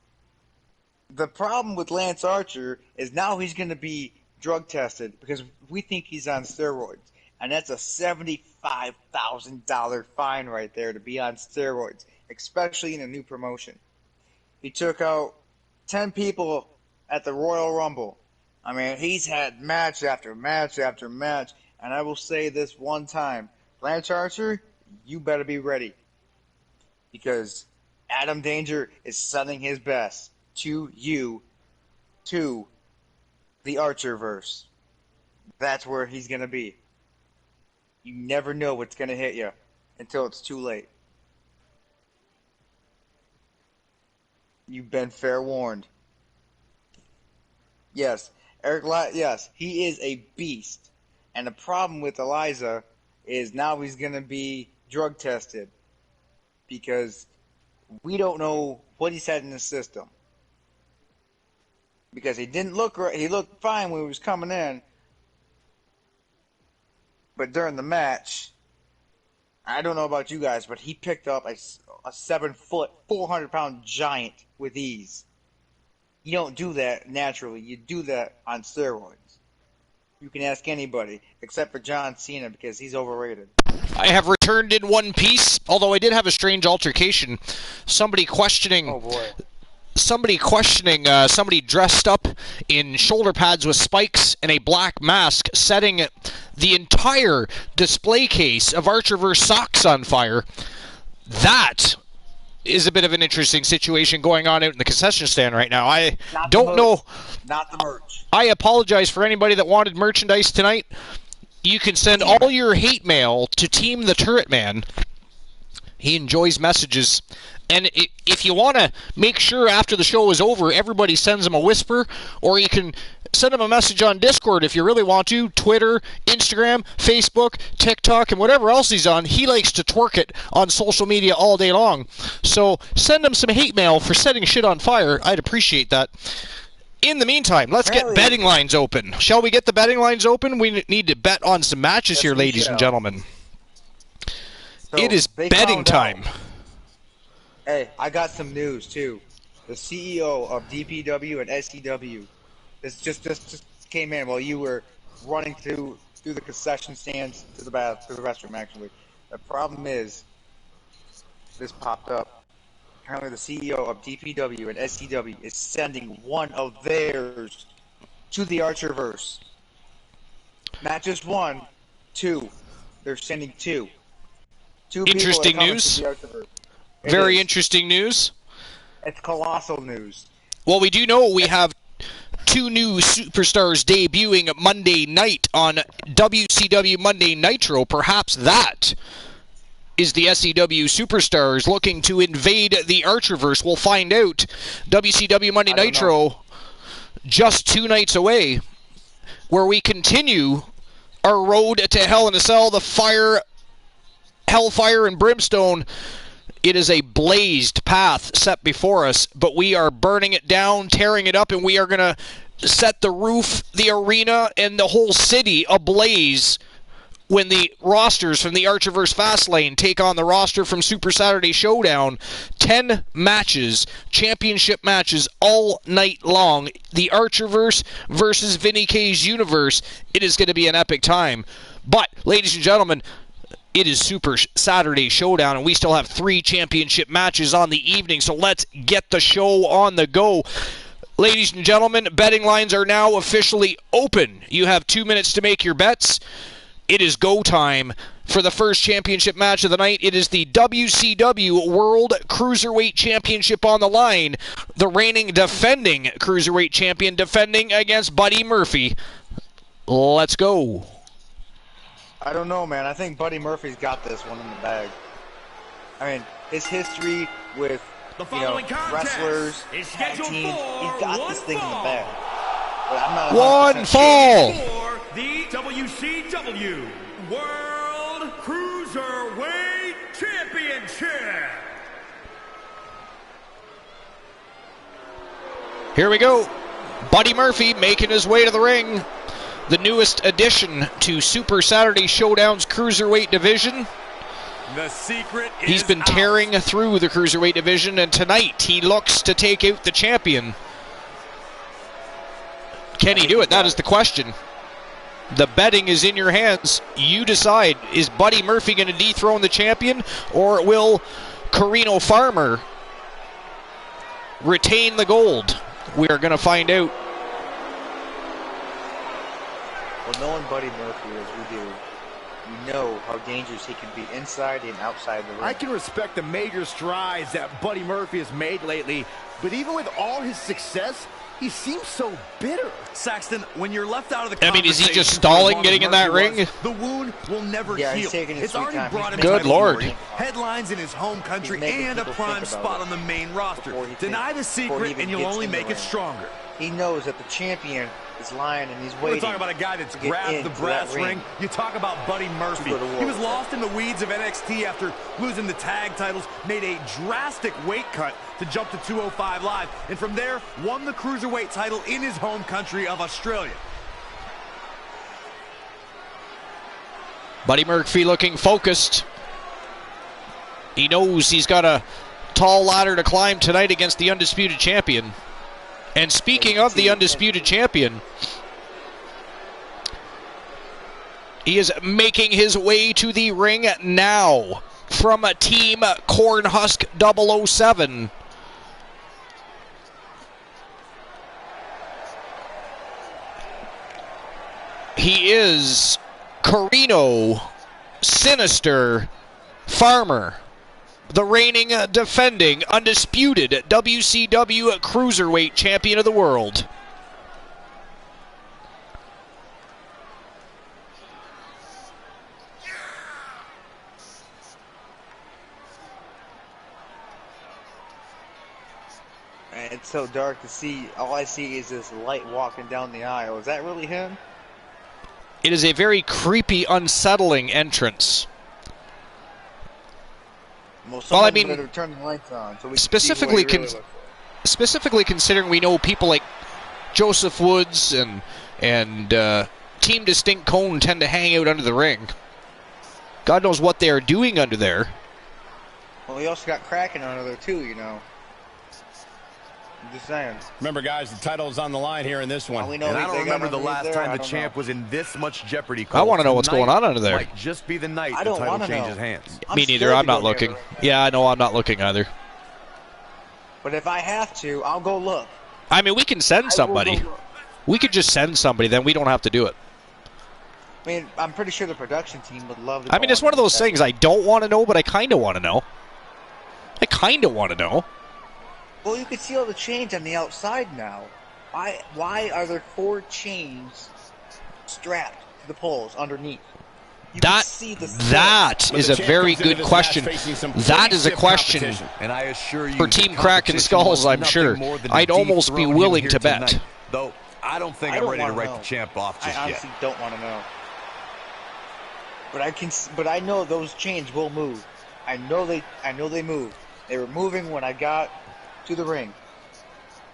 The problem with Lance Archer is now he's going to be drug tested because we think he's on steroids. And that's a $75,000 fine right there to be on steroids, especially in a new promotion. He took out 10 people at the Royal Rumble. I mean, he's had match after match after match. And I will say this one time, Lance Archer, you better be ready. Because Adam Danger is sending his best to you, to the Archerverse. That's where he's going to be. You never know what's going to hit you until it's too late. You've been fair warned. Yes, yes, he is a beast. And the problem with Eliza is now he's going to be drug tested because we don't know what he's had in the system. Because he didn't look right. He looked fine when he was coming in. But during the match, I don't know about you guys, but he picked up a 7-foot, 400-pound giant with ease. You don't do that naturally. You do that on steroids. You can ask anybody, except for John Cena, because he's overrated. I have returned in one piece, although I did have a strange altercation. Somebody questioning... Oh, boy. Somebody dressed up in shoulder pads with spikes and a black mask, setting the entire display case of Archerverse socks on fire. That is a bit of an interesting situation going on out in the concession stand right now. I don't know. Not the merch. I apologize for anybody that wanted merchandise tonight. You can send all your hate mail to Team the Turret Man. He enjoys messages. And if you want to make sure after the show is over, everybody sends him a whisper, or you can send him a message on Discord if you really want to, Twitter, Instagram, Facebook, TikTok, and whatever else he's on. He likes to twerk it on social media all day long. So send him some hate mail for setting shit on fire. I'd appreciate that. In the meantime, let's get betting lines open. Shall we get the betting lines open? We need to bet on some matches here, ladies and gentlemen. So it is betting time. Hey, I got some news too. The CEO of DPW and SEW, this just came in while you were running through the concession stands to the restroom. Actually, the problem is this popped up. Apparently, the CEO of DPW and SEW is sending one of theirs to the Archerverse. Not just one, 2. They're sending 2. 2 Interesting people news. to the Archerverse. Very interesting news. It's colossal news. Well, we do know we have 2 new superstars debuting Monday night on WCW Monday Nitro. Perhaps that is the SEW superstars looking to invade the Archerverse. We'll find out. WCW Monday Nitro just 2 nights away, where we continue our road to Hell in a Cell, the Hellfire and Brimstone It is a blazed path set before us, but we are burning it down, tearing it up, and we are going to set the roof, the arena, and the whole city ablaze when the rosters from the Archerverse Fastlane take on the roster from Super Saturday Showdown. 10 matches, championship matches all night long. The Archerverse versus Vinny K's Universe. It is going to be an epic time. But, ladies and gentlemen, it is Super Saturday Showdown, and we still have 3 championship matches on the evening, so let's get the show on the go. Ladies and gentlemen, betting lines are now officially open. You have 2 minutes to make your bets. It is go time for the first championship match of the night. It is the WCW World Cruiserweight Championship on the line. The reigning defending Cruiserweight Champion defending against Buddy Murphy. Let's go. I don't know, man. I think Buddy Murphy's got this one in the bag. I mean, his history with wrestlers, tag teams, he's got this thing in the bag. But I'm not one fall for the WCW World Cruiserweight Championship. Here we go. Buddy Murphy making his way to the ring. The newest addition to Super Saturday Showdown's Cruiserweight division. The secret is He's been tearing through the Cruiserweight division, and tonight he looks to take out the champion. Can he do it? That is the question. The betting is in your hands. You decide. Is Buddy Murphy going to dethrone the champion, or will Carino Farmer retain the gold? We are going to find out. Well, knowing Buddy Murphy as we do, you know how dangerous he can be inside and outside the ring. I can respect the major strides that Buddy Murphy has made lately, but even with all his success, he seems so bitter. Saxton, when you're left out of the I mean, is he just stalling getting in that ring? The wound will never heal. He's taking his It's already time. brought him Good Lord. headlines in his home country and a prime spot on the main roster. Deny the secret and you'll only make it stronger. He knows that the champion is lying and he's We're waiting. talking about a guy that's grabbed the brass ring. You talk about Buddy Murphy. He was lost in the weeds of NXT after losing the tag titles, made a drastic weight cut to jump to 205 Live, and from there won the Cruiserweight title in his home country of Australia. Buddy Murphy looking focused. He knows he's got a tall ladder to climb tonight against the Undisputed Champion. And speaking of the Undisputed Champion, he is making his way to the ring now from Team Cornhusk 007. He is Carino Sinister Farmer, the reigning, defending, undisputed WCW Cruiserweight Champion of the world. It's so dark to see. All I see is this light walking down the aisle. Is that really him? It is a very creepy, unsettling entrance. Well, I mean, better turn the lights on so we specifically, can see specifically considering we know people like Joseph Woods and Team Distinct Cone tend to hang out under the ring. God knows what they are doing under there. Well, we also got Kraken under there too, you know. I'm just saying. Remember, guys, the title is on the line here in this one. And I don't remember the last time the champ was in this much jeopardy. Cole. I want to know what's going on under there. Might just be the night the title changes hands. Me neither. I'm not looking. Yeah, I know I'm not looking either. But if I have to, I'll go look. I mean, we can send somebody. We could just send somebody, then we don't have to do it. I mean, I'm pretty sure the production team would love to. I mean, it's one of those things I don't want to know, but I kind of want to know. I kind of want to know. Well, you can see all the chains on the outside now. Why are there 4 chains strapped to the poles underneath? That is a very good question. That is a question and I assure you, for Team Kraken Skulls, I'm sure. I'd almost be willing to bet. Tonight. Though I don't think I'm ready to write the champ off just yet. I honestly don't want to know. But I know those chains will move. I know they moved. They were moving when I got to the ring,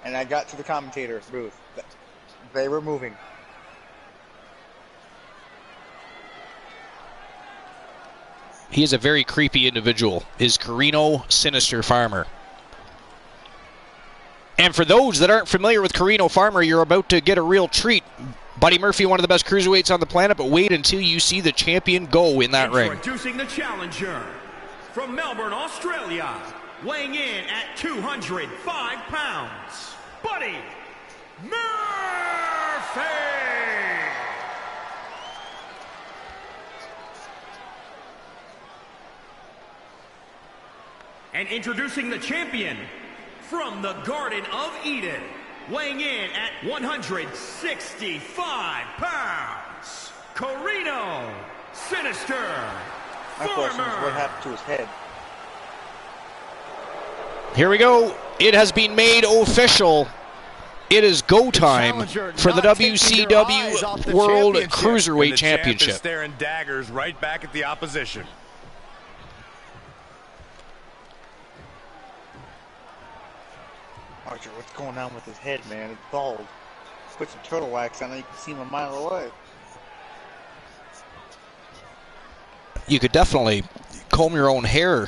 and I got to the commentator booth. They were moving. He is a very creepy individual, is Carino Sinister Farmer. And for those that aren't familiar with Carino Farmer, you're about to get a real treat. Buddy Murphy, one of the best cruiserweights on the planet, but wait until you see the champion go in that ring. Introducing the challenger from Melbourne, Australia, weighing in at 205 pounds, Buddy Murphy! And introducing the champion from the Garden of Eden, weighing in at 165 pounds, Carino Sinister My question is, Farmer. what happened to his head? Here we go. It has been made official. It is go time for the WCW World Cruiserweight Championship. Staring daggers right back at the opposition. Archer, what's going on with his head, man? It's bald. Put some turtle wax on it, you can see him a mile away. You could definitely comb your own hair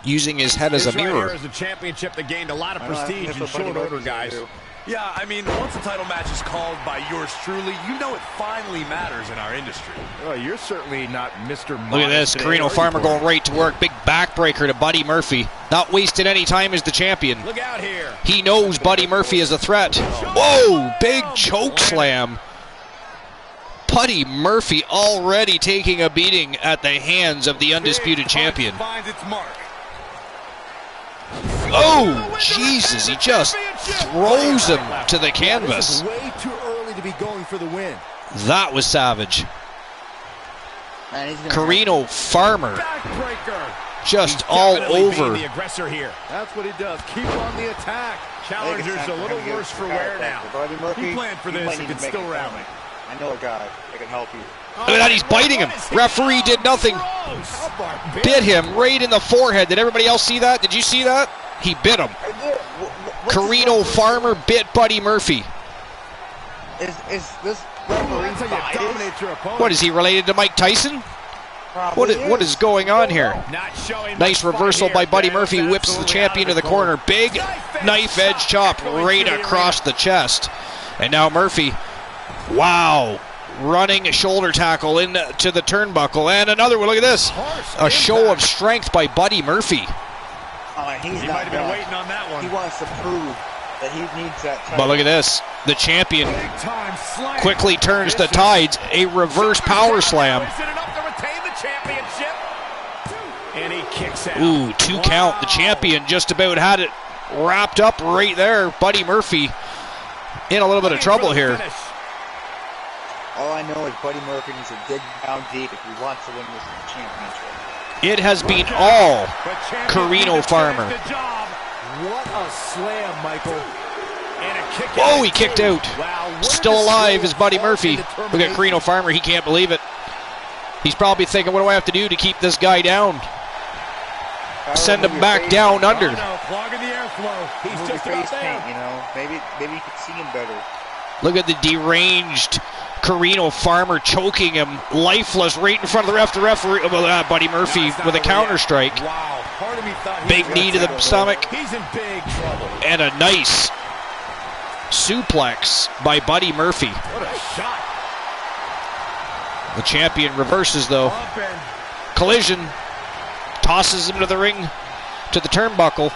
using his head as a mirror. Right, here is a championship that gained a lot of prestige in short order, guys. Yeah, I mean, once a title match is called by yours truly, you know it finally matters in our industry. Well, you're certainly not Mr. Look at this, Carino Farmer going right to work. Big backbreaker to Buddy Murphy. Not wasting any time as the champion. Look out here. He knows Buddy Murphy is a threat. Whoa, big choke slam. Buddy Murphy already taking a beating at the hands of the undisputed champion. Finds its mark. Oh, Jesus, he just throws him to the canvas. This is way too early to be going for the win. That was savage. Man, he's gonna Carino Farmer Backbreaker. just all Definitely being over. the aggressor here. That's what he does. Keep on the attack. Challenger's a little worse for wear now. Buddy Murphy, He planned for you this might and need can to make still a rally. comment. I know a guy that can help you. Look at that, he's biting him. Referee did nothing. Bit him right in the forehead. Did everybody else see that? Did you see that? He bit him. Carino Farmer bit Buddy Murphy. Is this referee That's how you biased? dominate your opponent. What, is he related to Mike Tyson? Probably What is going on here? Not showing Nice much fight reversal here. by Buddy There's Murphy, whips the absolutely champion to out the of corner. Big knife edge chop right across the chest. And now Murphy, wow, running shoulder tackle into the turnbuckle. And another one, look at this. A show of strength by Buddy Murphy. He He might have been waiting on that one. He wants to prove that he needs that title. But look at this. The champion Big time slam. quickly turns the tides. A reverse power slam. Is it enough to retain the championship? And he kicks out. Ooh, 2 count. The champion just about had it wrapped up right there. Buddy Murphy in a little bit of trouble here. All I know is Buddy Murphy needs to dig down deep if he wants to win this championship. It has been all Carino Farmer. What a slam, Michael. And a kick Oh, out. he kicked out. Wow. what Still a alive display is of Buddy heart Murphy. and Look at Carino Farmer. He can't believe it. He's probably thinking, what do I have to do to keep this guy down? Send him back down under. Oh, no, clogging the airflow. He's Move just your about face paint, there. you know. Maybe you could see him better. Look at the deranged Carino Farmer choking him lifeless right in front of the ref. The referee, well, Buddy Murphy No, it's not with a over counter yet. strike. Wow. Part of me thought he Big was knee to gonna the take stomach. He's in big trouble. And a nice suplex by Buddy Murphy. What a shot. The champion reverses though. Up and Collision. Tosses him to the ring, to the turnbuckle.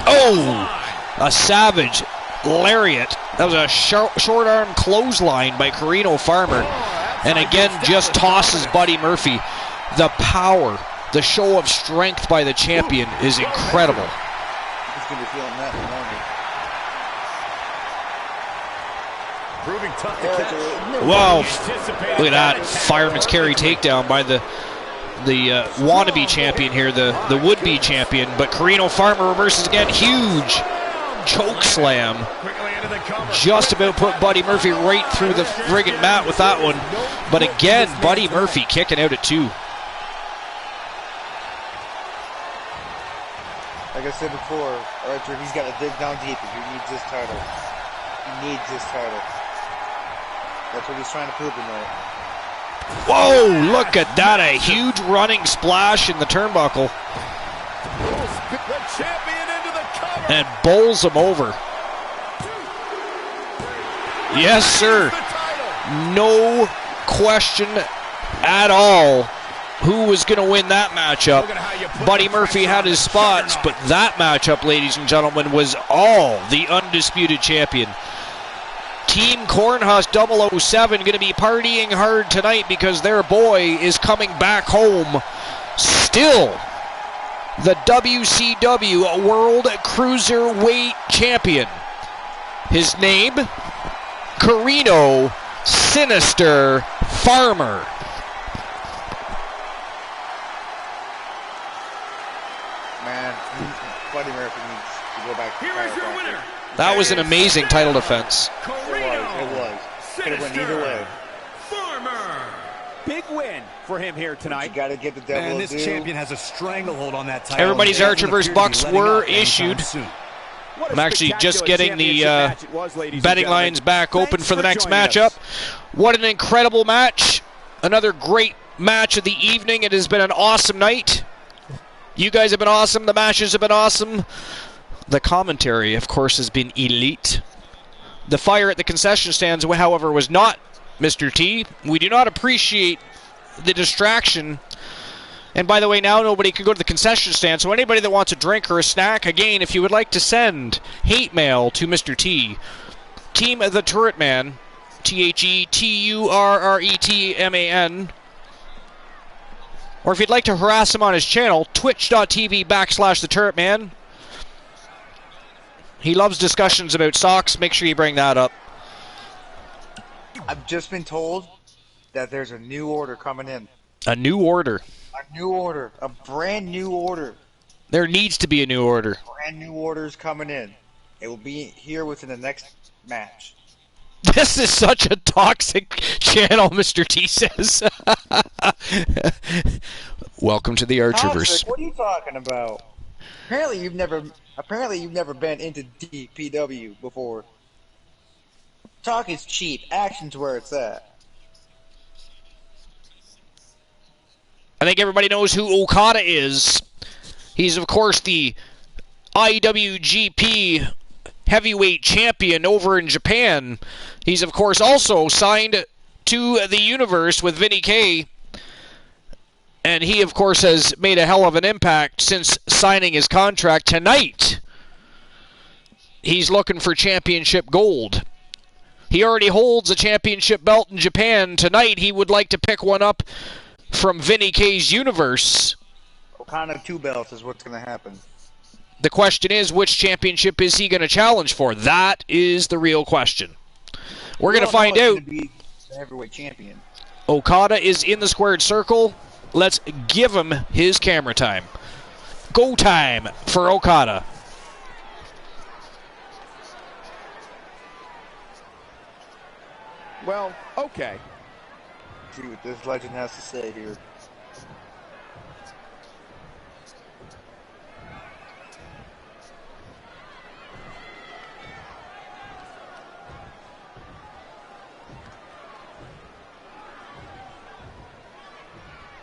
Oh! A savage lariat. That was a short arm clothesline by Carino Farmer. And again, just tosses Buddy Murphy. The power, the show of strength by the champion is incredible. He's going to be feeling that in a moment. proving tough to catch. Wow. Anticipated Look at that. attack. Fireman's carry takedown by the wannabe champion here, the would-be champion. But Carino Farmer reverses again. Huge choke slam. Quickly into the cover. Just about put Buddy Murphy right through the friggin' mat with that one. But again, Buddy Murphy kicking out at 2. Like I said before, Archer, he's got to dig down deep if he needs this title. He needs this title. That's what he's trying to prove tonight. Whoa, look at that. A huge running splash in the turnbuckle. The champion into the cover. And bowls him over. Yes, sir. No question at all who was going to win that matchup. Buddy Murphy had his spots, but that matchup, ladies and gentlemen, was all the undisputed champion. Team Cornhusk 007 going to be partying hard tonight because their boy is coming back home. Still the WCW World Cruiserweight Champion. His name, Carino Sinister Farmer. Man, Buddy Murphy needs to go back to Here is your winner. That was an amazing title defense. It was. Could have went either way. Farmer. Big win for him here tonight. You got to get the devil And a this due. champion has a stranglehold on that title. Everybody's and Archer doesn't vs. appear to be Bucks letting were up anytime issued. soon. What a I'm actually just spectacular getting the championship match it was, ladies betting and gentlemen. lines back open Thanks for the next joining us. matchup. What an incredible match. Another great match of the evening. It has been an awesome night. You guys have been awesome. The matches have been awesome. The commentary, of course, has been elite. The fire at the concession stands, however, was not Mr. T. We do not appreciate the distraction. And by the way, now nobody can go to the concession stand, so anybody that wants a drink or a snack, again, if you would like to send hate mail to Mr. T, Team the Turret Man, TheTurretman, or if you'd like to harass him on his channel, twitch.tv/the Turret Man. He loves discussions about socks. Make sure you bring that up. I've just been told that there's a new order coming in. A new order. A new order. A brand new order. There needs to be a new order. Brand new orders coming in. It will be here within the next match. This is such a toxic channel, Mr. T says. Welcome to the Archerverse. Toxic? What are you talking about? Apparently you've never been into DPW before. Talk is cheap. Action's where it's at. I think everybody knows who Okada is. He's, of course, the IWGP Heavyweight Champion over in Japan. He's, of course, also signed to the Universe with Vinny K. And he, of course, has made a hell of an impact since signing his contract tonight. He's looking for championship gold. He already holds a championship belt in Japan. Tonight, he would like to pick one up from Vinny K's Universe. Okada 2 belts is what's going to happen. The question is, which championship is he going to challenge for? That is the real question. We're going to find out. Gonna be the heavyweight champion. Okada is in the squared circle. Let's give him his camera time. Go time for Okada. Well, okay. See what this legend has to say here.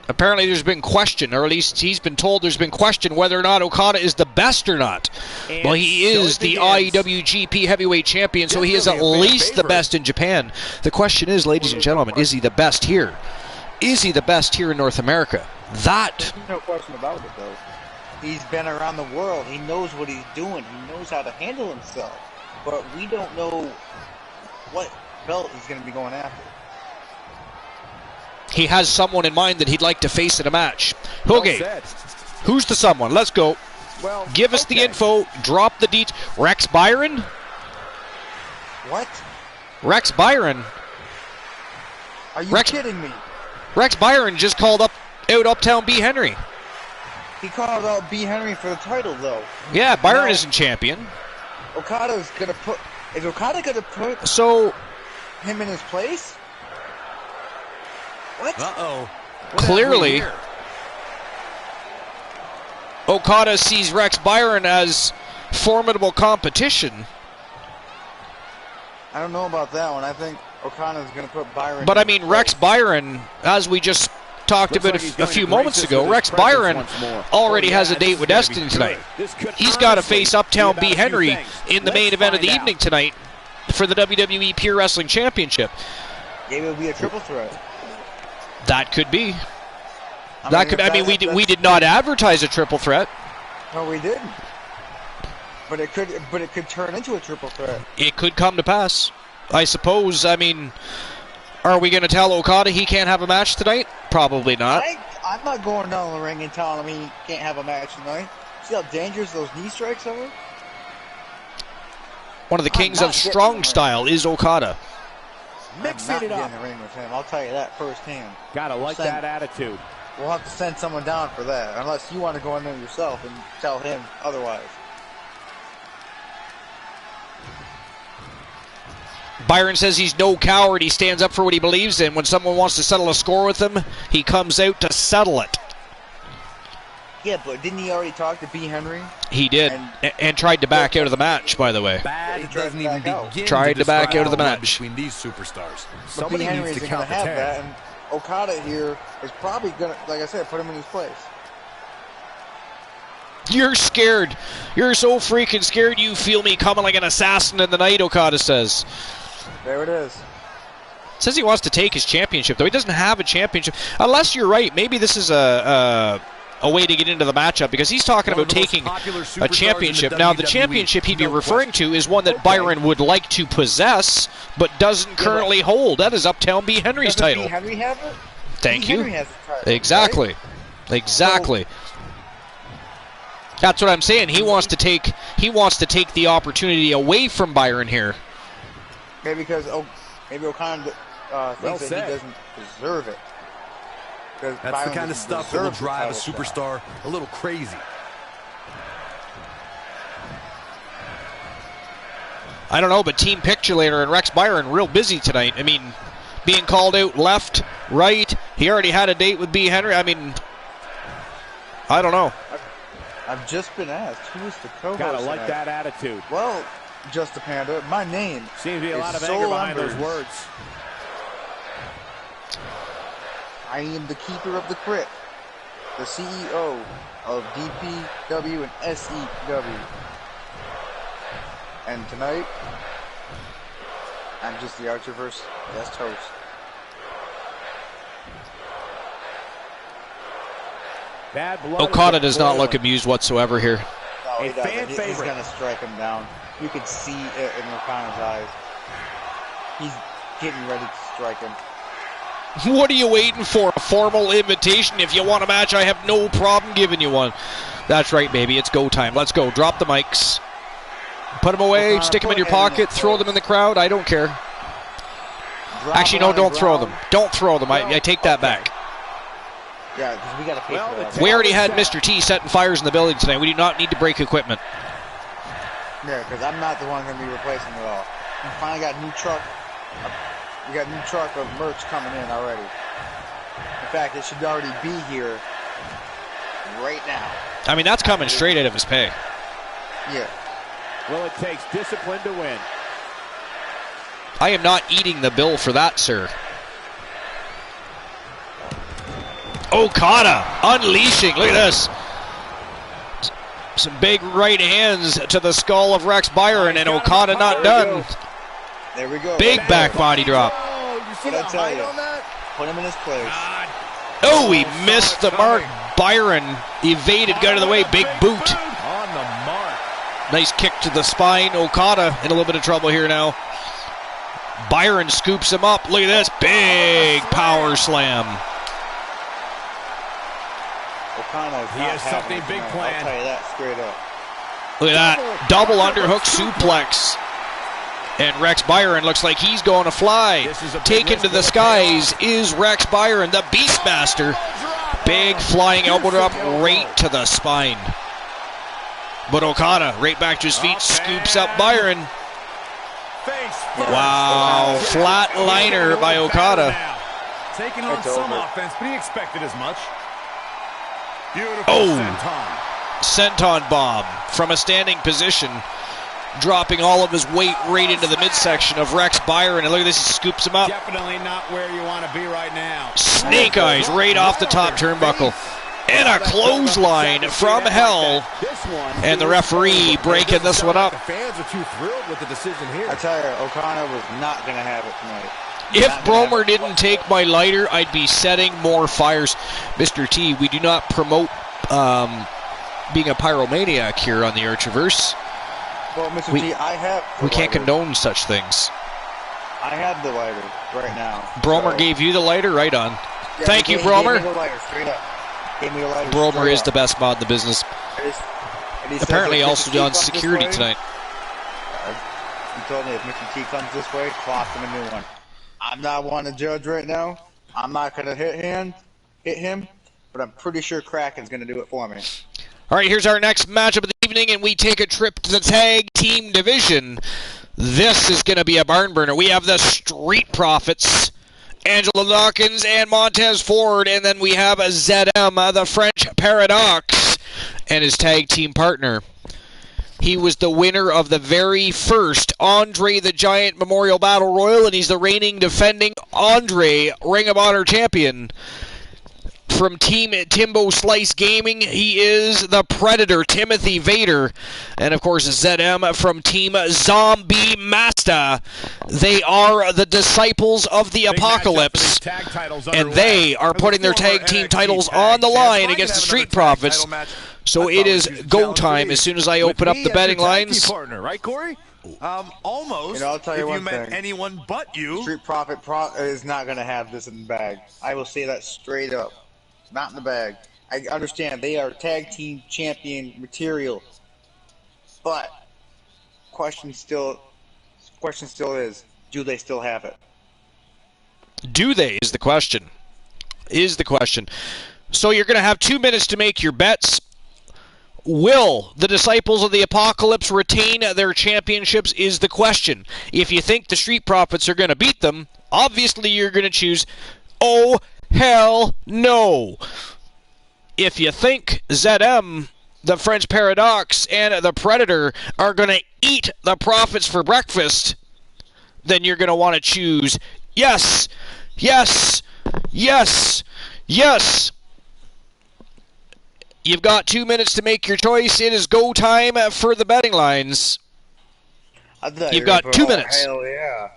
Apparently there's been question, or at least he's been told there's been question whether or not Okada is the best or not. And well, he is the IWGP Heavyweight Champion, so he is at least the best in Japan. The question is, ladies and gentlemen, is he the best here? Is he the best here in North America? That... There's no question about it, though. He's been around the world. He knows what he's doing. He knows how to handle himself. But we don't know what belt he's going to be going after. He has someone in mind that he'd like to face in a match. Okay, who's the someone? Let's go. Well, give us the info. Drop the deets. Rex Byron? What? Rex Byron? Are you kidding me? Rex Byron just called out Uptown B. Henry. He called out B. Henry for the title, though. Yeah, Byron isn't champion. Okada's gonna put... Is Okada gonna put him in his place? What? Uh-oh. Clearly, Okada sees Rex Byron as formidable competition. I don't know about that one. I think Okada's going to put Byron. But I mean, Rex Byron, as we just talked about a few moments ago, Rex Byron already has a date with Destiny tonight. He's got to face Uptown B. Henry in the main event of the evening tonight for the WWE Pure Wrestling Championship. Maybe it'll be a triple threat. That could be. We did not advertise a triple threat. No, we didn't. But it could turn into a triple threat. It could come to pass, I suppose. I mean, are we going to tell Okada he can't have a match tonight? Probably not. I'm not going down the ring and telling him he can't have a match tonight. See how dangerous those knee strikes are? One of the kings of strong style is Okada. Mixing it up. In the ring with him. I'll tell you that firsthand. Gotta like that attitude. We'll have to send someone down for that, unless you want to go in there yourself and tell him otherwise. Byron says he's no coward. He stands up for what he believes in. When someone wants to settle a score with him, he comes out to settle it. Yeah, but didn't he already talk to B. Henry? He did, and tried to back out of the match, by the way. Bad doesn't even begin tried to back out of the match. Between these superstars. But B. Henry isn't going to have that, and Okada here is probably going to, like I said, put him in his place. You're scared. You're so freaking scared you feel me coming like an assassin in the night, Okada says. There it is. Says he wants to take his championship, though. He doesn't have a championship. Unless you're right, maybe this is a way to get into the matchup, because he's talking about taking a championship. Now, the championship he'd be referring to is one that Byron would like to possess, but doesn't currently hold. That is Uptown B. Henry's title. B. Henry have it? Thank B. you. Henry has the title, exactly. Right? Exactly. That's what I'm saying. He wants to take the opportunity away from Byron here. Maybe because O'Connor thinks that he doesn't deserve it. That's the kind of stuff that will drive a superstar a little crazy. I don't know, but Team Picturator and Rex Byron real busy tonight. I mean, being called out left, right. He already had a date with B. Henry. I mean, I don't know. I've just been asked, who's the co-host? Gotta like that attitude. Well, Just a Panda, my name seems to be a lot of anger behind those words. I am the keeper of the crypt, the CEO of DPW and SEW. And tonight, I'm just the Archerverse guest host. Bad blood. Okada does not look amused whatsoever here. No, he doesn't. He's going to strike him down. You can see it in Okada's eyes. He's getting ready to strike him. What are you waiting for? A formal invitation? If you want a match, I have no problem giving you one. That's right, baby. It's go time. Let's go. Drop the mics. Put them away. Stick them in your pocket. Throw them in the crowd. I don't care. Actually, no, don't throw them. Don't throw them. I take that back. Yeah, because we got to pay for that. We already had Mr. T setting fires in the building tonight. We do not need to break equipment. Yeah, because I'm not the one going to be replacing it all. We finally got a new truck. We got a new truck of merch coming in already. In fact, it should already be here right now. I mean, that's coming straight out of his pay. Yeah. Well, it takes discipline to win. I am not eating the bill for that, sir. Okada unleashing. Look at this. Some big right hands to the skull of Rex Byron, and Okada not done. There we go. Big back body drop. You see that height on that? Put him in his place. Oh, he missed the mark. Byron evaded, got out of the way. Big boot. On the mark. Nice kick to the spine. Okada in a little bit of trouble here now. Byron scoops him up. Look at this. Big power slam. He has something big planned. I'll tell you that straight up. Look at that. Double underhook suplex. And Rex Byron looks like he's going to fly. Taken to the skies is Rex Byron, the Beastmaster. Big flying elbow drop right to the spine. But Okada, right back to his feet, scoops up Byron. Wow, flat liner by Okada. Taking on some offense, but he expected as much. Beautiful Oh, senton bomb from a standing position, dropping all of his weight right into the midsection of Rex Byron. And look at this, he scoops him up. Definitely not where you want to be right now. Snake eyes right off the top turnbuckle. And a clothesline from hell. And the referee breaking this one up. The fans are too thrilled with the decision here. I tell you, O'Connor was not going to have it tonight. If Bromer didn't take my lighter, I'd be setting more fires. Mr. T, we do not promote being a pyromaniac here on the Archiverse. Well, Mr. T, I have the We can't lighter. condone such things. I have the lighter right now. Bromer gave you the lighter? Right on. Yeah, Thank you, He Bromer. gave me the lighter, straight up. Gave me the lighter Bromer straight is up. the best mod in the business. And he says, Apparently if also Mr. T on comes security this way, tonight. He told me if Mr. T comes this way, clock him a new one. I'm not one to judge right now. I'm not going to hit him, but I'm pretty sure Kraken's going to do it for me. All right, here's our next matchup of the evening, and we take a trip to the tag team division. This is going to be a barn burner. We have the Street Profits, Angelo Dawkins and Montez Ford, and then we have ZM, the French Paradox, and his tag team partner. He was the winner of the very first Andre the Giant Memorial Battle Royal, and he's the reigning defending Andre Ring of Honor champion. From Team Timbo Slice Gaming, he is the Predator, Timothy Vader. And, of course, ZM from Team Zombie Master. They are the Disciples of the Apocalypse. And they are putting their tag team titles on the line against the Street Profits. So it is go time as soon as I open up the betting lines. Partner, right, Corey? Almost. You know, I'll tell you if one you meant thing. anyone but you. Street Profit is not going to have this in the bag. I will say that straight up. Not in the bag. I understand they are tag team champion material, but question still is, do they still have it? Do they is the question. So you're going to have 2 minutes to make your bets. Will the Disciples of the Apocalypse retain their championships is the question. If you think the Street Profits are going to beat them, obviously you're going to choose, oh, hell no. If you think ZM, the French Paradox, and the Predator are going to eat the Profits for breakfast, then you're going to want to choose yes, yes, yes, yes. You've got 2 minutes to make your choice. It is go time for the betting lines. You've got 2 minutes. Hell yeah.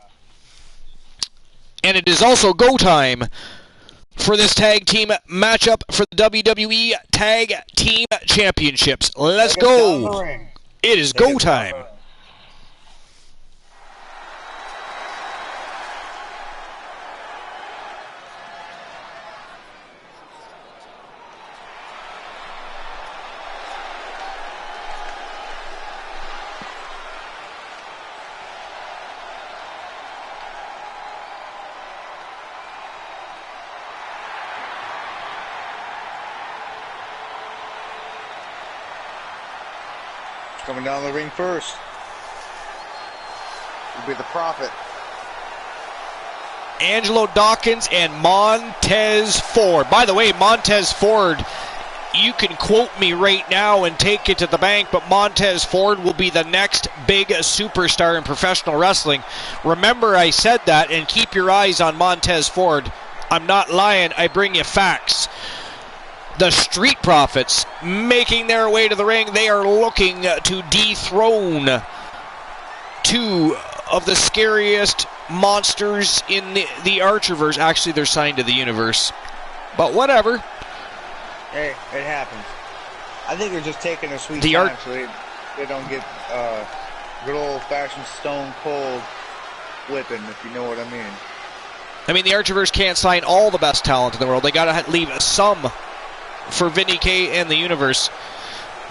And it is also go time for this tag team matchup for the WWE Tag Team Championships. Let's go. It is go time. Coming down the ring first will be the Prophet. Angelo Dawkins and Montez Ford. By the way, Montez Ford, you can quote me right now and take it to the bank, but Montez Ford will be the next big superstar in professional wrestling. Remember I said that, and keep your eyes on Montez Ford. I'm not lying, I bring you facts. The Street Profits making their way to the ring. They are looking to dethrone two of the scariest monsters in the Archiverse. Actually, they're signed to the universe. But whatever. Hey, it happens. I think they're just taking their sweet time so they don't get good old-fashioned stone cold whipping, if you know what I mean. I mean, the Archiverse can't sign all the best talent in the world. They got to leave some for Vinny K and the universe.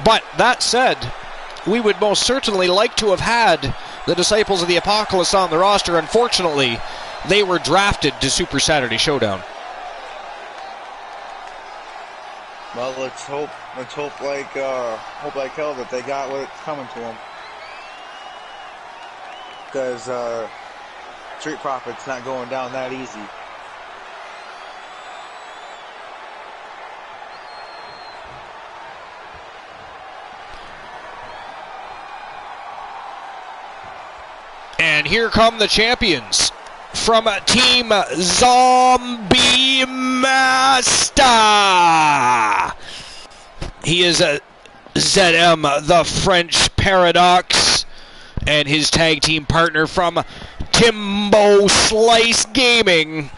But that said, we would most certainly like to have had the Disciples of the Apocalypse on the roster. Unfortunately, they were drafted to Super Saturday Showdown. Well, let's hope like hell that they got what's coming to them. Because Street Profits not going down that easy. And here come the champions from Team Zombie Master. He is ZM, the French Paradox, and his tag team partner from Timbo Slice Gaming.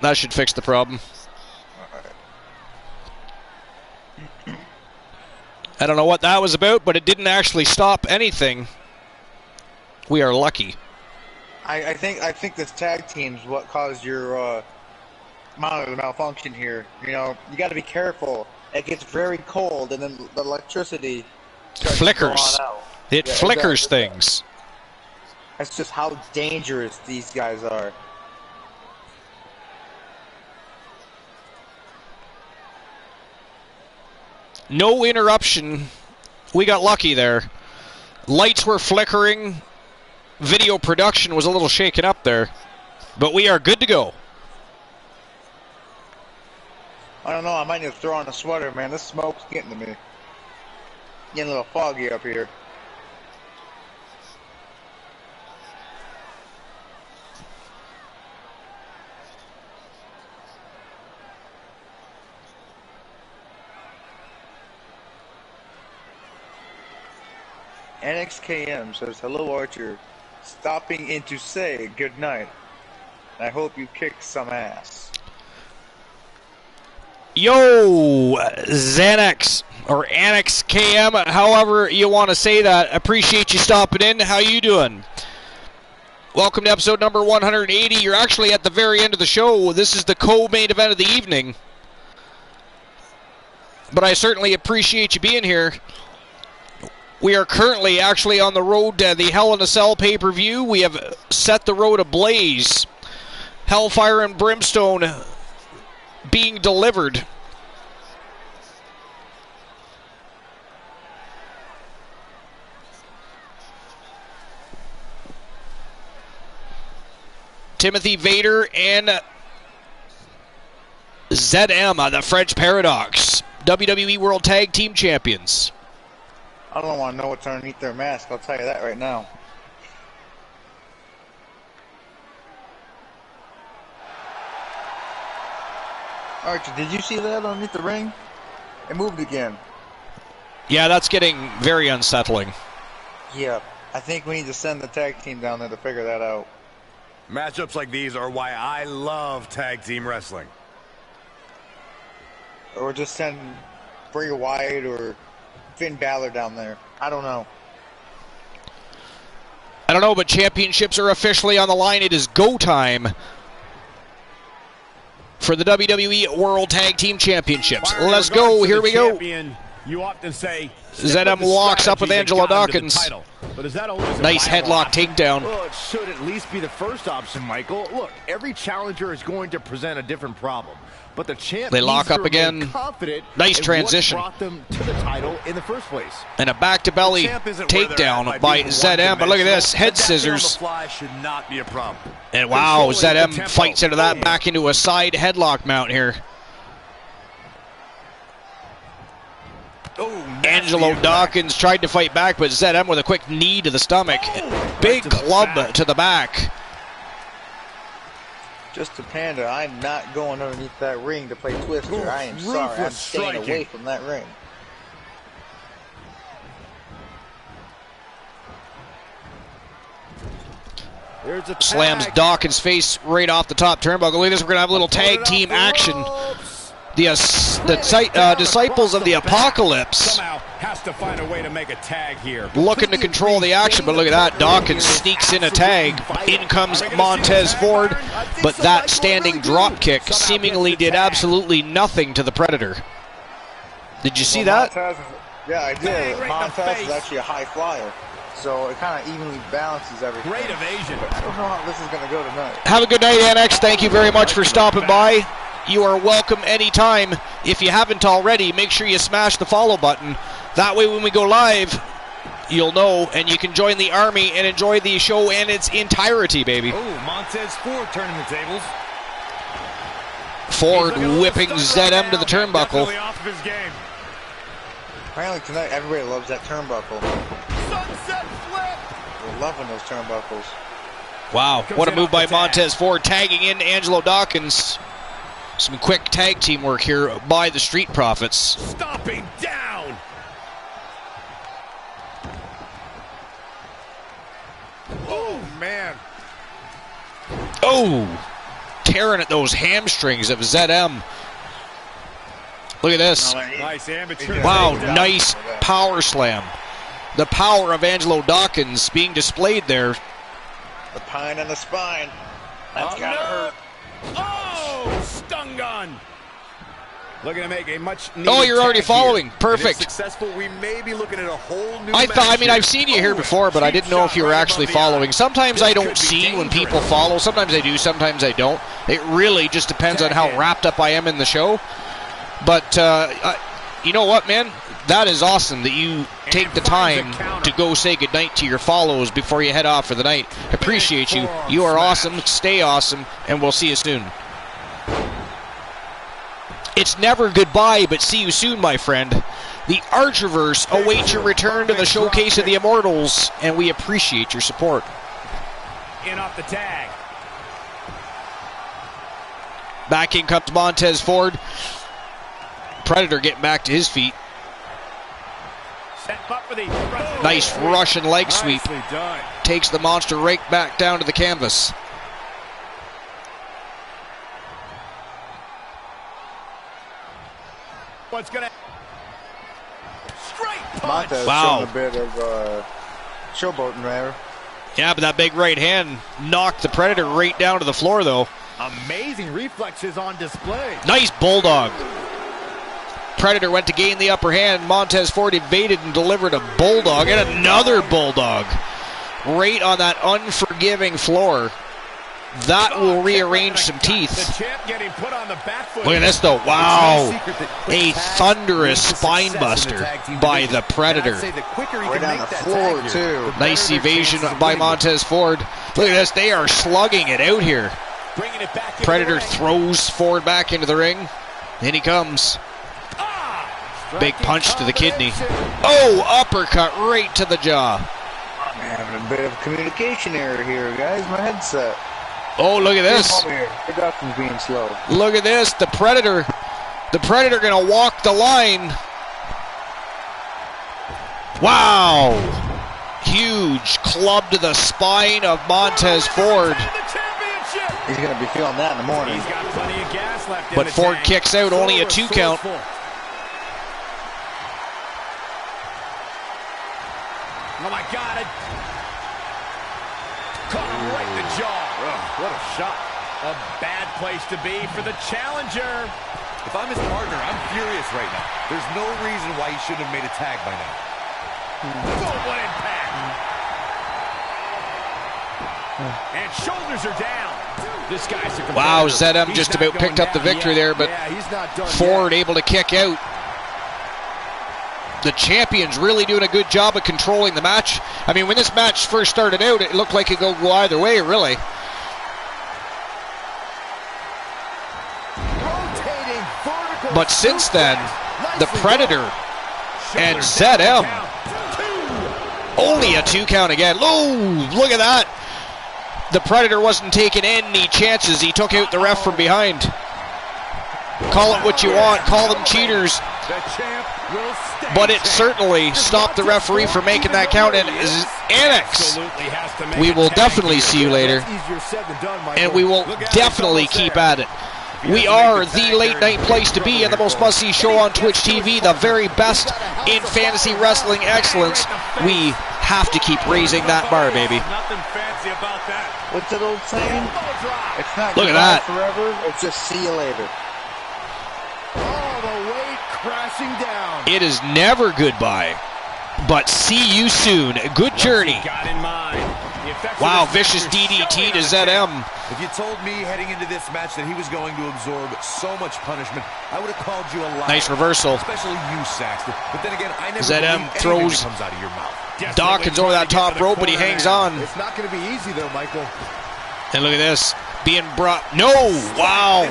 That should fix the problem. I don't know what that was about, but it didn't actually stop anything. We are lucky. I think this tag team's what caused your monitor malfunction here. You know, you got to be careful. It gets very cold, and then the electricity flickers. It flickers things. That's just how dangerous these guys are. No interruption. We got lucky there. Lights were flickering. Video production was a little shaken up there. But we are good to go. I don't know. I might need to throw on a sweater, man. This smoke's getting to me. Getting a little foggy up here. NXKM says, hello Archer, stopping in to say good night. I hope you kick some ass. Yo, Xanax, or Annex KM, however you want to say that. Appreciate you stopping in. How you doing? Welcome to episode number 180. You're actually at the very end of the show. This is the co-main event of the evening. But I certainly appreciate you being here. We are currently actually on the road to the Hell in a Cell pay-per-view. We have set the road ablaze. Hellfire and Brimstone being delivered. Timothy Vader and ZM, the French Paradox, WWE World Tag Team Champions. I don't want to know what's underneath their mask, I'll tell you that right now. Archer, did you see that underneath the ring? It moved again. Yeah, that's getting very unsettling. Yeah, I think we need to send the tag team down there to figure that out. Matchups like these are why I love tag team wrestling. Or just send Bray Wyatt or Finn Balor down there. I don't know. I don't know, but championships are officially on the line. It is go time for the WWE World Tag Team Championships. Let's go. Here we go. You often say ZM walks up with Angelo Dawkins. Nice headlock takedown. Well, it should at least be the first option, Michael. Look, every challenger is going to present a different problem. But the champ they lock up again. Nice transition. What brought them to the title in the first place. And a back-to-belly takedown by ZM. But look at this, head scissors. Should not be a problem. And wow, ZM fights into that back into a side headlock mount here. Angelo Dawkins tried to fight back, but ZM with a quick knee to the stomach. Big club to the back. Just a panda, I'm not going underneath that ring to play Twister. I am sorry, I'm staying away from that ring. Slams Dawkins' face right off the top turnbuckle. Look at this, we're going to have a little tag team action. The Disciples of the Apocalypse has to find a way to make a tag here. Looking to control the action, but look at that. Dawkins sneaks in a tag. In comes Montez Ford, but that standing drop kick seemingly did absolutely nothing to the Predator. Did you see that? Yeah, I did. Montez is actually a high flyer, so it kind of evenly balances everything. Great evasion. But I don't know how this is going to go tonight. Have a good night, NX. Thank you very much for stopping by. You are welcome anytime. If you haven't already, make sure you smash the follow button. That way when we go live, you'll know, and you can join the army and enjoy the show in its entirety, baby. Oh, Montez Ford turning the tables. Ford whipping ZM to the turnbuckle. Off of his game. Apparently tonight everybody loves that turnbuckle. Sunset flip. We're loving those turnbuckles. Wow, what a move by Montez Ford, tagging in Angelo Dawkins. Some quick tag team work here by the Street Profits. Stomping down. Oh, man. Oh, tearing at those hamstrings of ZM. Look at this. Nice amateur. Wow, nice power slam. The power of Angelo Dawkins being displayed there. The pine and the spine. That's gotta hurt. Oh, stun gun. Looking to make a much. Oh, you're already following. Perfect. Successful. We may be looking at a whole new. I mean, I've seen you here before, but I didn't know if you were actually following. Sometimes I don't see when people follow. Sometimes I do. Sometimes I don't. It really just depends on how wrapped up I am in the show. But you know what, man? That is awesome that you take the time to go say goodnight to your follows before you head off for the night. Appreciate you. You are awesome. Stay awesome, and we'll see you soon. It's never goodbye, but see you soon, my friend. The Archerverse awaits your return to the Showcase of the Immortals, and we appreciate your support. In off the tag. Back in comes Montez Ford. Predator getting back to his feet. Nice Russian leg sweep. Takes the monster right back down to the canvas. What's gonna straight punch. Montez Wow. showing a bit of showboating there. Yeah, but that big right hand knocked the Predator right down to the floor, though. Amazing reflexes on display. Nice bulldog. Predator went to gain the upper hand. Montez Ford evaded and delivered a bulldog and another bulldog right on that unforgiving floor. That will rearrange some teeth. The champ getting put on the back foot. Look at this, though. Wow. A thunderous spine buster by the Predator. Right on the floor, too. Nice evasion by Montez Ford. Look at this. They are slugging it out here. Predator throws Ford back into the ring. In he comes. Big punch to the kidney. Oh, uppercut right to the jaw. I'm having a bit of a communication error here, guys. My headset. Oh, look at this. Production's being slow. Look at this. The Predator gonna walk the line. Wow. Huge club to the spine of Montez Ford. He's gonna be feeling that in the morning. He's got plenty of gas left in But the Ford tank. kicks out, only a 2 count. Oh my God! Caught him right in the jaw. Oh, what a shot! A bad place to be for the challenger. If I'm his partner, I'm furious right now. There's no reason why he shouldn't have made a tag by now. Boom! What impact! And shoulders are down. This guy's a competitor. Wow, ZM He's just not about picked going up the down victory yet. there, but Yeah, he's not done Ford yet. able to kick out. The champion's really doing a good job of controlling the match. I mean, when this match first started out, it looked like it could go either way, really. Rotating vertical But since then, suplex. the Nicely Predator done. and Shoulders down, ZM, count. only a 2 count again. Oh, look at that. The Predator wasn't taking any chances. He took out the ref from behind. Call it what you want. Call them cheaters. The champ will stay But it champ. certainly stopped the referee from making that count. And Annex, Absolutely has to make we a will tag definitely here. see you later. That's easier said than done, Michael. And we will Look out, definitely it's almost keep there. at it. We are the late night place to be and the most must-see show on Twitch TV, the very best in fantasy wrestling excellence. We have to keep raising that bar, baby. Nothing fancy about that. What's that old saying? It's not Look at goodbye that. forever. It's just see you later. All the way crashing down. It is never goodbye, but see you soon. Good journey. Got in mind. The effects Wow, of this vicious match are DDT showing to on the tape. ZM. If you told me heading into this match that he was going to absorb so much punishment, I would have called you a liar. Nice reversal. Especially you, Saxton. But then again, I never ZM believe anything throws that comes out of your mouth. Dawkins over that top rope, but he hangs on. It's not going to be easy, though, Michael. And look at this. Being brought... No! Wow!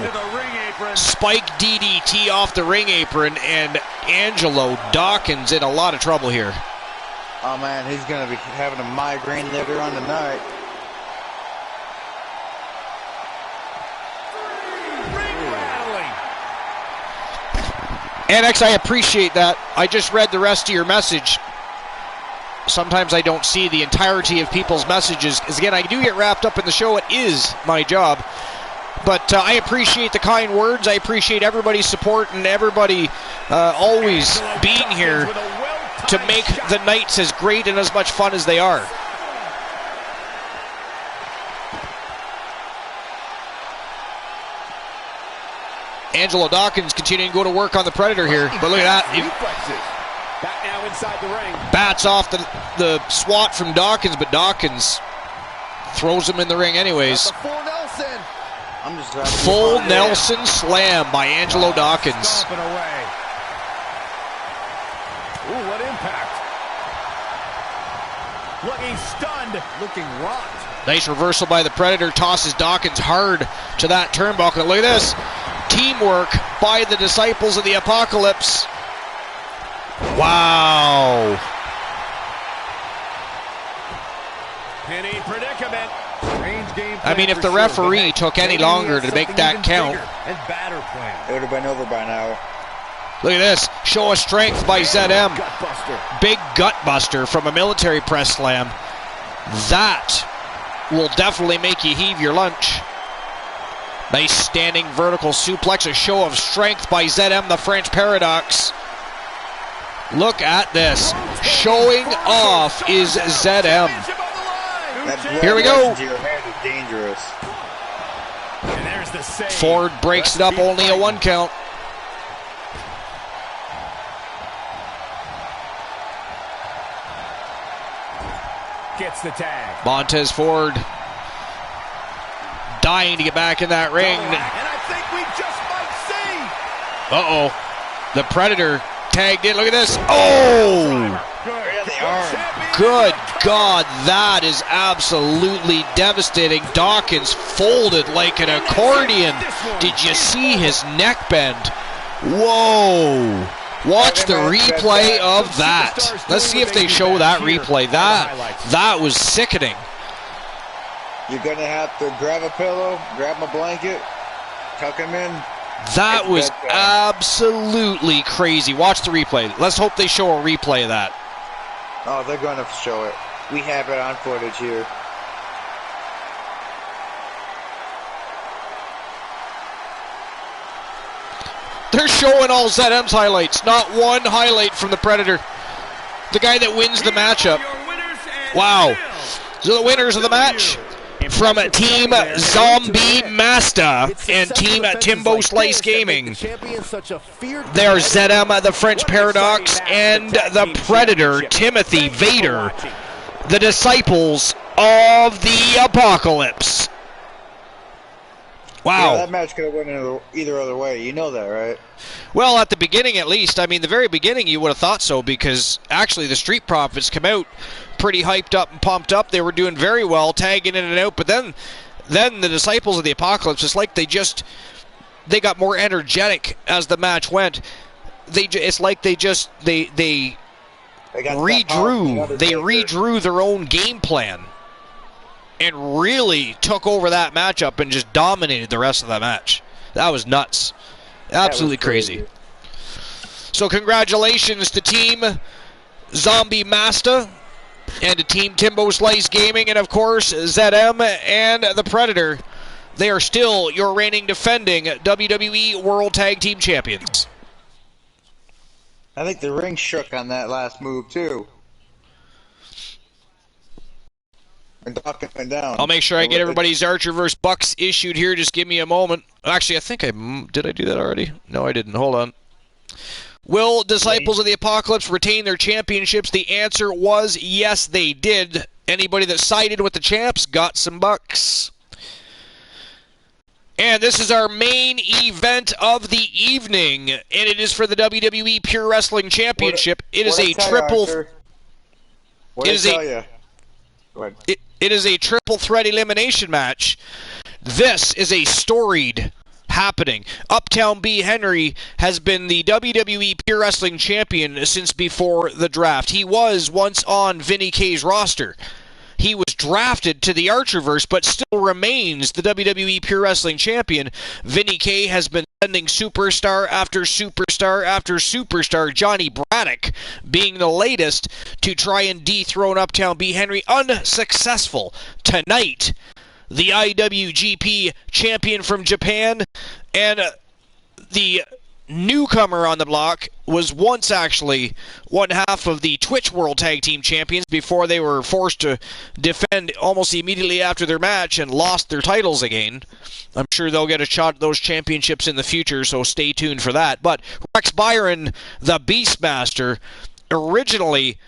Spike DDT off the ring apron, and Angelo Dawkins in a lot of trouble here. Oh, man, he's going to be having a migraine later on tonight. Annex, I appreciate that. I just read the rest of your message. Sometimes I don't see the entirety of people's messages, because again, I do get wrapped up in the show. It is my job. But I appreciate the kind words. I appreciate everybody's support and everybody always being here to make the nights as great and as much fun as they are. Angelo Dawkins continuing to go to work on the Predator here. But look at that. Back now inside the ring. Bats off the swat from Dawkins, but Dawkins throws him in the ring anyways. Full Nelson slam by Angelo Dawkins. Ooh, what impact. Looking stunned, looking rocked. Nice reversal by the Predator. Tosses Dawkins hard to that turnbuckle. Look at this. Teamwork by the Disciples of the Apocalypse. Wow. Penny predicament. I mean, if the referee took any longer to make that count. It would have been over by now. Look at this. Show of strength by ZM. Big gut buster from a military press slam. That will definitely make you heave your lunch. Nice standing vertical suplex. A show of strength by ZM, the French Paradox. Look at this. Showing off is ZM. Here we go. Dangerous. Ford breaks it up, only a 1 count. Gets the tag. Montez Ford dying to get back in that ring. And I think we just might see. Uh-oh. The Predator tagged in. Look at this. Oh! Good God, that is absolutely devastating. Dawkins folded like an accordion. Did you see his neck bend? Whoa. Watch the replay of that. Let's see if they show that replay. That was sickening. You're going to have to grab a pillow, grab a blanket, tuck him in. That was absolutely crazy. Watch the replay. Let's hope they show a replay of that. Oh, they're going to show it. We have it on footage here. They're showing all ZM's highlights. Not one highlight from the Predator. The guy that wins the matchup. Wow. So the winners of the match from Team Zombie Masta and Team Timbo Slice Gaming. They are ZM, the French Paradox, and the Predator, Timothy Vader, the Disciples of the Apocalypse. Wow. Yeah, that match could have went either other way. You know that, right? Well, at the beginning at least. I mean, the very beginning you would have thought so, because actually the Street Profits come out pretty hyped up and pumped up. They were doing very well, tagging in and out, but then the Disciples of the Apocalypse, it's like they got more redrew as the match went. It's like they redrew their own game plan and really took over that matchup and just dominated the rest of that match. That was nuts. Absolutely crazy. So congratulations to Team Zombie Masta and to Team Timbo Slice Gaming, and of course ZM and the Predator. They are still your reigning defending WWE World Tag Team Champions. I think the ring shook on that last move too. And Dawkins went down. I'll make sure I get everybody's Archer vs. Bucks issued here. Just give me a moment. Actually, I think did I do that already? No, I didn't. Hold on. Will Disciples of the Apocalypse retain their championships? The answer was yes, they did. Anybody that sided with the champs got some bucks. And this is our main event of the evening, and it is for the WWE Pure Wrestling Championship. It is a triple... What did I tell you? Go ahead. It is a triple threat elimination match. This is a storied happening. Uptown B. Henry has been the WWE Pure Wrestling Champion since before the draft. He was once on Vinny K's roster. He was drafted to the Archerverse, but still remains the WWE Pure Wrestling Champion. Vinny K has been sending superstar after superstar after superstar, Johnny Braddock being the latest, to try and dethrone Uptown B. Henry. Unsuccessful. Tonight, the IWGP champion from Japan and the newcomer on the block was once actually one half of the Twitch World Tag Team Champions before they were forced to defend almost immediately after their match and lost their titles again. I'm sure they'll get a shot at those championships in the future, so stay tuned for that. But Rex Byron, the Beastmaster, originally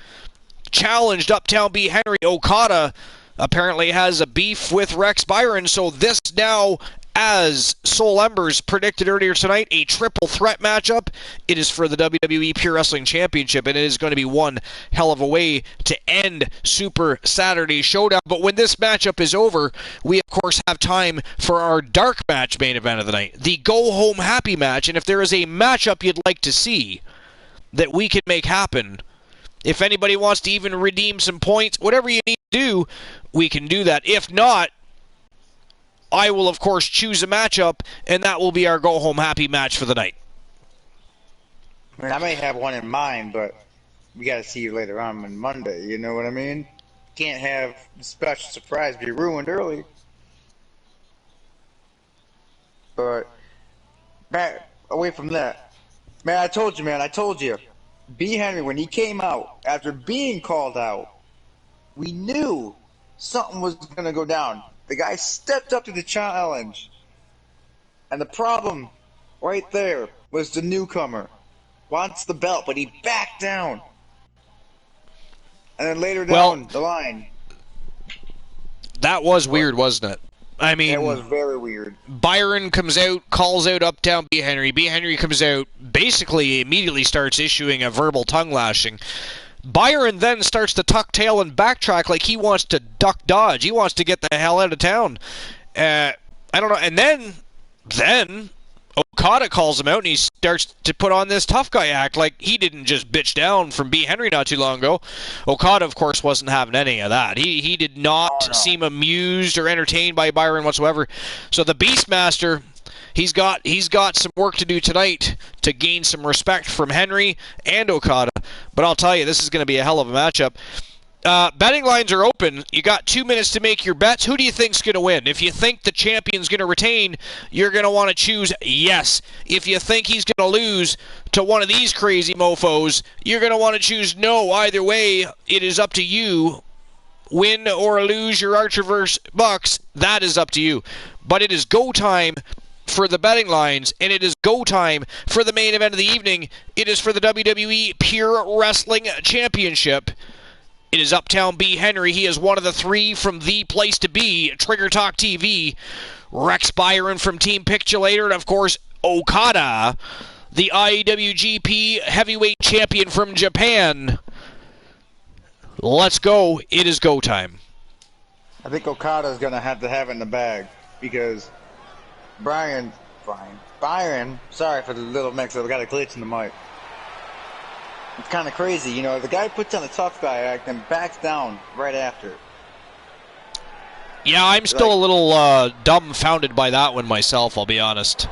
challenged Uptown B. Henry. Okada apparently has a beef with Rex Byron, so this now, as Soul Embers predicted earlier tonight, a triple threat matchup. It is for the WWE Pure Wrestling Championship, and it is going to be one hell of a way to end Super Saturday Showdown. But when this matchup is over, we of course have time for our dark match main event of the night, the Go Home Happy match. And if there is a matchup you'd like to see that we can make happen, if anybody wants to even redeem some points, whatever you need to do, we can do that. If not, I will, of course, choose a matchup, and that will be our go-home happy match for the night. I mean, I may have one in mind, but we got to see you later on Monday. You know what I mean? Can't have the special surprise be ruined early. But back away from that, man, I told you. B. Henry, when he came out after being called out, we knew something was going to go down. The guy stepped up to the challenge. And the problem right there was the newcomer. Wants the belt, but he backed down. And then later down the line. That was weird, wasn't it? I mean, it was very weird. Byron comes out, calls out Uptown B. Henry. B. Henry comes out, basically immediately starts issuing a verbal tongue lashing. Byron then starts to tuck tail and backtrack like he wants to duck dodge. He wants to get the hell out of town. I don't know. And then Okada calls him out and he starts to put on this tough guy act like he didn't just bitch down from B. Henry not too long ago. Okada, of course, wasn't having any of that. He did not seem amused or entertained by Byron whatsoever. So the Beastmaster, he's got some work to do tonight to gain some respect from Henry and Okada. But I'll tell you, this is going to be a hell of a matchup. Betting lines are open. You got 2 minutes to make your bets. Who do you think's going to win? If you think the champion's going to retain, you're going to want to choose yes. If you think he's going to lose to one of these crazy mofos, you're going to want to choose no. Either way, it is up to you. Win or lose your Archerverse bucks, that is up to you. But it is go time for the betting lines, and it is go time for the main event of the evening. It is for the WWE Pure Wrestling Championship. It is Uptown B. Henry. He is one of the three from The Place to Be, Trigger Talk TV. Rex Byron from Team Pictulator, and of course, Okada, the IWGP Heavyweight Champion from Japan. Let's go. It is go time. I think Okada is going to have it in the bag because Byron, sorry for the little mix-up. I got a glitch in the mic. It's kind of crazy, you know. The guy puts on a tough guy act and backs down right after. Yeah, I'm still a little dumbfounded by that one myself, I'll be honest.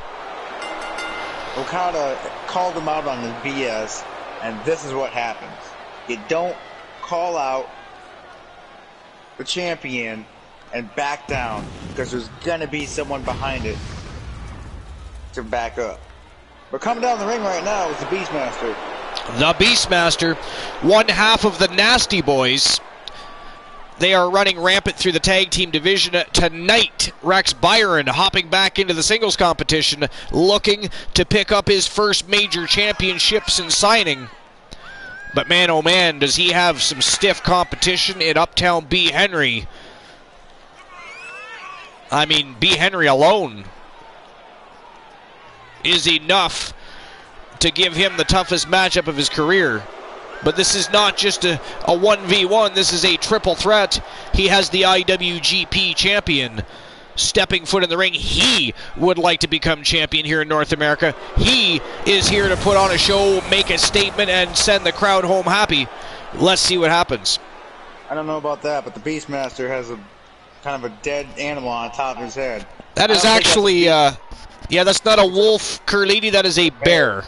Okada called him out on his BS, and this is what happens. You don't call out the champion and back down because there's going to be someone behind it to back up. But coming down the ring right now is the Beastmaster. The Beastmaster, one half of the Nasty Boys. They are running rampant through the tag team division tonight. Rex Byron hopping back into the singles competition, looking to pick up his first major championship since signing. But man, oh man, does he have some stiff competition in Uptown B. Henry. I mean, B. Henry alone is enough to give him the toughest matchup of his career. But this is not just a 1v1. This is a triple threat. He has the IWGP champion stepping foot in the ring. He would like to become champion here in North America. He is here to put on a show, make a statement, and send the crowd home happy. Let's see what happens. I don't know about that, but the Beastmaster has a kind of a dead animal on top of his head. That is actually, yeah, that's not a wolf, Curlady. That is a bear.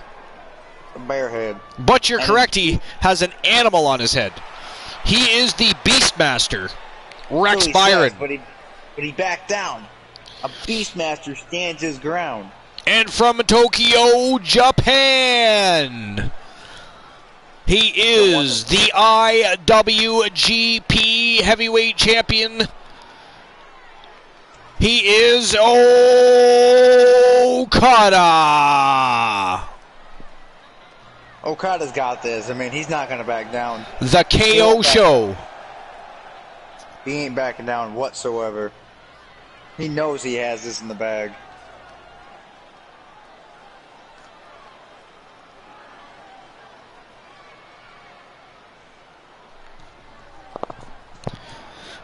A bear head. But you're correct. He has an animal on his head. He is the Beastmaster, Rex Byron. Says, but he backed down. A Beastmaster stands his ground. And from Tokyo, Japan, he is the IWGP Heavyweight Champion. He is Okada. Okada's got this. I mean, he's not going to back down. The KO Show. He ain't backing down whatsoever. He knows he has this in the bag.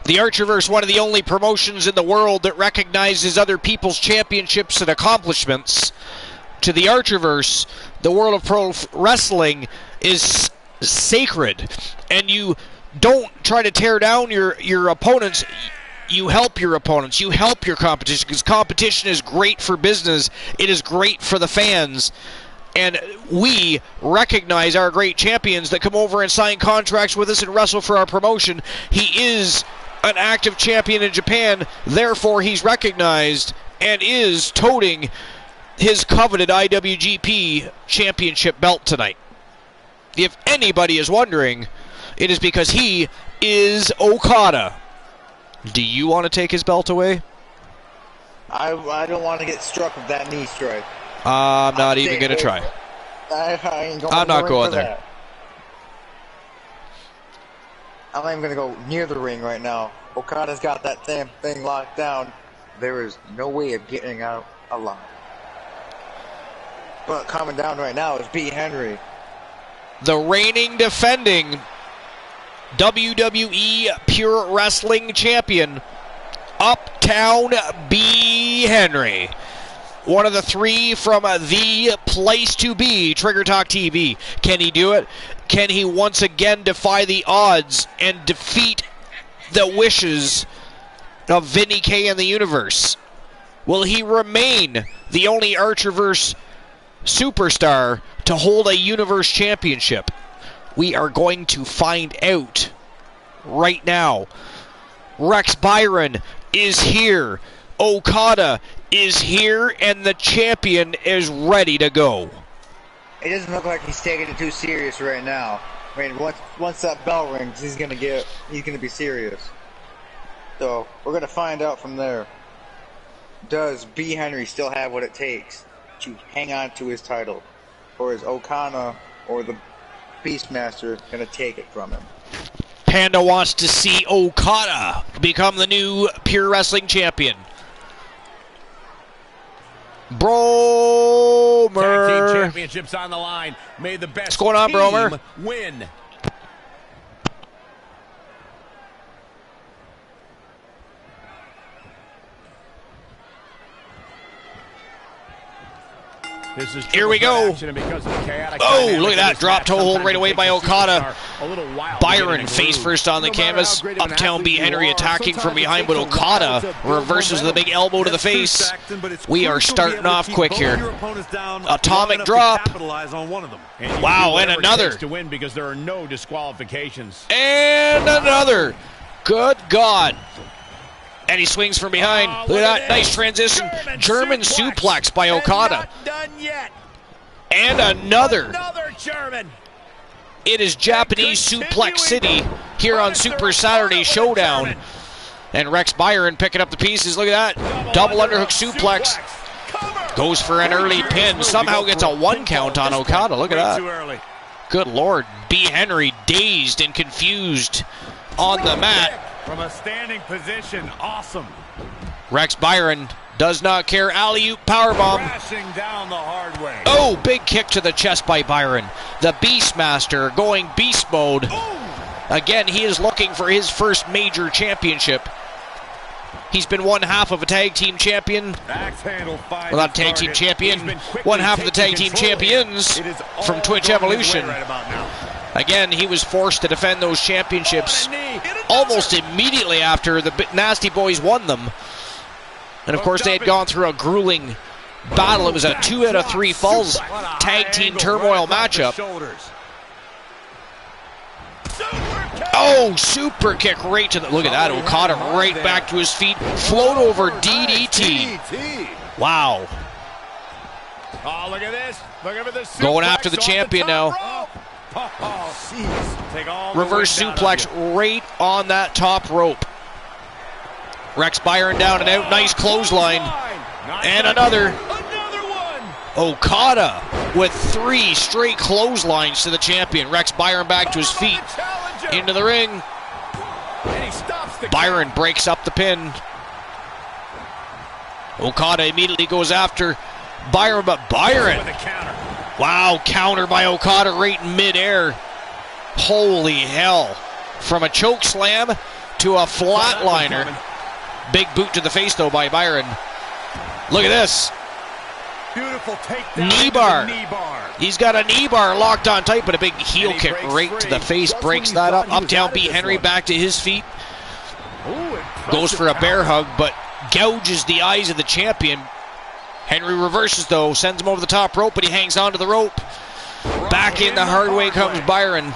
The Archerverse, one of the only promotions in the world that recognizes other people's championships and accomplishments. To the Archerverse, the world of pro wrestling is sacred, and you don't try to tear down your opponents. You help your opponents. You help your competition, because competition is great for business. It is great for the fans. And we recognize our great champions that come over and sign contracts with us and wrestle for our promotion. He is an active champion in Japan, therefore he's recognized and is toting his coveted IWGP championship belt tonight. If anybody is wondering, it is because he is Okada. Do you want to take his belt away? I don't want to get struck with that knee strike. I'm not even going to try. I'm not going there. That. I'm not even going to go near the ring right now. Okada's got that damn thing locked down. There is no way of getting out alive. But coming down right now is B. Henry. The reigning, defending WWE Pure Wrestling Champion, Uptown B. Henry. One of the three from the place to be, Trigger Talk TV. Can he do it? Can he once again defy the odds and defeat the wishes of Vinny K and the universe? Will he remain the only Archerverse superstar to hold a universe championship? We are going to find out right now. Rex Byron is here. Okada is here, and the champion is ready to go. It doesn't look like he's taking it too serious right now. I mean, once that bell rings, he's gonna be serious. So we're gonna find out from there. Does B. Henry still have what it takes to hang on to his title, or is Okada or the Beastmaster gonna take it from him? Panda wants to see Okada become the new Pure Wrestling Champion. Bromer. Tag team championships on the line. May the best What's going on, Bromer? Win. Here we go. Oh, look at that. Drop toe hold right away by Okada. Byron face first on the canvas. Uptown B. Henry attacking from behind, but Okada reverses the big elbow to the face. We are starting off quick here. Atomic drop. Wow, and another. To win because there are no disqualifications. And another. Good God. And he swings from behind. Look at that. Nice transition. German suplex by Okada. And another. German. It is Japanese Suplex City here on Super Saturday Showdown. And Rex Byron picking up the pieces. Look at that. Double underhook suplex. Goes for an early pin. Somehow gets a 1 count on Okada. Look at that. Good Lord. B. Henry dazed and confused on the mat. From a standing position, awesome. Rex Byron Does not care. Alley-oop powerbomb. Crashing down the hard way. Oh, big kick to the chest by Byron. The Beastmaster going beast mode. Again, he is looking for his first major championship. He's been one half of a tag team champion. Well, not a tag team champion. One half of the tag team champions from Twitch Evolution. Again, he was forced to defend those championships almost immediately after the Nasty Boys won them. And of course, they had gone through a grueling battle. It was a 2 out of 3 falls tag team turmoil matchup. Oh, super kick right to the... Look at that. Okada right back to his feet. Float over DDT. Wow. Oh, look at this. Look at this. Going after the champion now. Reverse suplex right on that top rope. Rex Byron down and out. Nice clothesline. And another. Okada with 3 straight clotheslines to the champion. Rex Byron back to his feet. Into the ring. Byron breaks up the pin. Okada immediately goes after Byron, but Byron. Wow, counter by Okada right in midair. Holy hell. From a choke slam to a flatliner. Big boot to the face, though, by Byron. Look at this. Beautiful takedown. Knee bar. He's got a knee bar locked on tight, but a big heel kick right to the face breaks that up. Uptown beat Henry back to his feet. Goes for a bear hug, but gouges the eyes of the champion. Henry reverses, though. Sends him over the top rope, but he hangs onto the rope. Back in the hard way comes Byron.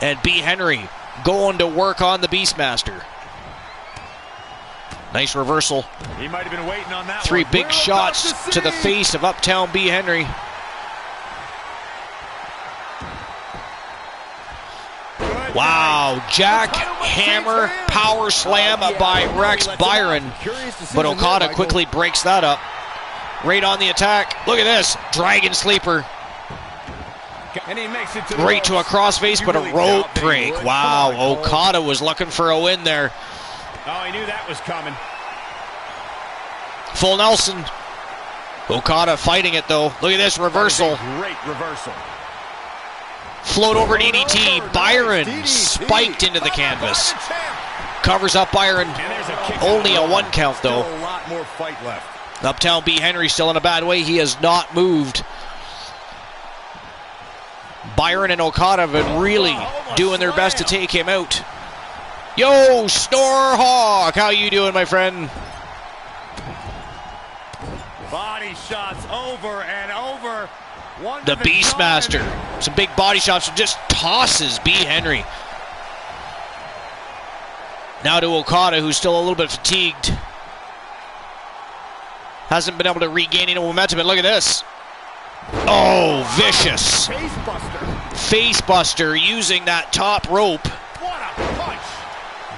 And B. Henry going to work on the Beastmaster. Nice reversal. He might have been waiting on that 3 one. big shots to the face of Uptown B. Henry. Wow, jackhammer power slam by Rex Byron. But Okada quickly breaks that up. Right on the attack. Look at this. Dragon sleeper. Right to a crossface, but a rope break. Wow, Okada was looking for a win there. Oh, he knew that was coming. Full Nelson. Okada fighting it, though. Look at this reversal. Great reversal. Float over DDT. Byron spiked into the canvas. Covers up Byron. Only a 1 count, though. A lot more fight left. Uptown B. Henry still in a bad way. He has not moved. Byron and Okada have been really doing their best to take him out. Yo, Snorhawk, how you doing, my friend? Body shots over and over. The Beastmaster. Some big body shots, just tosses B. Henry. Now to Okada, who's still a little bit fatigued. Hasn't been able to regain any momentum, and look at this. Oh, vicious. Facebuster using that top rope. What a punch.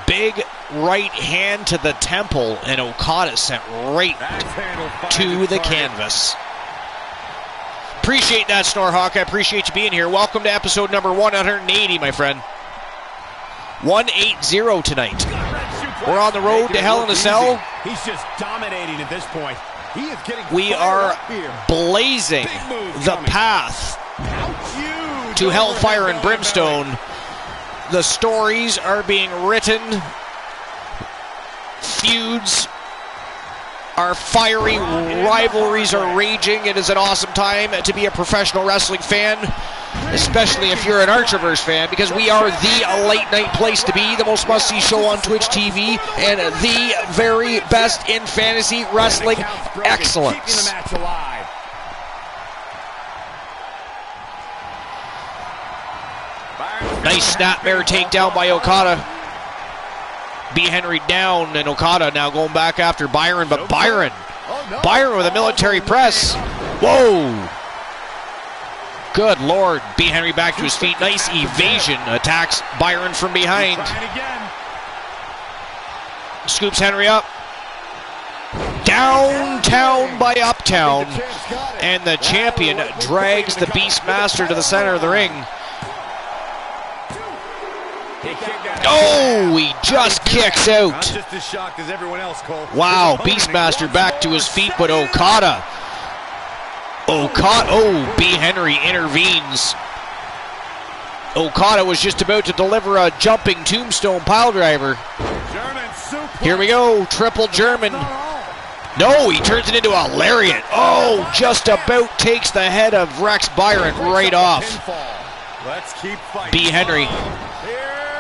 Big right hand to the temple, and Okada sent right to the canvas. Appreciate that, Snorhawk. I appreciate you being here. Welcome to episode number 180, my friend. 180 tonight. We're on the road to Hell in a Cell. He's just dominating at this point. He is getting We are blazing the path to Hellfire and Brimstone. The stories are being written. Feuds are fiery. Rivalries are raging. It is an awesome time to be a professional wrestling fan, especially if you're an Archerverse fan, because we are the late night place to be, the most must-see show on Twitch TV, and the very best in fantasy wrestling excellence. Nice snapmare takedown by Okada. B. Henry down, and Okada now going back after Byron, but Byron with a military press. Whoa! Good Lord. B. Henry back to his feet. Nice evasion. Attacks Byron from behind. Scoops Henry up. Downtown by Uptown. And the champion drags the Beastmaster to the center of the ring. Oh, he just kicks out. I'm just as shocked as everyone else, Cole. Wow, Beastmaster back to his feet, but Okada, oh, B. Henry intervenes. Okada was just about to deliver a jumping tombstone piledriver. Here we go, triple German. No, he turns it into a lariat. Oh, just about takes the head of Rex Byron right off. B. Henry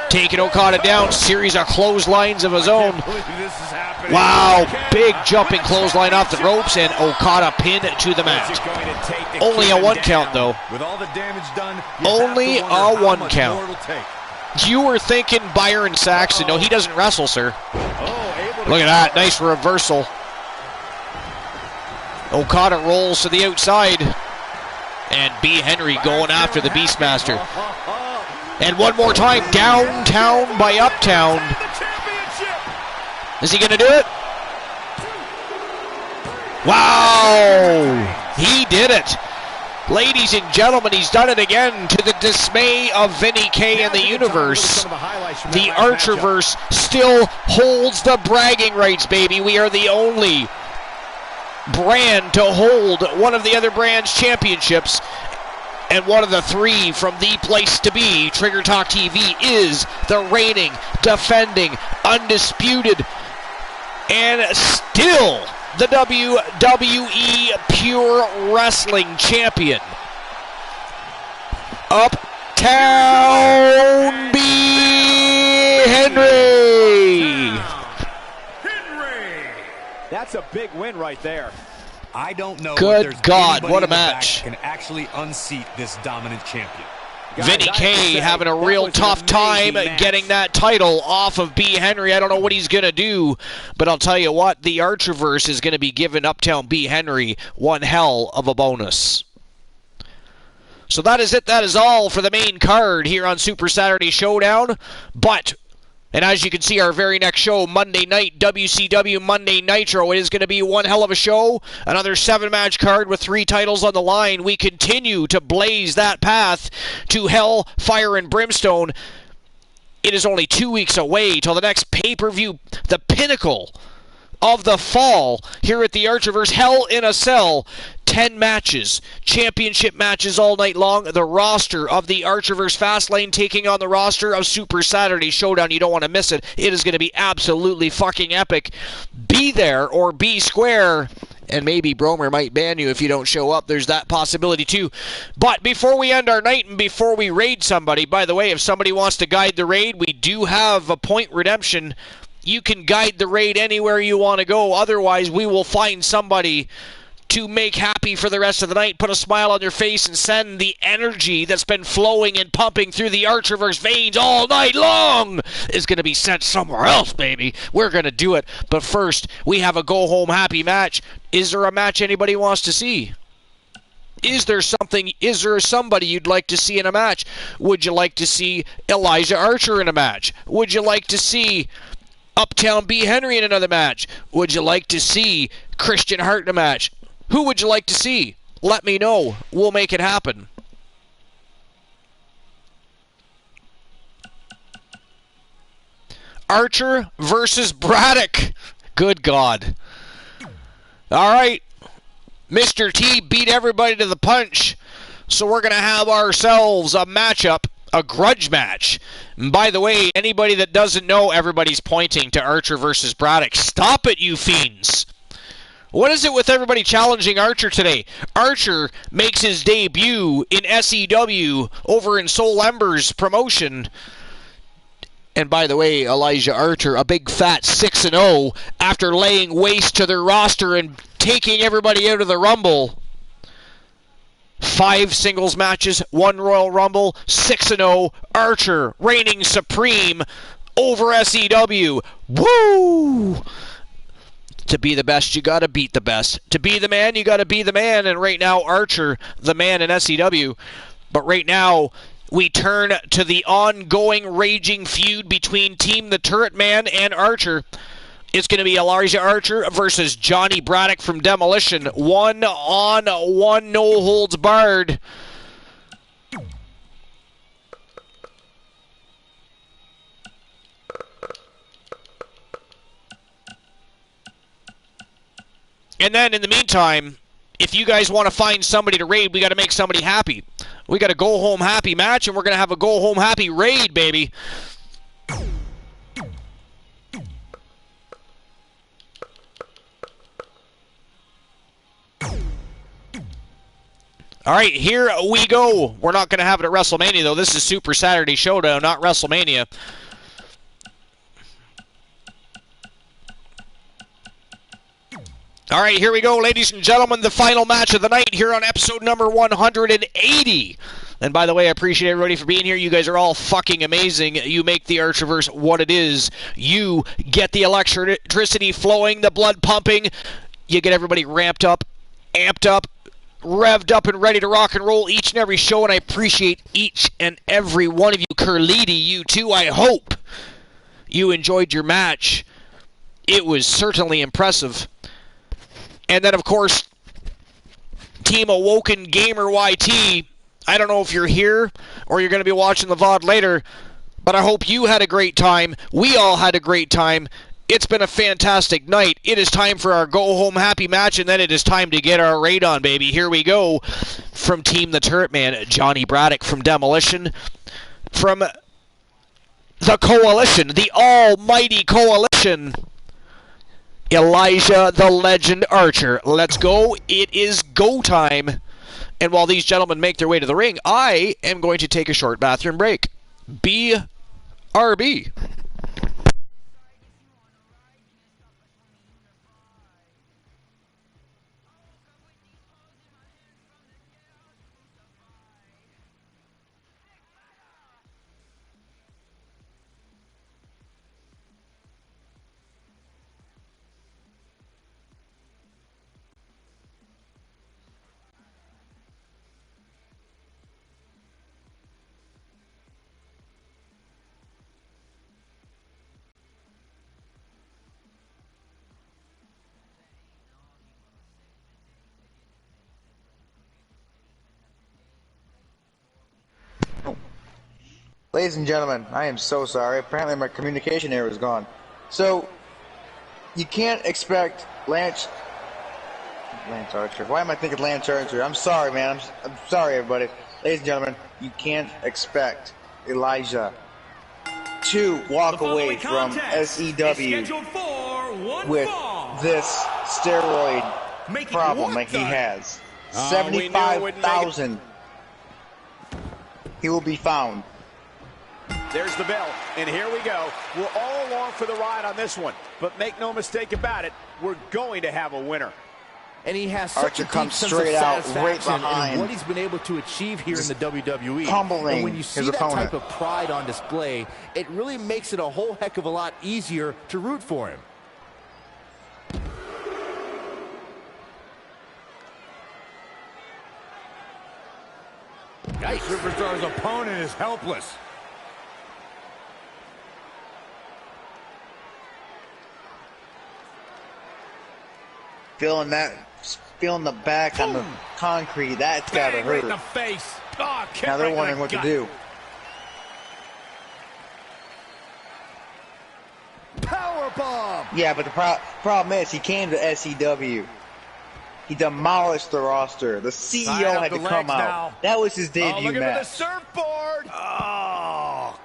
taking Okada down, series of clotheslines of his own. Wow, big jumping clothesline off the ropes, and Okada pinned to the mat. Only a 1 count, though. Only a 1 count. You were thinking Byron Saxton. No, he doesn't wrestle, sir. Look at that, nice reversal. Okada rolls to the outside, and B. Henry going after the Beastmaster. And one more time, downtown by uptown. Is he going to do it? Wow! He did it. Ladies and gentlemen, he's done it again to the dismay of Vinny K and the universe. The Archerverse still holds the bragging rights, baby. We are the only brand to hold one of the other brands' championships. And one of the 3 from the place to be, Trigger Talk TV, is the reigning, defending, undisputed, and still the WWE Pure Wrestling Champion. Uptown B. Henry. That's a big win right there. I don't know. Good God, what a match. Can actually unseat this dominant champion. Vinny K having a real tough time getting that title off of B. Henry. I don't know what he's going to do, but I'll tell you what, the Archerverse is going to be giving Uptown B. Henry one hell of a bonus. So that is it. That is all for the main card here on Super Saturday Showdown. And as you can see, our very next show, Monday night, WCW Monday Nitro. It is going to be one hell of a show. Another 7-match card with 3 titles on the line. We continue to blaze that path to hell, fire, and brimstone. It is only 2 weeks away till the next pay-per-view, the pinnacle of the fall here at the Archerverse. Hell in a Cell. 10 matches, championship matches all night long. The roster of the Archerverse Fastlane taking on the roster of Super Saturday Showdown. You don't want to miss it. It is going to be absolutely fucking epic. Be there or be square. And maybe Bromer might ban you if you don't show up. There's that possibility too. But before we end our night and before we raid somebody, by the way, if somebody wants to guide the raid, we do have a point redemption. You can guide the raid anywhere you want to go. Otherwise, we will find somebody to make happy for the rest of the night, put a smile on their face, and send the energy that's been flowing and pumping through the Archerverse veins all night long is going to be sent somewhere else, baby. We're going to do it. But first, we have a go-home happy match. Is there a match anybody wants to see? Is there somebody you'd like to see in a match? Would you like to see Elijah Archer in a match? Would you like to see Uptown B. Henry in another match? Would you like to see Christian Hart in a match? Who would you like to see? Let me know. We'll make it happen. Archer versus Braddock. Good God. All right. Mr. T beat everybody to the punch. So we're going to have ourselves a matchup, a grudge match. And by the way, anybody that doesn't know, everybody's pointing to Archer versus Braddock. Stop it, you fiends. What is it with everybody challenging Archer today? Archer makes his debut in SEW over in Soul Ember's promotion. And by the way, Elijah Archer, a big fat 6-0 after laying waste to their roster and taking everybody out of the Rumble. 5 singles matches, 1 Royal Rumble, 6-0. Archer reigning supreme over SEW. Woo! To be the best, you got to beat the best. To be the man, you got to be the man. And right now, Archer, the man in SEW. But right now, we turn to the ongoing raging feud between Team the Turret Man and Archer. It's going to be Elijah Archer versus Johnny Braddock from Demolition. 1-on-1, no holds barred. And then in the meantime, if you guys want to find somebody to raid, we got to make somebody happy. We got a go home happy match, and we're going to have a go home happy raid, baby. All right, here we go. We're not going to have it at WrestleMania, though. This is Super Saturday Showdown, not WrestleMania. All right, here we go, ladies and gentlemen. The final match of the night here on episode number 180. And by the way, I appreciate everybody for being here. You guys are all fucking amazing. You make the Archerverse what it is. You get the electricity flowing, the blood pumping. You get everybody ramped up, amped up, revved up and ready to rock and roll each and every show, and I appreciate each and every one of you. Curlidi, you too. I hope you enjoyed your match. It was certainly impressive. And then, of course, Team Awoken Gamer YT. I don't know if you're here or you're going to be watching the VOD later, but I hope you had a great time. We all had a great time. It's been a fantastic night. It is time for our go-home happy match, and then it is time to get our raid on, baby. Here we go. From Team The Turret Man, Johnny Braddock from Demolition. From the Coalition, the almighty Coalition, Elijah the Legend Archer. Let's go. It is go time. And while these gentlemen make their way to the ring, I am going to take a short bathroom break. BRB. Ladies and gentlemen, I am so sorry. Apparently my communication error is gone. So, you can't expect Lance Archer. Why am I thinking Lance Archer? I'm sorry, man. I'm sorry, everybody. Ladies and gentlemen, you can't expect Elijah to walk away from SEW with this steroid problem that he has. 75,000. He will be found. There's the bell, and here we go. We're all along for the ride on this one, but make no mistake about it, we're going to have a winner. And he has such Archer a deep comes sense straight of out, satisfaction right behind, in what he's been able to achieve here in the WWE. pummeling And when you see his that opponent. type of pride on display, it really makes it a whole heck of a lot easier to root for him. Nice. Superstar's opponent is helpless. Feeling the back on the concrete, that's gotta Bang hurt. right in the face. Oh, kick Now they're right in wondering the what to gut. do. Powerbomb! Yeah, but the problem is he came to SEW. He demolished the roster. The CEO Tying up had to the come legs out. now. That was his Oh, debut look at the match. surfboard! Oh!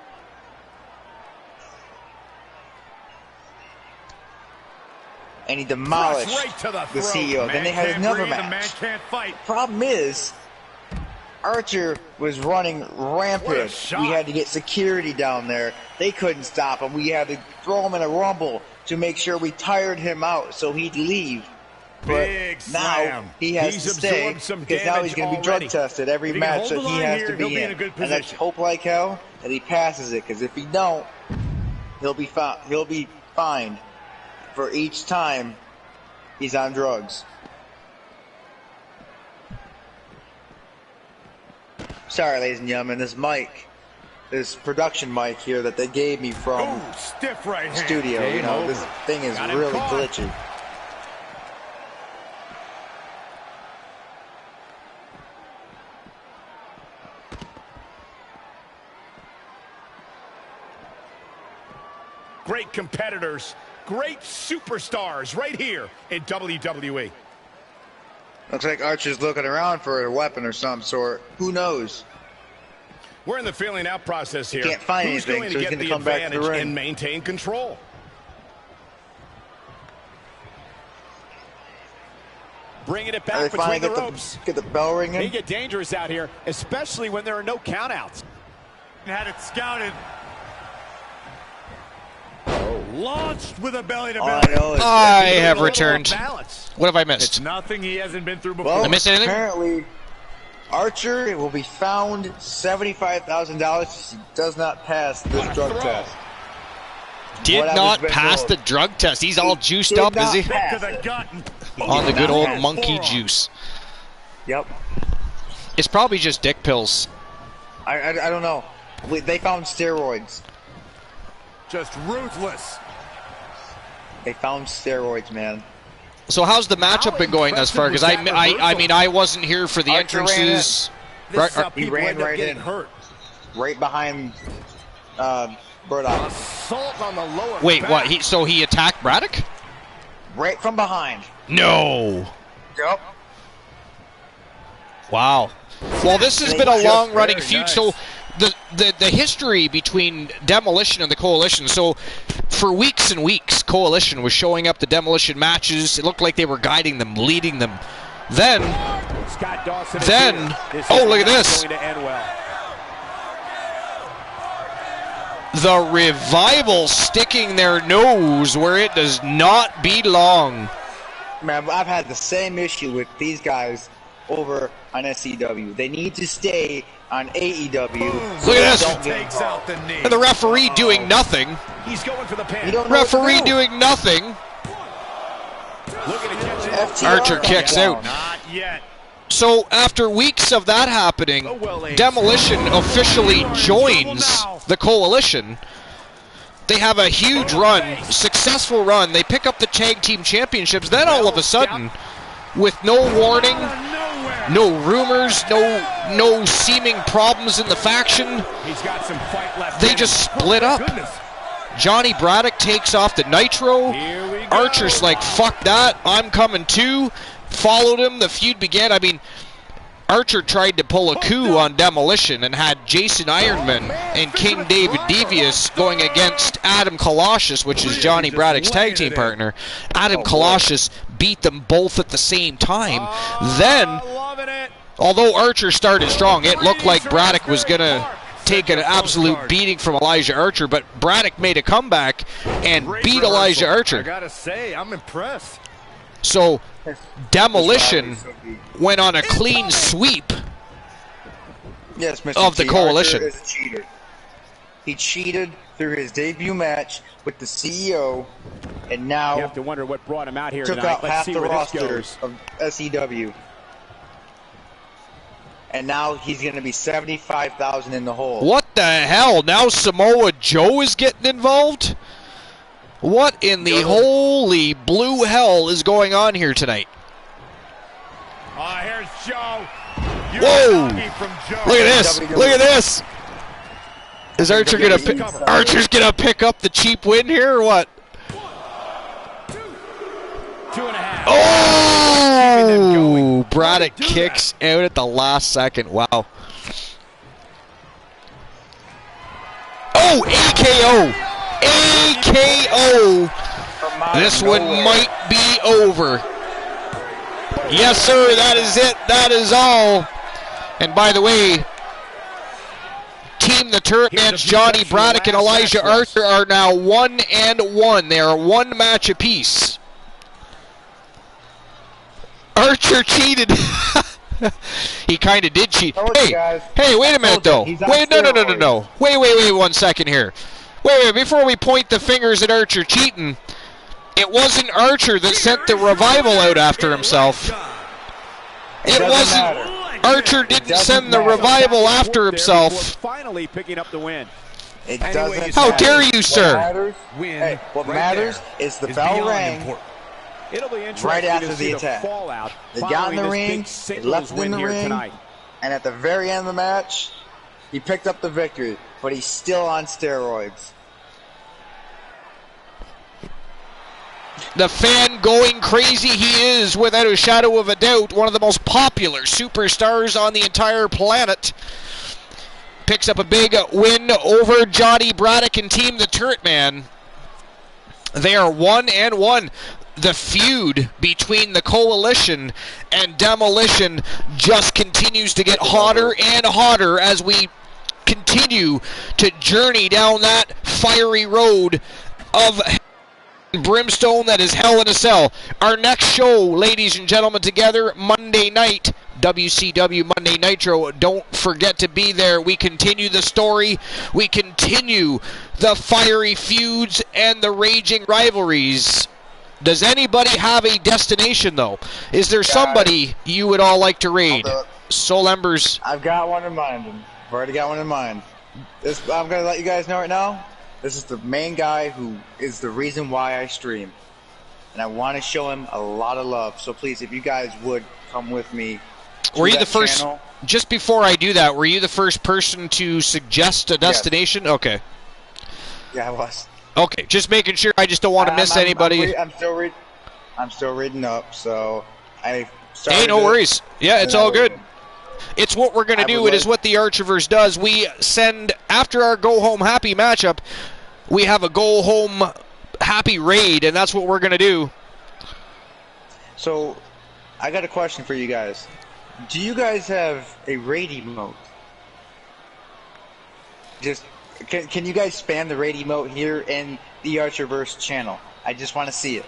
And he demolished Right to the the throat. CEO. Man Then they had can't another breathe, the man match. can't fight. Problem is, Archer was running What a rampant. shot. We had to get security down there. They couldn't stop him. We had to throw him in a rumble to make sure we tired him out so he'd leave. But Big now slam. he has He's to stay absorbed some because now he's damage going to be already. drug tested every If he can match hold that the he line has here, to he'll be be in. in a good And let's position. hope like hell that he passes it, because if he don't, he'll be fined for each time he's on drugs. Sorry, ladies and gentlemen, this production mic here that they gave me from Ooh, stiff right hand. studio, you know, this thing is Got him really caught. glitchy. Great competitors, great superstars right here in WWE. Looks like Archer's looking around for a weapon or some sort. Who knows? We're in the feeling out process here. He can't find Who's anything, going so to he's get going to the come back to the advantage ring. and maintain control? Bringing it back between the ropes. Get the bell ringing. They get dangerous out here, especially when there are no countouts. Had it scouted. Launched with a belly-to-belly. I have returned. What have I missed? It's nothing he hasn't been through before. Well, I missed anything? Apparently, Archer will be fined $75,000 if he does not pass this drug test. Did not pass the drug test. He's all juiced up, is he? On the good old monkey juice. Yep. It's probably just dick pills. I don't know. They found steroids. Just ruthless. They found steroids, man. So how's the matchup been going thus far? Because I mean, I wasn't here for the entrances. He ran right in, right behind Burdock. Assault on the lower Wait, back. what? So he attacked Braddock? Right from behind. No. Yep. Wow. Well, this has been a long-running feud. So the history between Demolition and the Coalition. So for weeks and weeks, Coalition was showing up the Demolition matches. It looked like they were guiding them, leading them. Then, oh, look at this. The Revival sticking their nose where it does not belong. Man, I've had the same issue with these guys over on SCW. They need to stay on AEW. Look at this. And the referee doing nothing. He's going for the pin. Referee doing nothing. Archer kicks out. Not yet. So after weeks of that happening, Demolition officially joins the Coalition. They have a huge run, successful run. They pick up the tag team championships. Then all of a sudden, with no warning, no rumors, no seeming problems in the faction, they just split up. Johnny Braddock takes off the Nitro. Archer's like, fuck that, I'm coming too. Followed him, the feud began. I mean, Archer tried to pull a coup on Demolition and had Jason Ironman and King David Devious going against Adam Colossus, which is Johnny Braddock's tag team partner. Adam Colossus beat them both at the same time. Then, although Archer started strong, it looked like Braddock was going to take an absolute beating from Elijah Archer, but Braddock made a comeback and beat Elijah Archer. I gotta say, I'm impressed. So, Demolition went on a clean sweep of the Coalition. Archer is a cheater. He cheated through his debut match with the CEO, and now you have to wonder what brought him out here took tonight. out Let's half see the where roster this goes. of SEW. And now he's going to be $75,000 in the hole. What the hell? Now Samoa Joe is getting involved? What in the holy blue hell is going on here tonight? Here's Joe. Whoa! Look at this! Look at this! Is Archer gonna pick up the cheap win here or what? 2.5. Oh! Braddock kicks out at the last second. Wow. Oh! AKO! AKO! This one might be over. Yes, sir, that is it. That is all. And by the way, Team the Turret Man's Johnny Braddock and Elijah Archer are now 1-1. They are one match apiece. Archer cheated. He kind of did cheat. Hey, wait a minute though. Wait, no. Wait 1 second here. Wait, before we point the fingers at Archer cheating, it wasn't Archer that sent the Revival out after himself. It wasn't. Archer didn't send the Revival after himself. Finally picking up the win. It doesn't How matter. dare you, sir? What matters is the bell rang It'll be interesting right after to see the attack. Fallout. They got in the ring, they left it in the ring, and at the very end of the match, he picked up the victory, but he's still on steroids. The fan going crazy. He is, without a shadow of a doubt, one of the most popular superstars on the entire planet. Picks up a big win over Johnny Braddock and Team the Turret Man. They are 1-1. The feud between the Coalition and Demolition just continues to get hotter and hotter as we continue to journey down that fiery road of brimstone that is Hell in a Cell. Our next show, ladies and gentlemen, together Monday night, WCW Monday Nitro. Don't forget to be there. We continue the story. We continue the fiery feuds and the raging rivalries. Does anybody have a destination, though? Is there somebody you would all like to raid? Soul Embers. I've got one in mind. I've already got one in mind. I'm going to let you guys know right now. This is the main guy who is the reason why I stream. And I want to show him a lot of love. So please, if you guys would come with me. Were you the first, just before I do that, were you the first person to suggest a destination? Yes. Okay. Yeah, I was. Okay, just making sure. I just don't want to miss anybody. I'm still reading up, so I started. Hey, no worries. Yeah, it's all good. It's what we're going to do. It is what the Archiverse does. We send, after our go-home happy matchup, we have a go-home happy raid, and that's what we're going to do. So, I got a question for you guys. Do you guys have a raid emote? Just, can you guys spam the raid emote here in the Archiverse channel? I just want to see it.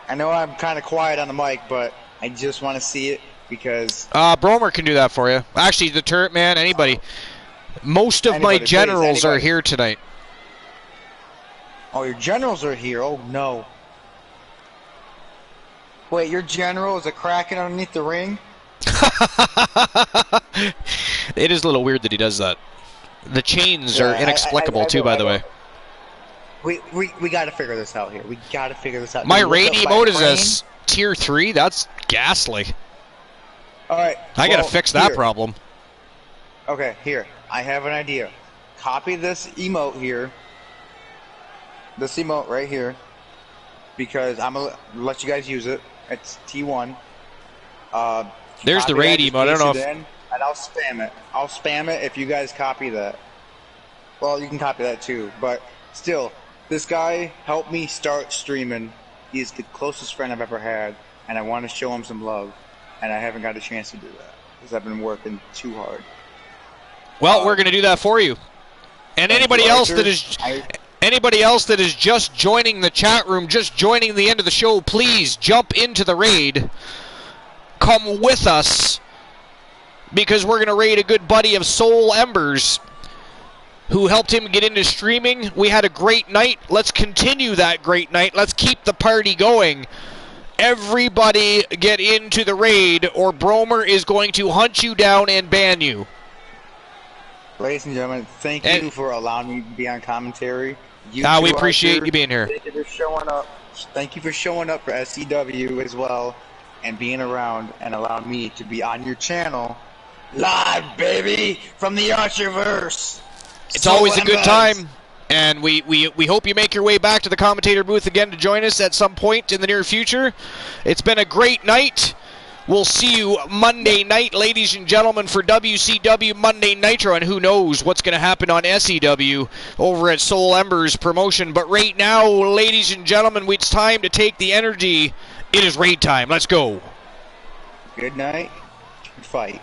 I know I'm kind of quiet on the mic, but I just want to see it because... Bromer can do that for you. Actually, the Turret Man, anybody. Most of my generals are here tonight. Oh, your generals are here. Oh, no. Wait, your general is a Kraken underneath the ring? It is a little weird that he does that. The chains are inexplicable, too, by the way. We got to figure this out here. We got to figure this out. My raid emote is a tier 3. That's ghastly. All right. I got to fix that problem. Okay, here. I have an idea. Copy this emote here. This emote right here. Because I'm going to let you guys use it. It's T1. There's the raid emote. I don't know if... And I'll spam it. I'll spam it if you guys copy that. Well, you can copy that too. But still, this guy helped me start streaming. He's the closest friend I've ever had. And I want to show him some love. And I haven't got a chance to do that. Because I've been working too hard. Well, we're going to do that for you. And anybody else that is... Anybody else that is just joining the chat room, just joining the end of the show, please jump into the raid. Come with us, because we're going to raid a good buddy of Soul Embers, who helped him get into streaming. We had a great night. Let's continue that great night. Let's keep the party going. Everybody get into the raid, or Bromer is going to hunt you down and ban you. Ladies and gentlemen, thank you for allowing me to be on commentary. We appreciate you being here. Thank you for showing up. Thank you for showing up for SCW as well, and being around and allowing me to be on your channel. Live, baby, from the Archiverse. It's always a good time, and we hope you make your way back to the commentator booth again to join us at some point in the near future. It's been a great night. We'll see you Monday night, ladies and gentlemen, for WCW Monday Nitro, and who knows what's going to happen on SEW over at Soul Embers promotion. But right now, ladies and gentlemen, it's time to take the energy. It is raid time. Let's go. Good night. Fight.